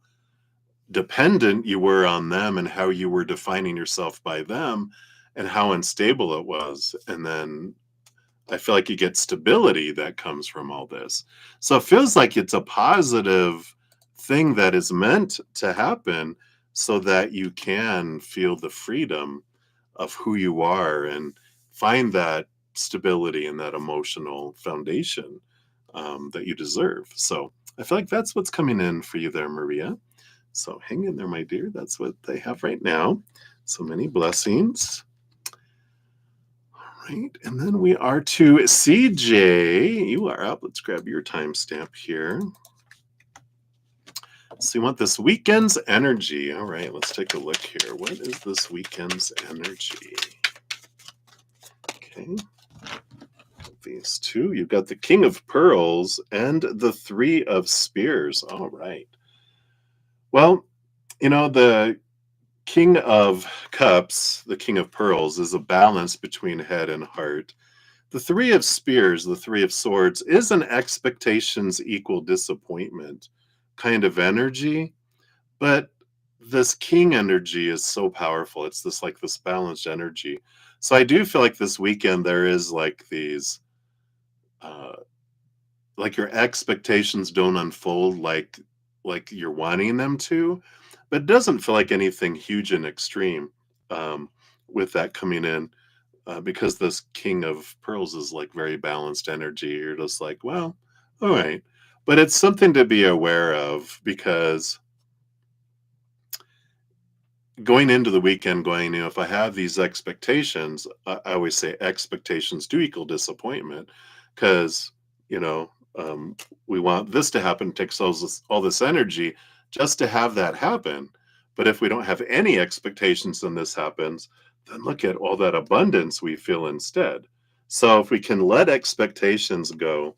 dependent you were on them, and how you were defining yourself by them, and how unstable it was. And then I feel like you get stability that comes from all this. So it feels like it's a positive thing that is meant to happen, so that you can feel the freedom of who you are and find that stability and that emotional foundation that you deserve. So I feel like that's what's coming in for you there, Maria. So hang in there, my dear. That's what they have right now. So many blessings. Right, and then we are to CJ. You are up. Let's grab your timestamp here. So you want this weekend's energy. All right, let's take a look here. What is this weekend's energy? Okay. These two. You've got the King of Pearls and the Three of Spears. All right. Well, the King of Cups, the King of Pearls, is a balance between head and heart. The Three of Spears, the Three of Swords, is an expectations equal disappointment kind of energy, but this King energy is so powerful. It's this balanced energy. So I do feel like this weekend there is like these, like your expectations don't unfold like you're wanting them to, but it doesn't feel like anything huge and extreme with that coming in. Because this King of Pearls is like very balanced energy. You're just like, well, all right. But it's something to be aware of, because going into the weekend if I have these expectations, I always say expectations do equal disappointment, because, we want this to happen, it takes all this energy just to have that happen. But if we don't have any expectations and this happens, then look at all that abundance we feel instead. So if we can let expectations go,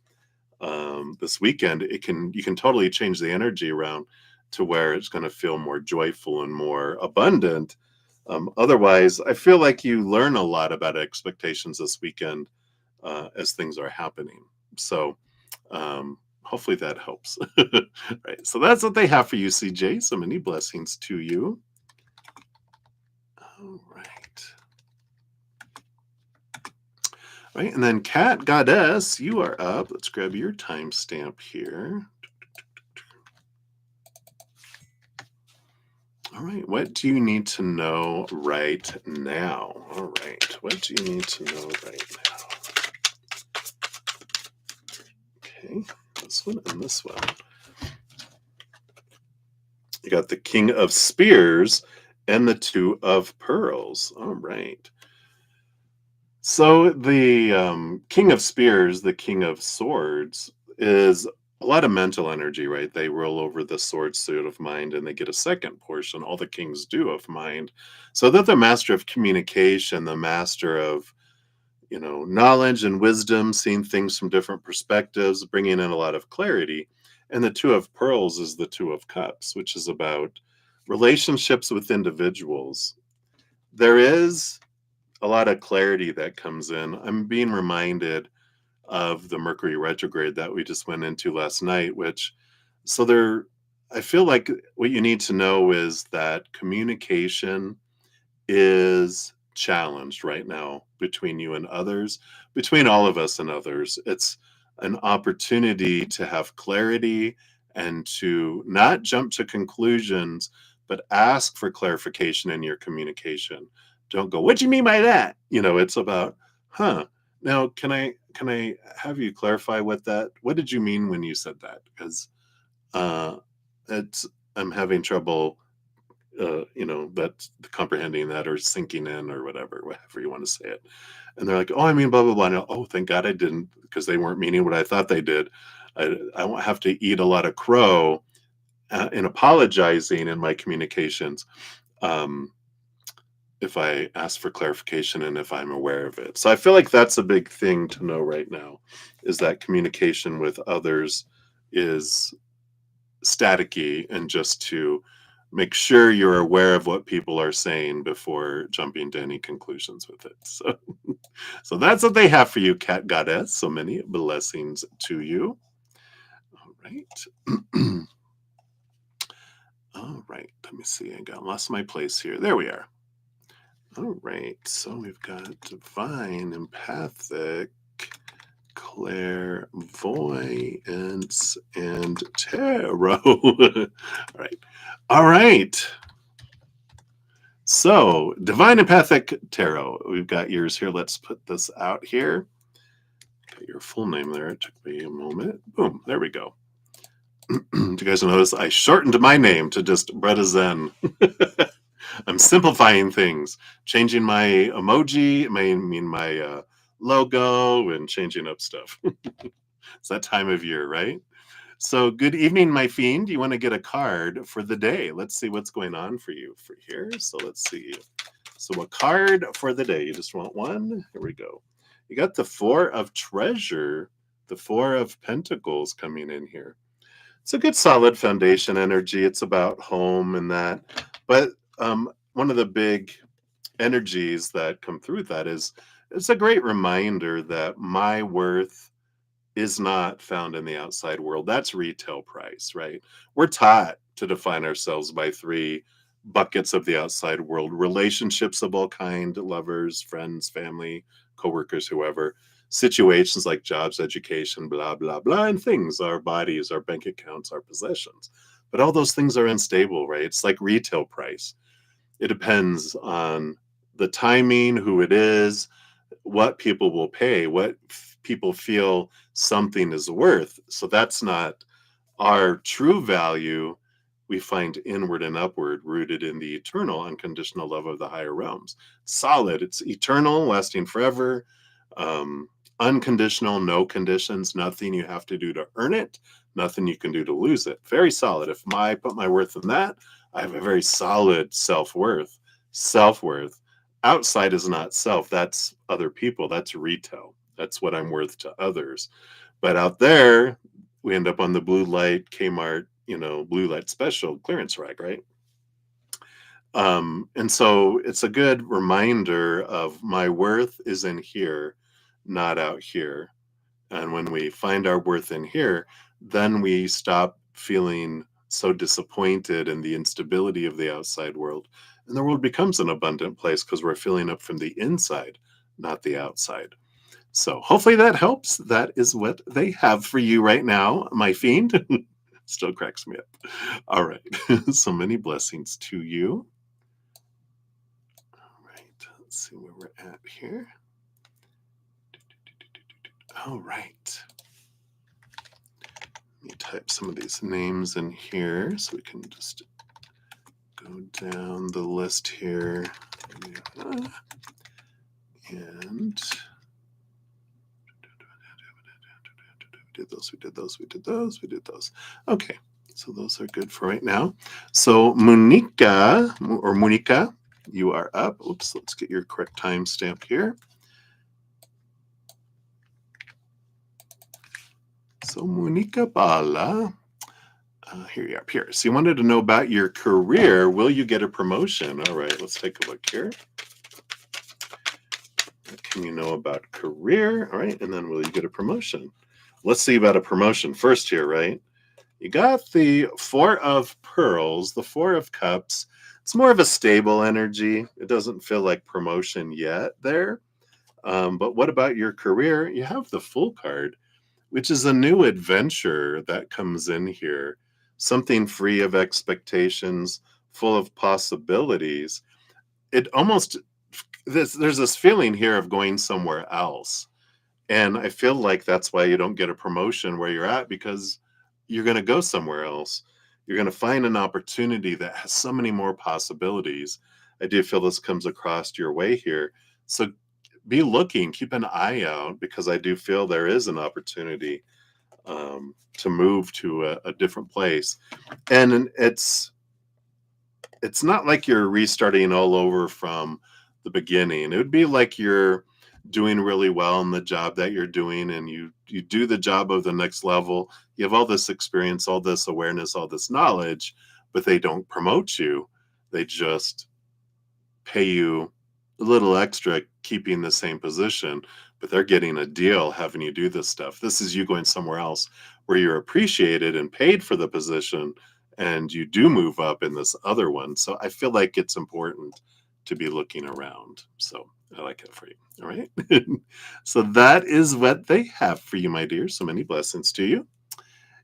this weekend, you can totally change the energy around to where it's going to feel more joyful and more abundant. Otherwise, I feel like you learn a lot about expectations this weekend as things are happening. So hopefully that helps. Right. So that's what they have for you, CJ. So many blessings to you. All right. Right. And then Cat Goddess, you are up. Let's grab your timestamp here. All right. What do you need to know right now? All right. What do you need to know right now? Okay. This one and this one. You got the King of Spears and the Two of Pearls. All right. So the King of Spears, the King of Swords, is a lot of mental energy, right? They roll over the sword suit of mind and they get a second portion. All the kings do of mind. So they're the master of communication, the master of, knowledge and wisdom, seeing things from different perspectives, bringing in a lot of clarity. And the Two of Pearls is the Two of Cups, which is about relationships with individuals. There is a lot of clarity that comes in. I'm being reminded of the Mercury retrograde that we just went into last night, I feel like what you need to know is that communication is challenged right now between you and others, between all of us and others. It's an opportunity to have clarity and to not jump to conclusions, but ask for clarification in your communication. Don't go, what do you mean by that? It's about, now can I have you clarify what did you mean when you said that? Because uh it's I'm having trouble that's comprehending that or sinking in or whatever you want to say it. And they're like, oh, I mean, blah, blah, blah. And, oh, thank God I didn't, because they weren't meaning what I thought they did. I won't have to eat a lot of crow in apologizing in my communications if I ask for clarification and if I'm aware of it. So I feel like that's a big thing to know right now, is that communication with others is staticky, and just to make sure you're aware of what people are saying before jumping to any conclusions with it. So that's what they have for you, Cat Goddess. So many blessings to you. All right. All right. Let me see. Lost my place here. There we are. All right. So we've got divine, empathic, clairvoyance, and tarot. All right. So divine empathic tarot. We've got yours here. Let's put this out here. Got your full name there. It took me a moment. Boom. There we go. Do you guys notice I shortened my name to just brudda-zen? I'm simplifying things, changing my emoji, my logo, and changing up stuff. It's that time of year, right? So good evening, my fiend. You want to get a card for the day. Let's see what's going on for you for here. So let's see. So a card for the day. You just want one? Here we go. You got the Four of Treasure, the Four of Pentacles coming in here. It's a good solid foundation energy. It's about home and that. But one of the big energies that come through that is it's a great reminder that my worth is not found in the outside world. That's retail price, right? We're taught to define ourselves by three buckets of the outside world: relationships of all kind, lovers, friends, family, coworkers, whoever; situations like jobs, education, blah, blah, blah; and things, our bodies, our bank accounts, our possessions. But all those things are unstable, right? It's like retail price. It depends on the timing, who it is, what people will pay, what people feel something is worth. So that's not our true value. We find inward and upward, rooted in the eternal, unconditional love of the higher realms. Solid, it's eternal, lasting forever. Unconditional, no conditions, nothing you have to do to earn it, nothing you can do to lose it. Very solid. If I put my worth in that, I have a very solid self-worth. Self-worth. Outside is not self. That's other people. That's retail. That's what I'm worth to others. But out there, we end up on the blue light Kmart, blue light special clearance rack, right? And so it's a good reminder of my worth is in here, not out here. And when we find our worth in here, then we stop feeling so disappointed in the instability of the outside world. And the world becomes an abundant place because we're filling up from the inside, not the outside. So hopefully that helps. That is what they have for you right now, my fiend. Still cracks me up. All right. So many blessings to you. All right. Let's see where we're at here. All right. Let me type some of these names in here so we can just go down the list here. And we did those. Okay, so those are good for right now. So Monica, you are up. Oops, let's get your correct timestamp here. So Monica Bala, here you are. Here. So you wanted to know about your career. Will you get a promotion? All right, let's take a look here. What can you know about career? All right, and then will you get a promotion? Let's see about a promotion first here, right? You got the Four of Pearls, the Four of Cups. It's more of a stable energy. It doesn't feel like promotion yet there. But what about your career? You have the Fool card, which is a new adventure that comes in here. Something free of expectations, full of possibilities. It almost, there's this feeling here of going somewhere else. And I feel like that's why you don't get a promotion where you're at, because you're going to go somewhere else. You're going to find an opportunity that has so many more possibilities. I do feel this comes across your way here. So be looking, keep an eye out, because I do feel there is an opportunity to move to a different place. And it's not like you're restarting all over from the beginning. It would be like you're doing really well in the job that you're doing, and you do the job of the next level. You have all this experience, all this awareness, all this knowledge, but they don't promote you. They just pay you a little extra, keeping the same position, but they're getting a deal having you do this stuff. This is you going somewhere else where you're appreciated and paid for the position, and you do move up in this other one. So I feel like it's important to be looking around. So I like it for you. All right. So that is what they have for you, my dear. So many blessings to you.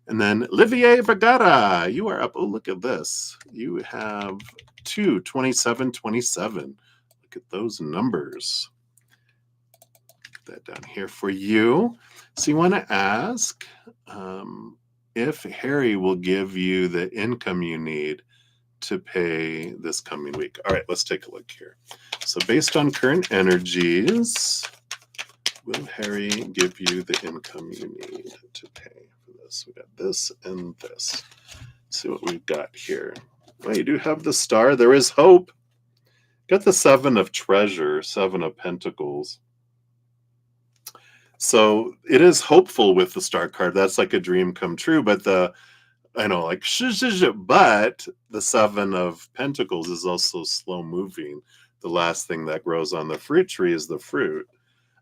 And then Olivier Vergara, you are up. Oh, look at this. You have 22727. Look at those numbers. Put that down here for you. So you want to ask if Harry will give you the income you need to pay this coming week. All right, let's take a look here. So based on current energies, will Harry give you the income you need to pay for this? We got this and this. Let's see what we've got here. Well, you do have the star. There is hope. Got the Seven of Treasure, Seven of Pentacles. So it is hopeful with the star card. That's like a dream come true. But but the Seven of Pentacles is also slow moving. The last thing that grows on the fruit tree is the fruit.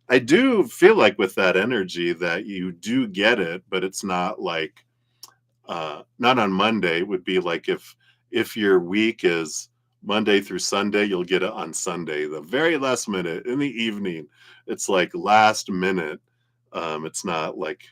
I do feel like with that energy that you do get it, but it's not like not on Monday. It would be like if your week is Monday through Sunday, you'll get it on Sunday, the very last minute in the evening. It's like last minute. It's not like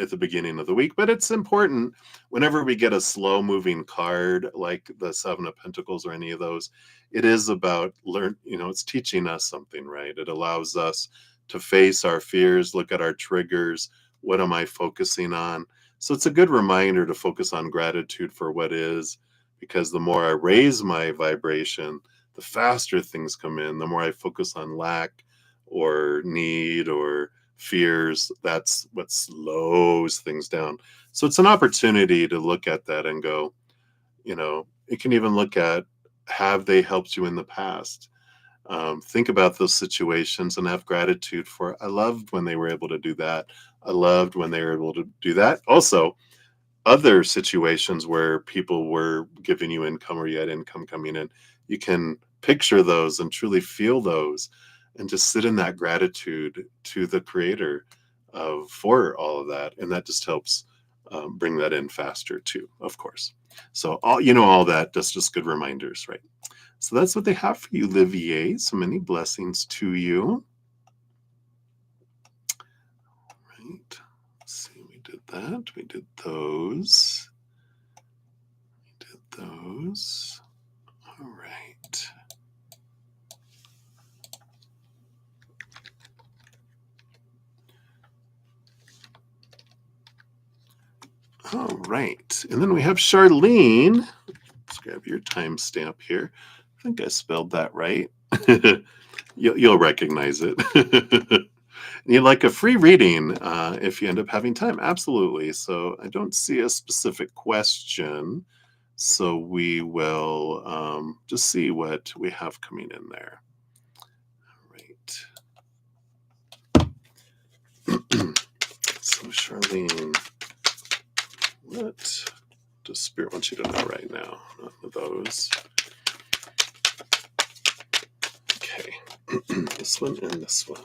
at the beginning of the week, but it's important whenever we get a slow moving card like the Seven of Pentacles or any of those. It is about it's teaching us something, right? It allows us to face our fears, look at our triggers. What am I focusing on? So it's a good reminder to focus on gratitude for what is, because the more I raise my vibration, the faster things come in. The more I focus on lack or need or fears, that's what slows things down. So it's an opportunity to look at that and go, it can even look at, have they helped you in the past? Think about those situations and have gratitude for, I loved when they were able to do that. I loved when they were able to do that. Also, other situations where people were giving you income or you had income coming in, you can picture those and truly feel those and just sit in that gratitude to the creator for all of that. And that just helps bring that in faster too, of course. So all that, that's just good reminders, right? So that's what they have for you, Livier. So many blessings to you. Right. Let's see, we did that. We did those. We did those. All right. All right. And then we have Charlene. Let's grab your timestamp here. I think I spelled that right. You'll recognize it. You'd like a free reading if you end up having time. Absolutely. So I don't see a specific question. So we will just see what we have coming in there. All right. So Charlene, what does Spirit want you to know right now? None of those. Okay. This one and this one.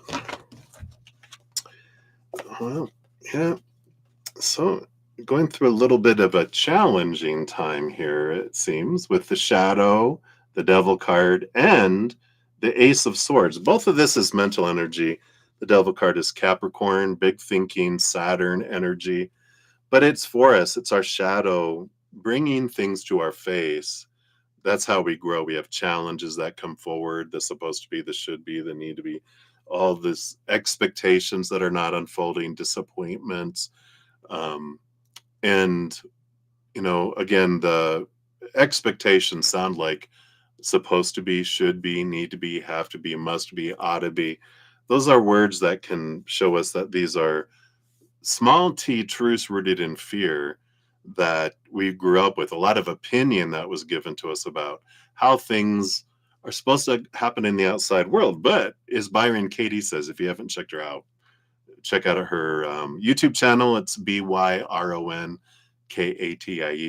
Well, yeah. So going through a little bit of a challenging time here, it seems, with the Shadow, the Devil card, and the Ace of Swords. Both of this is mental energy. The Devil card is Capricorn, big thinking, Saturn energy. But it's for us. It's our shadow bringing things to our face. That's how we grow. We have challenges that come forward. The supposed to be, the should be, the need to be, all this expectations that are not unfolding, disappointments. And, again, the expectations sound like supposed to be, should be, need to be, have to be, must be, ought to be. Those are words that can show us that these are small t truths rooted in fear that we grew up with, a lot of opinion that was given to us about how things are supposed to happen in the outside world. But as Byron Katie says, if you haven't checked her out, check out her YouTube channel. It's BYRONKATIE.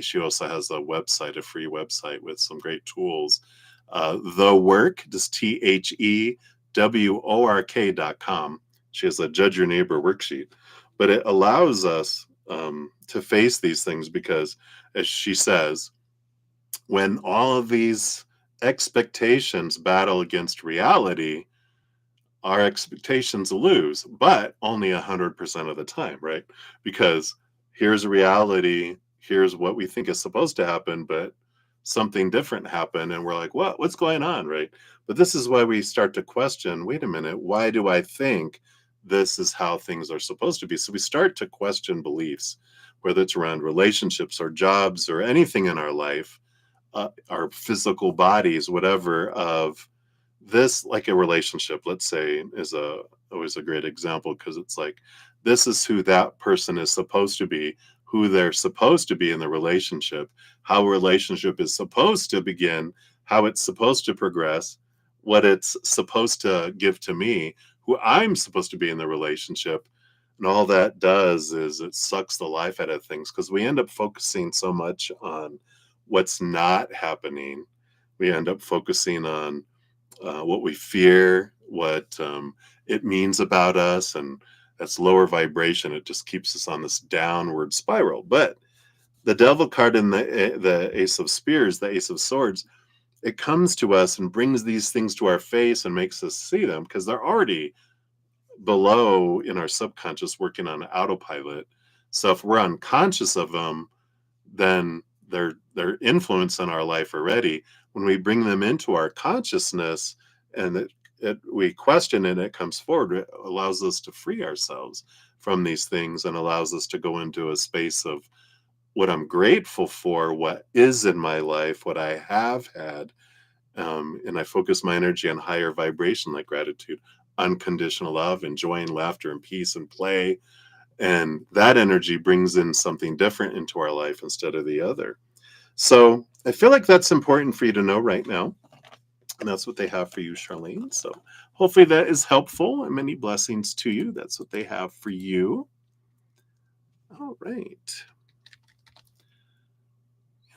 She also has a website, a free website with some great tools. The Work, just THEWORK.com. She has a Judge Your Neighbor worksheet. But it allows us to face these things because, as she says, when all of these expectations battle against reality, our expectations lose, but only 100% of the time, right? Because here's reality, here's what we think is supposed to happen, but something different happened, and we're like, what's going on, right? But this is why we start to question, wait a minute, why do I think this is how things are supposed to be? So we start to question beliefs, whether it's around relationships or jobs or anything in our life, our physical bodies, whatever, of this, like a relationship, let's say, is always a great example, because it's like, this is who that person is supposed to be, who they're supposed to be in the relationship, how a relationship is supposed to begin, how it's supposed to progress, what it's supposed to give to me, who I'm supposed to be in the relationship. And all that does is it sucks the life out of things, because we end up focusing so much on what's not happening. We end up focusing on what we fear, what it means about us, and that's lower vibration. It just keeps us on this downward spiral. But the Devil card in the Ace of Spears, the Ace of Swords, it comes to us and brings these things to our face and makes us see them, because they're already below in our subconscious working on autopilot. So if we're unconscious of them, then they're influence in our life already. When we bring them into our consciousness and we question it, it comes forward, it allows us to free ourselves from these things and allows us to go into a space of what I'm grateful for, what is in my life, what I have had. And I focus my energy on higher vibration, like gratitude, unconditional love, enjoying laughter and peace and play. And that energy brings in something different into our life instead of the other. So I feel like that's important for you to know right now. And that's what they have for you, Charlene. So hopefully that is helpful, and many blessings to you. That's what they have for you. All right.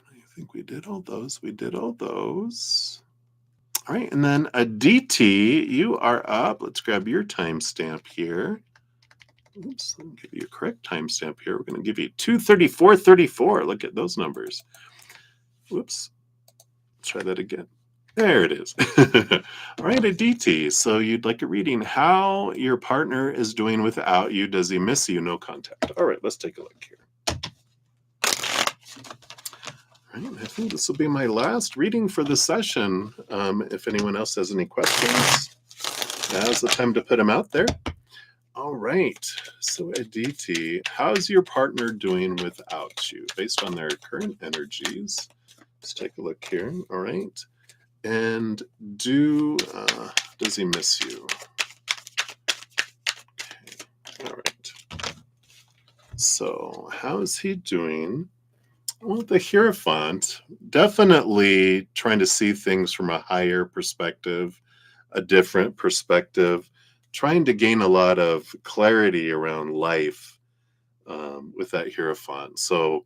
I think we did all those. We did all those. All right. And then a DT, you are up. Let's grab your timestamp here. Oops, let me give you a correct timestamp here. We're going to give you 2:34:34. Look at those numbers. Whoops. Try that again. There it is. All right, a DT. So you'd like a reading. How your partner is doing without you. Does he miss you? No contact. All right, let's take a look here. All right, I think this will be my last reading for the session. If anyone else has any questions, now's the time to put them out there. All right, so a DT, how's your partner doing without you based on their current energies? Let's take a look here. All right. And does he miss you? Okay. All right. So how is he doing? Well, the Hierophant, definitely trying to see things from a higher perspective, a different perspective, trying to gain a lot of clarity around life with that Hierophant. So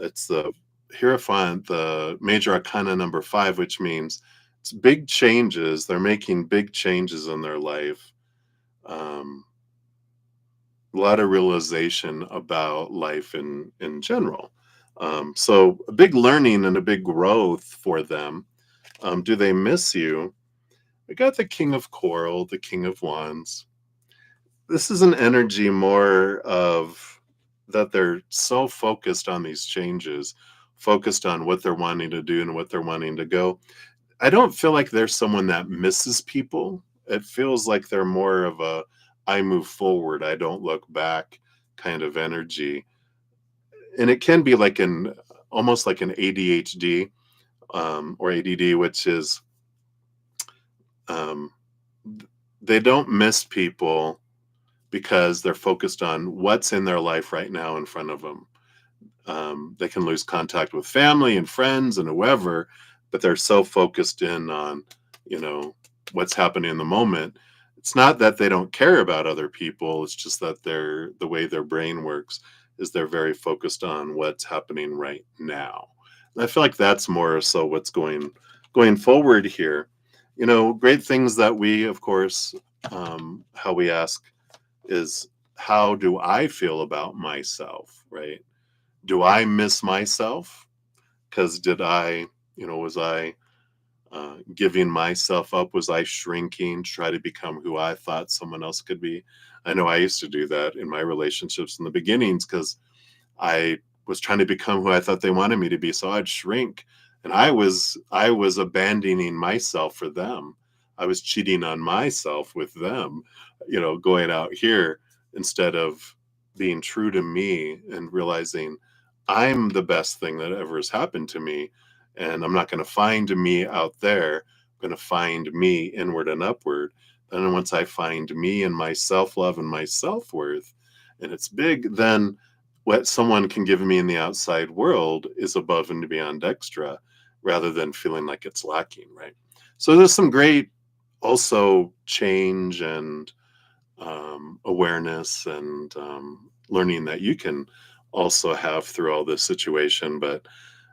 it's the Hierophant, the major arcana number 5, which means it's big changes. They're making big changes in their life. A lot of realization about life in general. So a big learning and a big growth for them. Do they miss you? We got the King of Coral, the King of Wands. This is an energy more of that they're so focused on these changes, focused on what they're wanting to do and what they're wanting to go. I don't feel like they're someone that misses people. It feels like they're more of a I move forward, I don't look back kind of energy. And it can be like almost like an ADHD or ADD, which is um, they don't miss people because they're focused on what's in their life right now in front of them. They can lose contact with family and friends and whoever, but they're so focused in on, what's happening in the moment. It's not that they don't care about other people. It's just that the way their brain works is they're very focused on what's happening right now. And I feel like that's more so what's going forward here. Great things that we, of course, how we ask is, how do I feel about myself, right? Do I miss myself? Because was I giving myself up? Was I shrinking to try to become who I thought someone else could be? I know I used to do that in my relationships in the beginnings because I was trying to become who I thought they wanted me to be. So I'd shrink, and I was abandoning myself for them. I was cheating on myself with them, going out here instead of being true to me and realizing I'm the best thing that ever has happened to me. And I'm not going to find me out there. I'm going to find me inward and upward. And once I find me and my self-love and my self-worth, and it's big, then what someone can give me in the outside world is above and beyond extra, rather than feeling like it's lacking, right? So there's some great also change and awareness and learning that you can also have through all this situation. But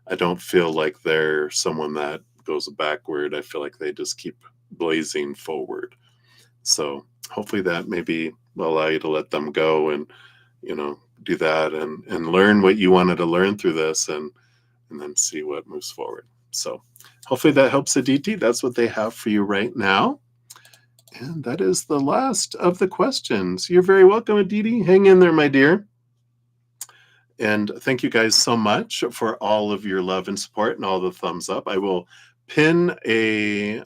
I don't feel like they're someone that goes backward. I feel like they just keep blazing forward. So hopefully that maybe will allow you to let them go and, do that and learn what you wanted to learn through this and then see what moves forward. So hopefully that helps, Aditi. That's what they have for you right now. And that is the last of the questions. You're very welcome, Aditi. Hang in there, my dear. And thank you guys so much for all of your love and support and all the thumbs up. I will pin a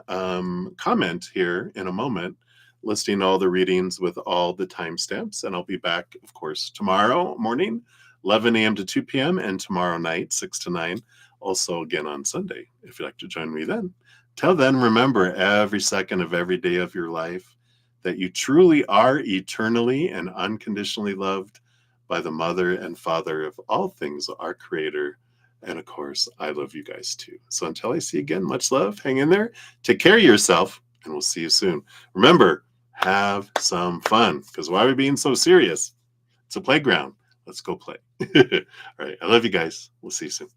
comment here in a moment listing all the readings with all the timestamps. And I'll be back, of course, tomorrow morning, 11 a.m. to 2 p.m. and tomorrow night, 6 to 9. Also again on Sunday, if you'd like to join me then. Till then, remember every second of every day of your life that you truly are eternally and unconditionally loved by the mother and father of all things, our creator. And of course, I love you guys too. So until I see you again, much love. Hang in there. Take care of yourself, and we'll see you soon. Remember, have some fun, because why are we being so serious? It's a playground. Let's go play. All right. I love you guys. We'll see you soon.